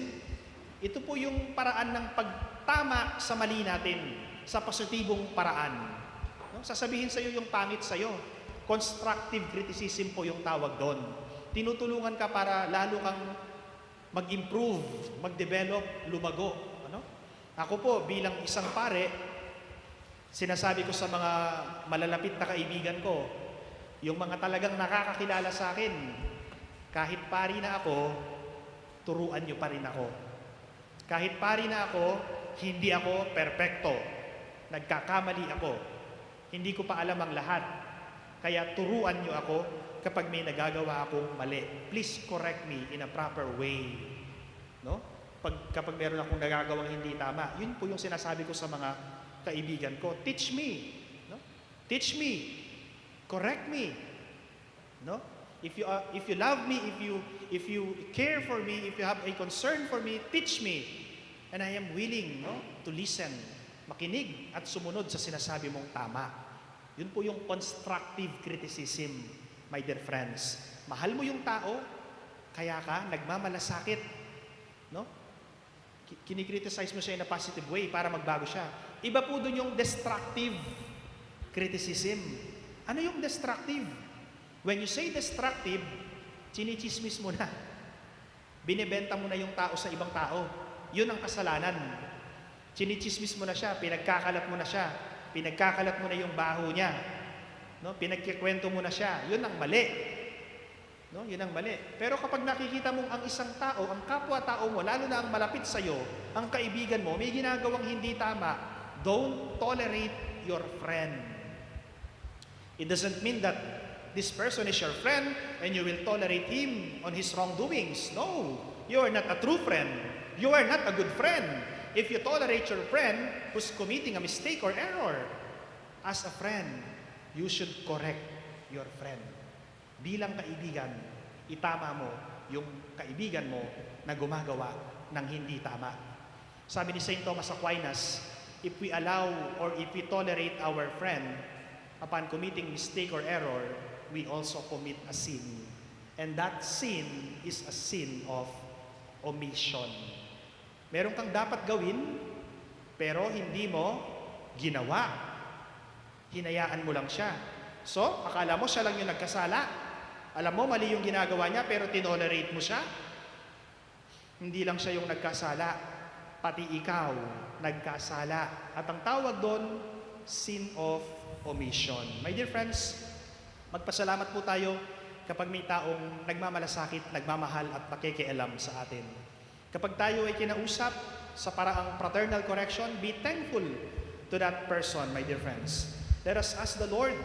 ito po yung paraan ng pagtama sa mali natin, sa positibong paraan. No? Sasabihin sa'yo yung pangit sa'yo. Constructive criticism po yung tawag doon. Tinutulungan ka para lalo kang mag-improve, mag-develop, lumago. Ano? Ako po, bilang isang pare, sinasabi ko sa mga malalapit na kaibigan ko, Yung mga talagang nakakakilala sa akin, kahit pari na ako, turuan nyo pa rin ako. Kahit pari na ako, hindi ako perpekto. Nagkakamali ako. Hindi ko pa alam ang lahat. Kaya turuan nyo ako kapag may nagagawa akong mali. Please correct me in a proper way. No? Kapag meron akong nagagawang hindi tama, yun po yung sinasabi ko sa mga kaibigan ko. Teach me. No? Teach me. Correct me. No? If you love me, if you care for me, if you have a concern for me, teach me. And I am willing, no, to listen, makinig at sumunod sa sinasabi mong tama. Yun po yung constructive criticism, my dear friends. Mahal mo yung tao, kaya ka nagmamalasakit, no? Kinikriticize mo siya in a positive way para magbago siya. Iba po dun yung destructive criticism. Ano yung destructive? When you say destructive, chinichismis mo na. Binebenta mo na yung tao sa ibang tao. Yun ang kasalanan. Chinichismis mo na siya, pinagkakalat mo na siya, pinagkakalat mo na yung baho niya. No? Pinagkikwento mo na siya. Yun ang mali. No? Yun ang mali. Pero kapag nakikita mong ang isang tao, ang kapwa-tao mo, lalo na ang malapit sa'yo, ang kaibigan mo, may ginagawang hindi tama, don't tolerate your friend. It doesn't mean that this person is your friend and you will tolerate him on his wrongdoings. No, you are not a true friend. You are not a good friend. If you tolerate your friend who's committing a mistake or error, as a friend, you should correct your friend. Bilang kaibigan, itama mo yung kaibigan mo na gumagawa ng hindi tama. Sabi ni St. Thomas Aquinas, if we allow or if we tolerate our friend upon committing mistake or error, we also commit a sin. And that sin is a sin of omission. Meron kang dapat gawin, pero hindi mo ginawa. Hinayaan mo lang siya. So, akala mo siya lang yung nagkasala. Alam mo, mali yung ginagawa niya, pero tinolerate mo siya. Hindi lang siya yung nagkasala, pati ikaw nagkasala. At ang tawag doon, sin of omission. My dear friends, magpasalamat po tayo kapag may taong nagmamalasakit, nagmamahal at nakikialam sa atin. Kapag tayo ay kinausap sa paraang fraternal correction, be thankful to that person, my dear friends. Let us ask the Lord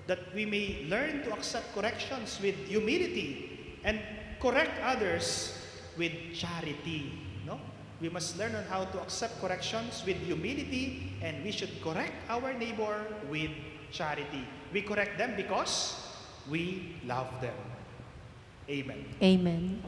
that we may learn to accept corrections with humility and correct others with charity. No? We must learn on how to accept corrections with humility, and we should correct our neighbor with charity. We correct them because we love them. Amen. Amen.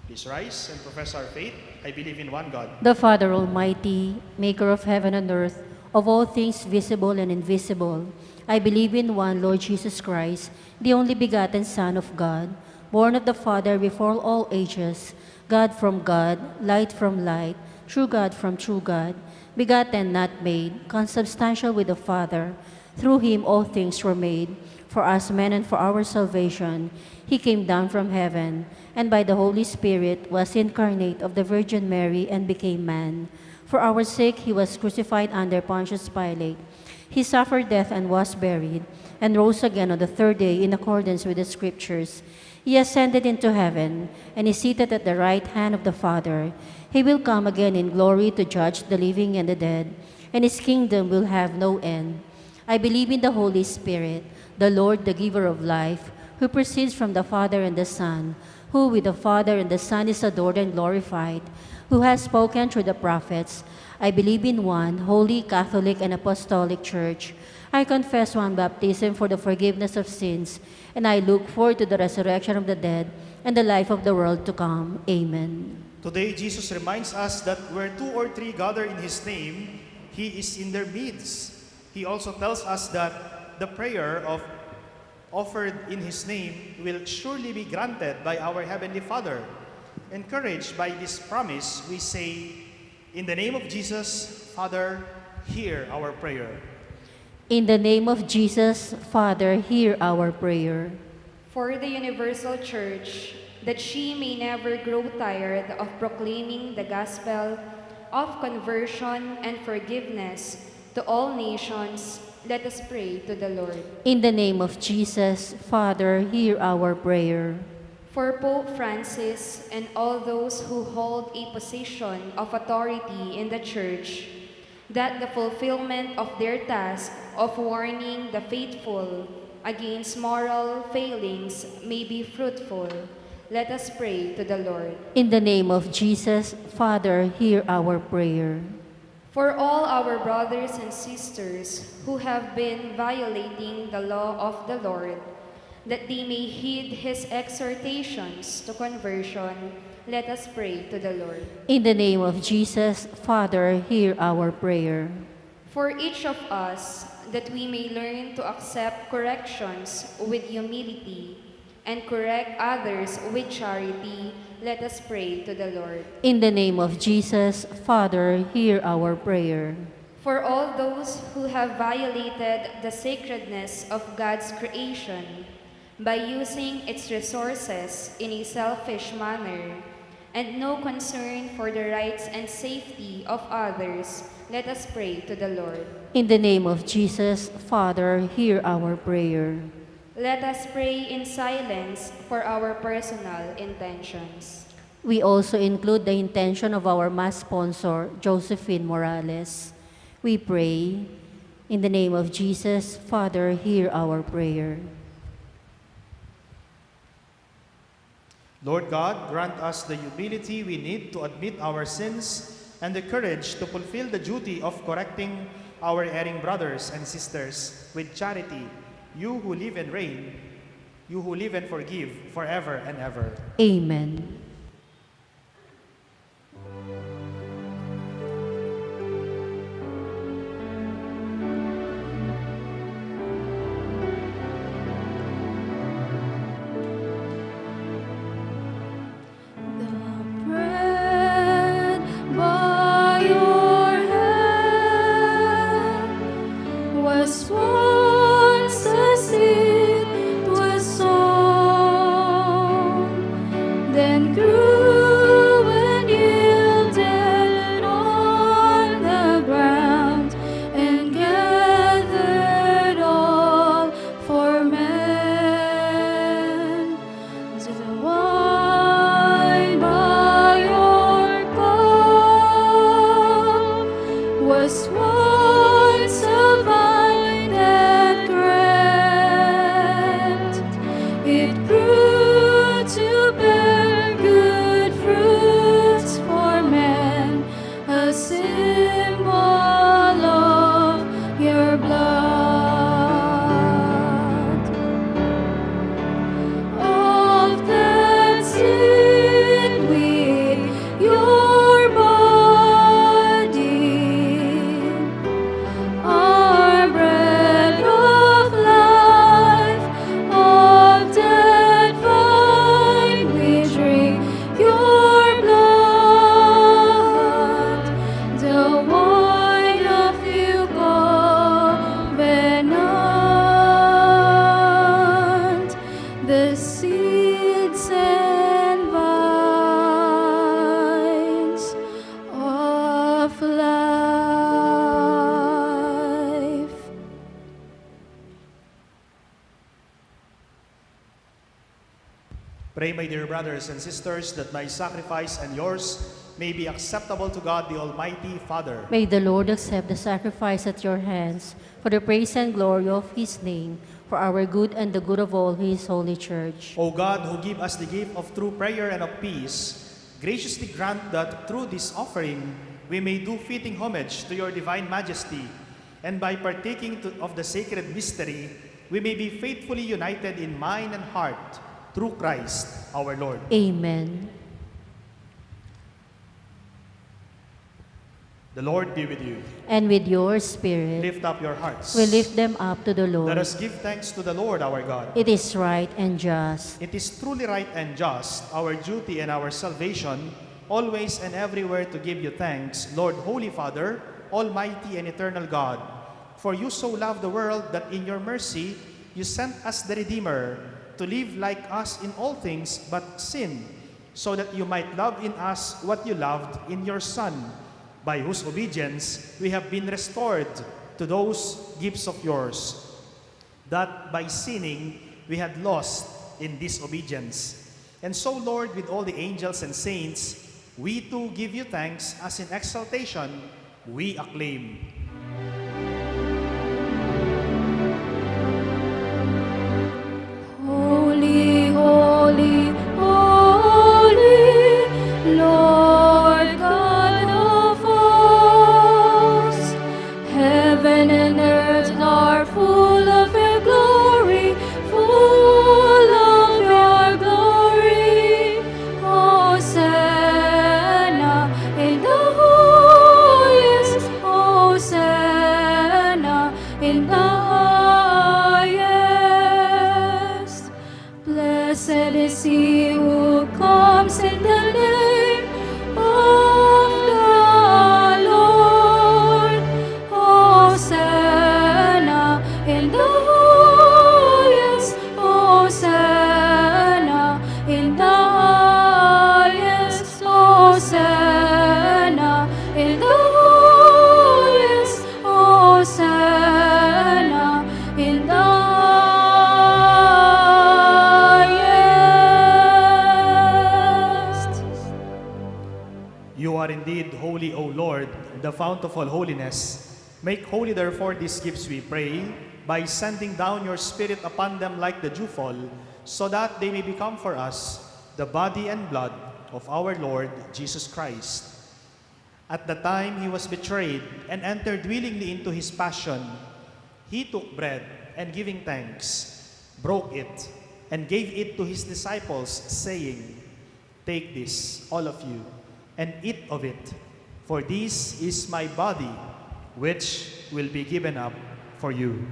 Please rise and profess our faith. I believe in one God, The Father Almighty, maker of heaven and earth, of all things visible and invisible. I believe in one Lord Jesus Christ, the only begotten Son of God, born of the Father before all ages, God from God, light from light, true God from true God, begotten, not made, consubstantial with the Father. Through him all things were made. For us men and for our salvation, he came down from heaven, and by the Holy Spirit was incarnate of the Virgin Mary and became man. For our sake he was crucified under Pontius Pilate. He suffered death and was buried, and rose again on the third day in accordance with the Scriptures. He ascended into heaven, and is seated at the right hand of the Father. He will come again in glory to judge the living and the dead, and his kingdom will have no end. I believe in the Holy Spirit, the Lord, the giver of life, who proceeds from the Father and the Son, who with the Father and the Son is adored and glorified, who has spoken through the prophets. I believe in one holy, Catholic, and Apostolic Church. I confess one baptism for the forgiveness of sins, and I look forward to the resurrection of the dead and the life of the world to come. Amen. Today, Jesus reminds us that where two or three gather in His name, He is in their midst. He also tells us that the prayer offered in His name will surely be granted by our Heavenly Father. Encouraged by this promise, we say, in the name of Jesus, Father, hear our prayer. In the name of Jesus, Father, hear our prayer. For the universal church, that she may never grow tired of proclaiming the gospel of conversion and forgiveness to all nations, Let us pray to the Lord. In the name of Jesus, Father, hear our prayer. For Pope Francis and all those who hold a position of authority in the Church, that the fulfillment of their task of warning the faithful against moral failings may be fruitful, let us pray to the Lord. In the name of Jesus, Father, hear our prayer. For all our brothers and sisters who have been violating the law of the Lord, that they may heed his exhortations to conversion, let us pray to the Lord. In the name of Jesus, Father, hear our prayer. For each of us, that we may learn to accept corrections with humility and correct others with charity, let us pray to the Lord. In the name of Jesus, Father, hear our prayer. For all those who have violated the sacredness of God's creation by using its resources in a selfish manner and no concern for the rights and safety of others, let us pray to the Lord. In the name of Jesus, Father, hear our prayer. Let us pray in silence for our personal intentions. We also include the intention of our Mass sponsor, Josephine Morales. We pray, in the name of Jesus, Father, hear our prayer. Lord God, grant us the humility we need to admit our sins and the courage to fulfill the duty of correcting our erring brothers and sisters with charity, you who live and reign, you who live and forgive forever and ever. Amen. Bread by your hand was once a seed was sown, then grew and yielded on the ground and gathered all for men. The wine by your cup was once a vine that crept. It grew to bear good fruits for men, a symbol of your blood. Of that sin with your body, our bread of life, of that vine we drink your blood, the wine of you covenant, the seeds and vines of life. Pray, my dear brothers and sisters, that my sacrifice and yours may be acceptable to God, the Almighty Father. May the Lord accept the sacrifice at your hands for the praise and glory of his name, for our good and the good of all his holy church. O God, who give us the gift of true prayer and of peace, graciously grant that through this offering we may do fitting homage to your divine majesty, and by partaking of the sacred mystery, we may be faithfully united in mind and heart through Christ our Lord. Amen. The Lord be with you. And with your spirit, Lift up your hearts. we lift them up to the Let Lord. us give thanks to the Lord our God. It is right and just. It is truly right and just, our duty and our salvation, always and everywhere to give you thanks, Lord, Holy Father, Almighty and eternal God. For you so loved the world that in your mercy you sent us the Redeemer, to live like us in all things but sin, so that you might love in us what you loved in your Son, by whose obedience we have been restored to those gifts of yours, that by sinning we had lost in disobedience. And so, Lord, with all the angels and saints, we too give you thanks, as in exaltation we acclaim. Holy, holy, holy, Lord God of hosts. Heaven and earth are full of your glory, full of your glory. Hosanna in the highest, Hosanna in the highest. Blessed is he who comes in the name of the Lord. Hosanna in the highest, Hosanna in the highest, Hosanna in the highest, Hosanna in the highest. You are indeed holy, O Lord, the fount of all holiness. Make holy, therefore, these gifts, we pray, by sending down your Spirit upon them like the dewfall, so that they may become for us the body and blood of our Lord Jesus Christ. At the time he was betrayed and entered willingly into his passion, he took bread and, giving thanks, broke it and gave it to his disciples, saying, "Take this, all of you, and eat of it, for this is my body, which will be given up for you."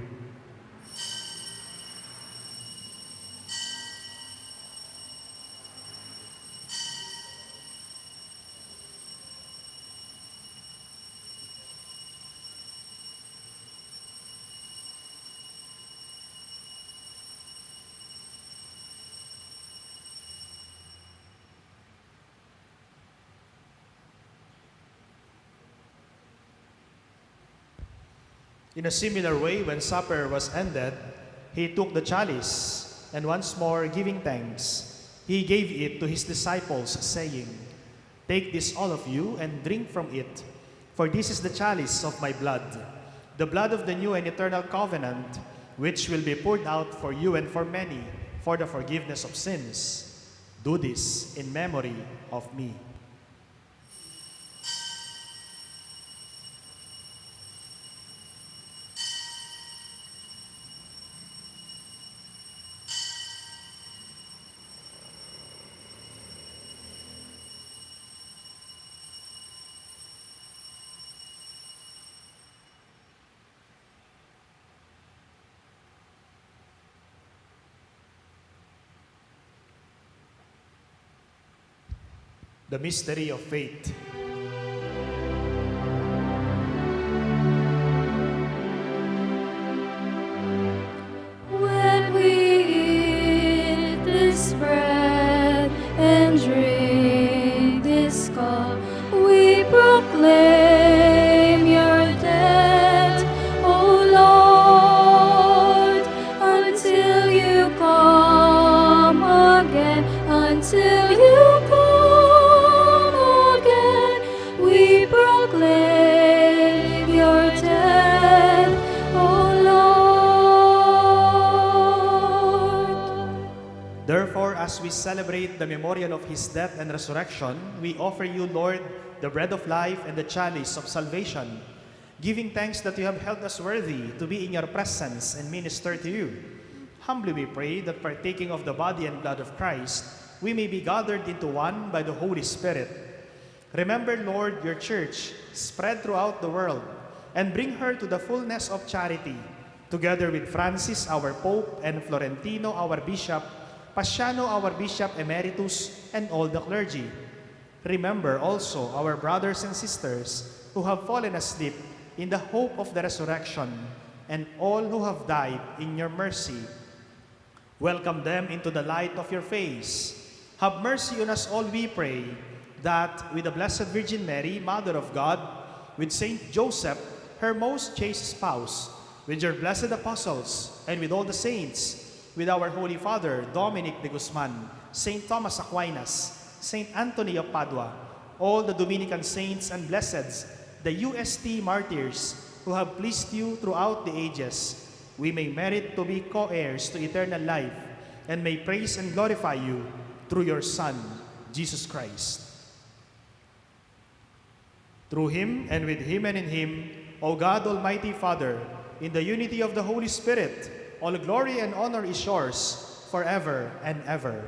In a similar way, when supper was ended, he took the chalice, and once more giving thanks, he gave it to his disciples, saying, "Take this, all of you, and drink from it, for this is the chalice of my blood, the blood of the new and eternal covenant, which will be poured out for you and for many for the forgiveness of sins. Do this in memory of me." The mystery of faith. When we eat this bread and drink this cup, we proclaim your death, O Lord, until you come again, until you come again. We proclaim your death, O Lord. Therefore, as we celebrate the memorial of his death and resurrection, we offer you, Lord, the bread of life and the chalice of salvation, giving thanks that you have held us worthy to be in your presence and minister to you. Humbly we pray that, partaking of the body and blood of Christ, we may be gathered into one by the Holy Spirit. Remember, Lord, your church spread throughout the world, and bring her to the fullness of charity, together with Francis, our Pope, and Florentino, our Bishop, Paciano, our Bishop Emeritus, and all the clergy. Remember also our brothers and sisters who have fallen asleep in the hope of the resurrection, and all who have died in your mercy. Welcome them into the light of your face. Have mercy on us all, we pray, that with the Blessed Virgin Mary, Mother of God, with Saint Joseph, her most chaste spouse, with your blessed apostles, and with all the saints, with our Holy Father, Dominic de Guzman, Saint Thomas Aquinas, Saint Anthony of Padua, all the Dominican saints and blesseds, the UST martyrs who have pleased you throughout the ages, we may merit to be co-heirs to eternal life and may praise and glorify you through your Son, Jesus Christ. Through him and with him and in him, O God, Almighty Father, in the unity of the Holy Spirit, all glory and honor is yours forever and ever.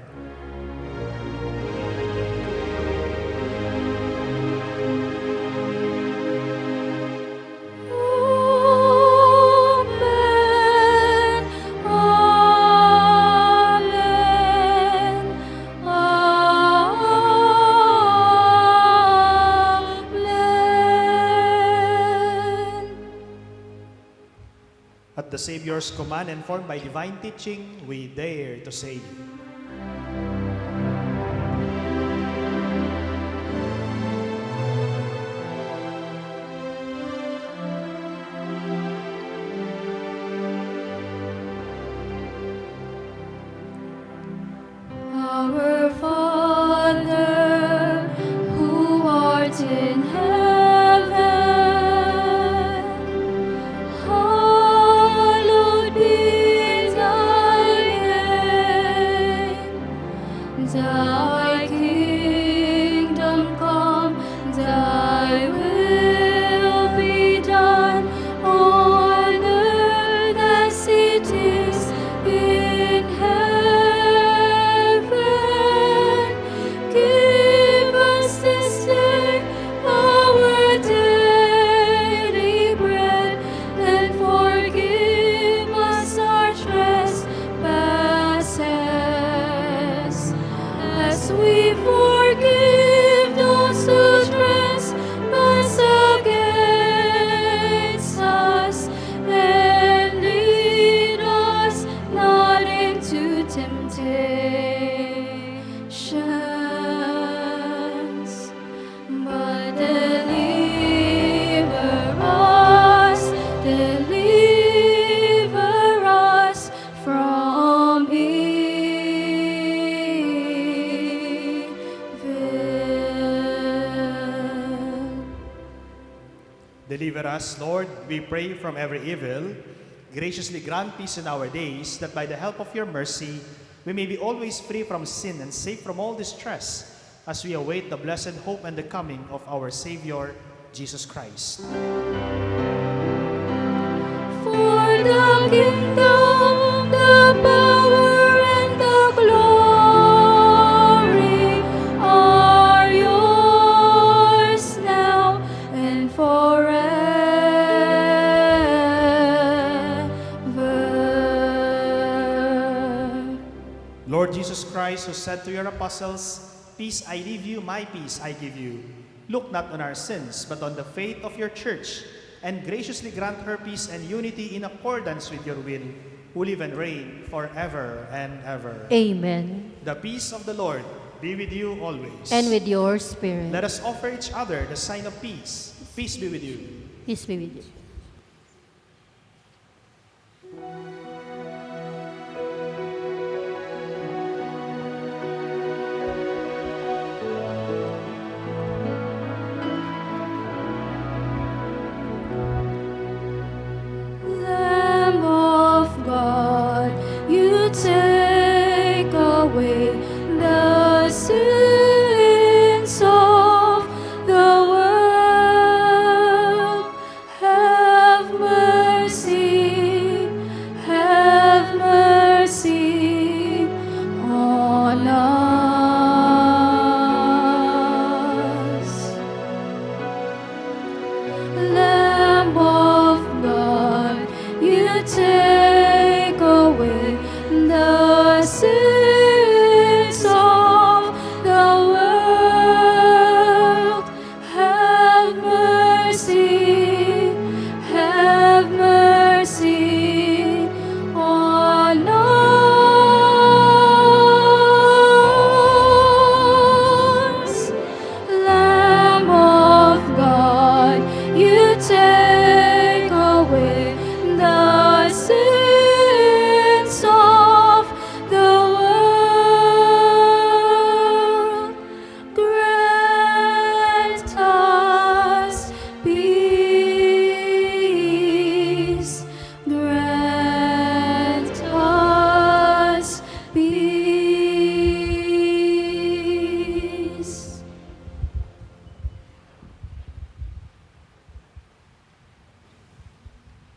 Amen. Amen. Amen. At the Savior's command and formed by divine teaching, we dare to say, Our Father, who art in heaven, hallowed be thy name. Thy kingdom come, thy will be done on earth as it is in heaven. Give us this day our daily bread, and forgive us our trespasses, as we forgive those who trespass against us. And lead us not into temptations, but deliver us from evil. Deliver us, Lord, we pray, from every evil. Graciously grant peace in our days, that by the help of your mercy, we may be always free from sin and safe from all distress, as we await the blessed hope and the coming of our Savior, Jesus Christ. For the kingdom, the power, and the glory are yours now and forever. Lord Jesus Christ, who said to your apostles, "Peace I leave you, my peace I give you," look not on our sins, but on the faith of your church, and graciously grant her peace and unity in accordance with your will, who live and reign forever and ever. Amen. The peace of the Lord be with you always. And with your spirit. Let us offer each other the sign of peace. Peace be with you. Peace be with you. Lamb of God, you take away the sins of the world.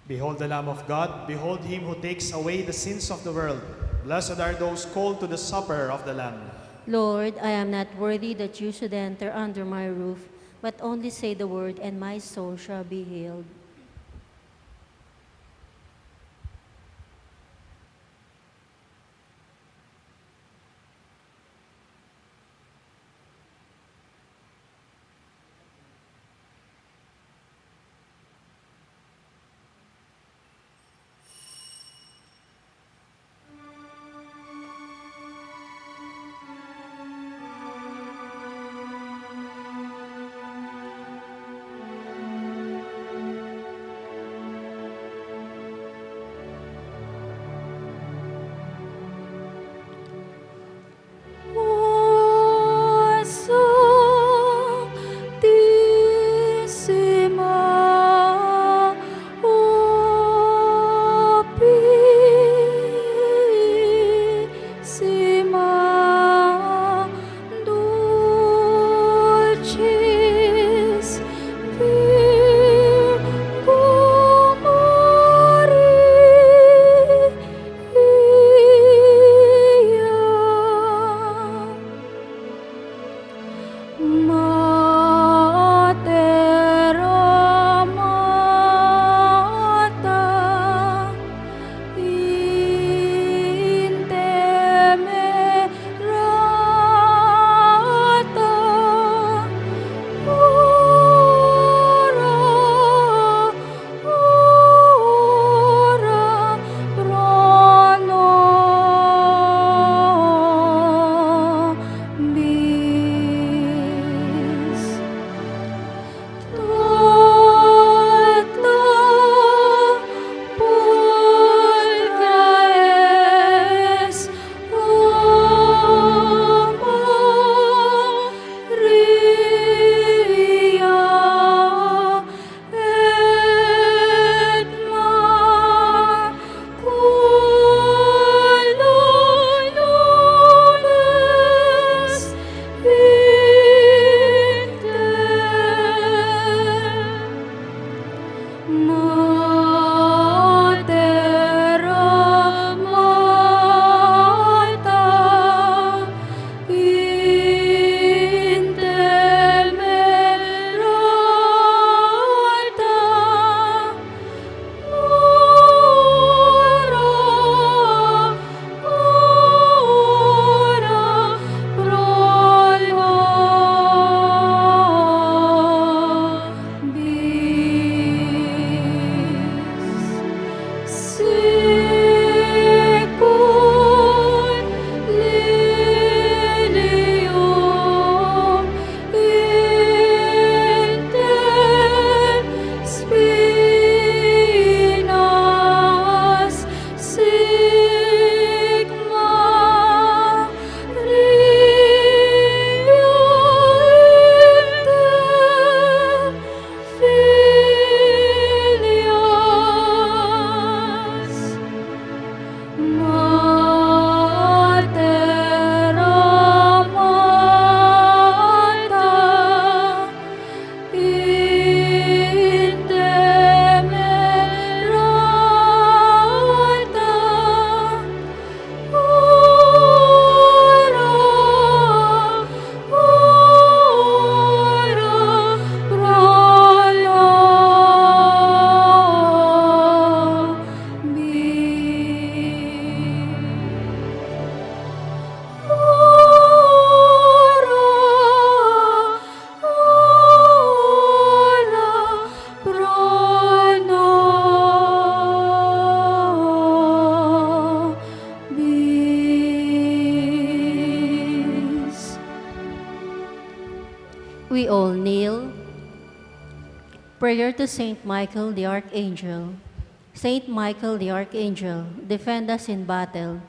Behold the Lamb of God, behold him who takes away the sins of the world. Blessed are those called to the supper of the Lamb. Lord, I am not worthy that you should enter under my roof, but only say the word, and my soul shall be healed. We all kneel. Prayer to Saint Michael the Archangel. Saint Michael the Archangel, defend us in battle.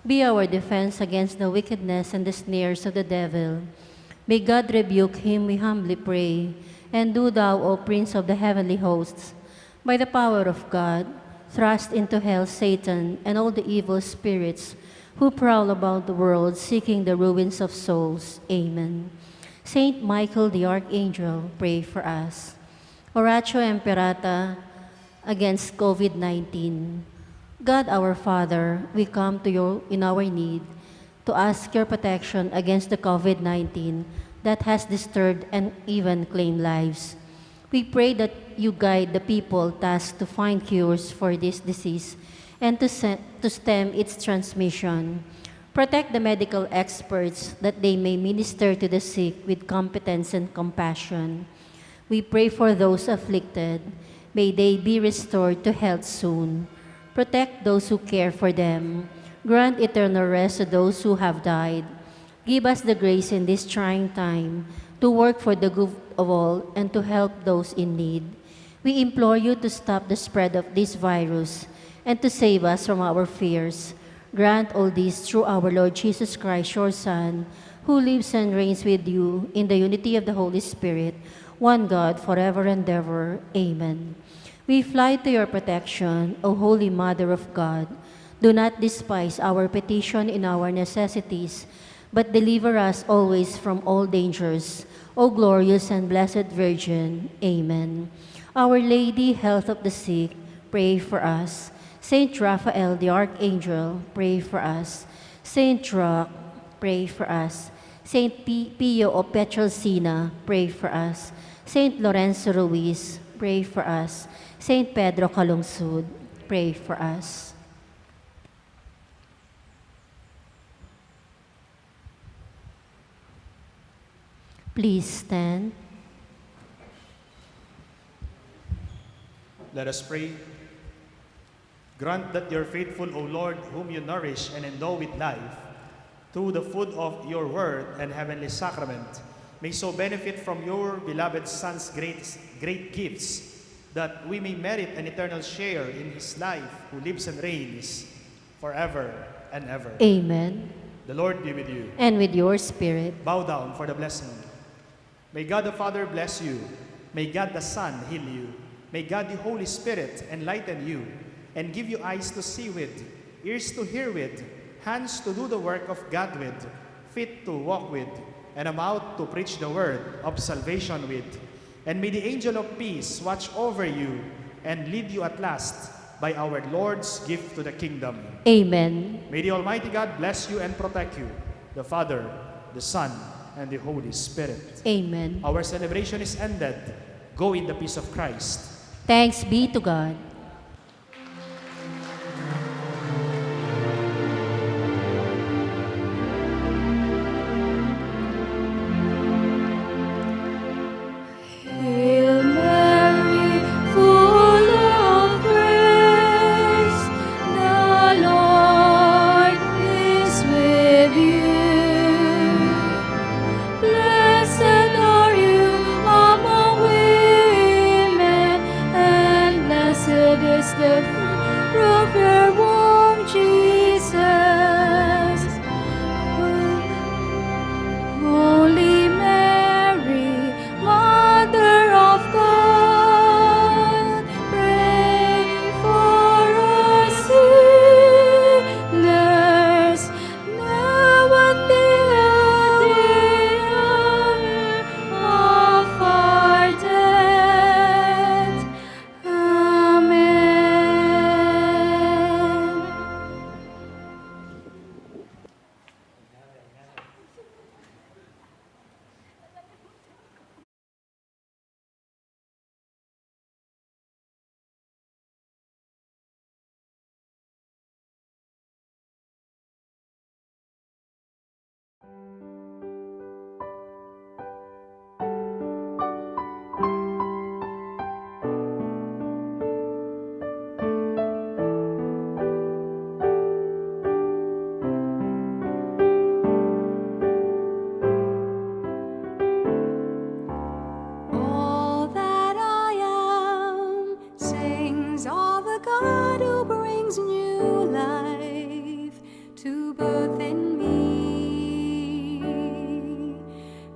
Be our defense against the wickedness and the snares of the devil. May God rebuke him, we humbly pray. And do thou, O Prince of the heavenly hosts, by the power of God, thrust into hell Satan and all the evil spirits who prowl about the world seeking the ruins of souls. Amen. Saint Michael the Archangel, pray for us. Oratio Imperata, against COVID-19. God our Father, we come to you in our need to ask your protection against the COVID-19 that has disturbed and even claimed lives. We pray that you guide the people tasked to find cures for this disease and to stem its transmission. Protect the medical experts that they may minister to the sick with competence and compassion. We pray for those afflicted. May they be restored to health soon. Protect those who care for them. Grant eternal rest to those who have died. Give us the grace in this trying time to work for the good of all and to help those in need. We implore you to stop the spread of this virus and to save us from our fears. Grant all this through our Lord Jesus Christ, your Son, who lives and reigns with you in the unity of the Holy Spirit, one God, forever and ever. Amen. We fly to your protection, O Holy Mother of God. Do not despise our petition in our necessities, but deliver us always from all dangers. O glorious and blessed Virgin. Amen. Our Lady, health of the sick, pray for us. Saint Raphael the Archangel, pray for us. Saint Roch, pray for us. Saint Pio of Petrelcina, pray for us. Saint Lorenzo Ruiz, pray for us. Saint Pedro Calungsod, pray for us. Please stand. Let us pray. Grant that your faithful, O Lord, whom you nourish and endow with life, through the food of your word and heavenly sacrament, may so benefit from your beloved Son's great gifts, that we may merit an eternal share in his life, who lives and reigns forever and ever. Amen. The Lord be with you. And with your spirit. Bow down for the blessing. May God the Father bless you. May God the Son heal you. May God the Holy Spirit enlighten you and give you eyes to see with, ears to hear with, hands to do the work of God with, feet to walk with, and a mouth to preach the word of salvation with. And may the angel of peace watch over you and lead you at last by our Lord's gift to the kingdom. Amen. May the Almighty God bless you and protect you, the Father, the Son, and the Holy Spirit. Amen. Our celebration is ended. Go in the peace of Christ. Thanks be to God. Hail Mary, full of grace, the Lord is with you. Blessed are you among women, and blessed is the fruit of your womb, Jesus. Holy Mary, Mother of God, pray for us sinners, now at the hour of our death. Amen. All that I am sings of a God who brings new life to birth in me.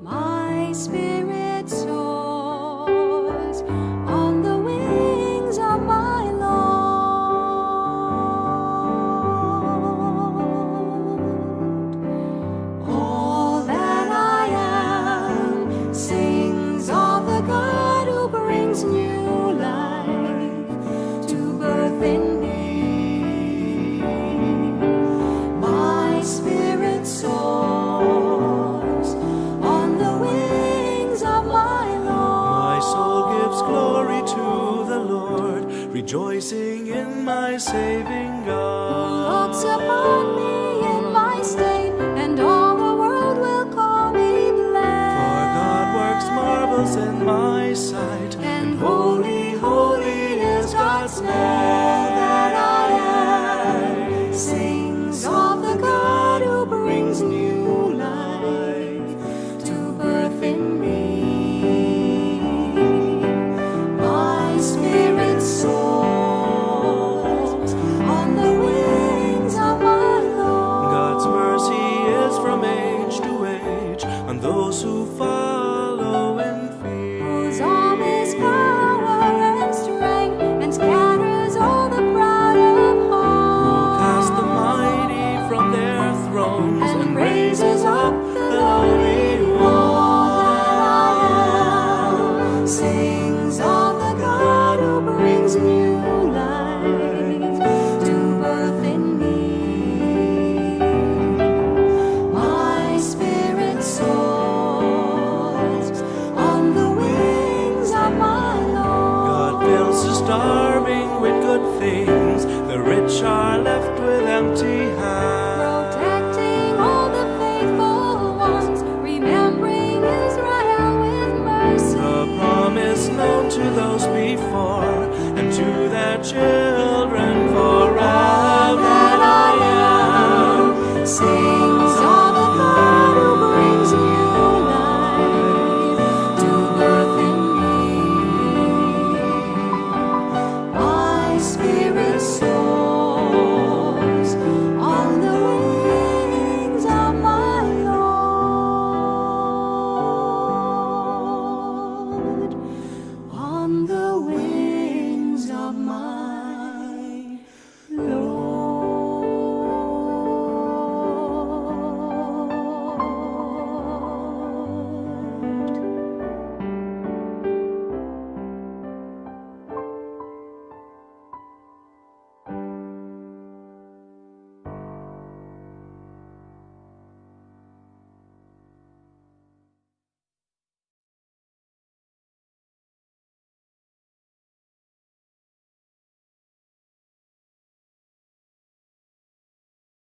My spirit soars on the wings of my Lord. All that I am sings of the God who brings new life gives glory to the Lord, rejoicing in my saving God. Looks upon me in my state, and all the world will call me blessed. For God works marvels in my sight, and holy, holy is God's name. All that I am sings of the God who brings new life to birth in me. My spirit soars on the wings of my Lord. God's mercy is from age to age on those who follow in fear. Whose arm is power and strength, and scatters all the proud of heart. Cast the mighty from their thrones And and raises up the lowly All that I am sings of the God who brings new life to birth in me. My spirit soars on the wings of my Lord. God fills the stars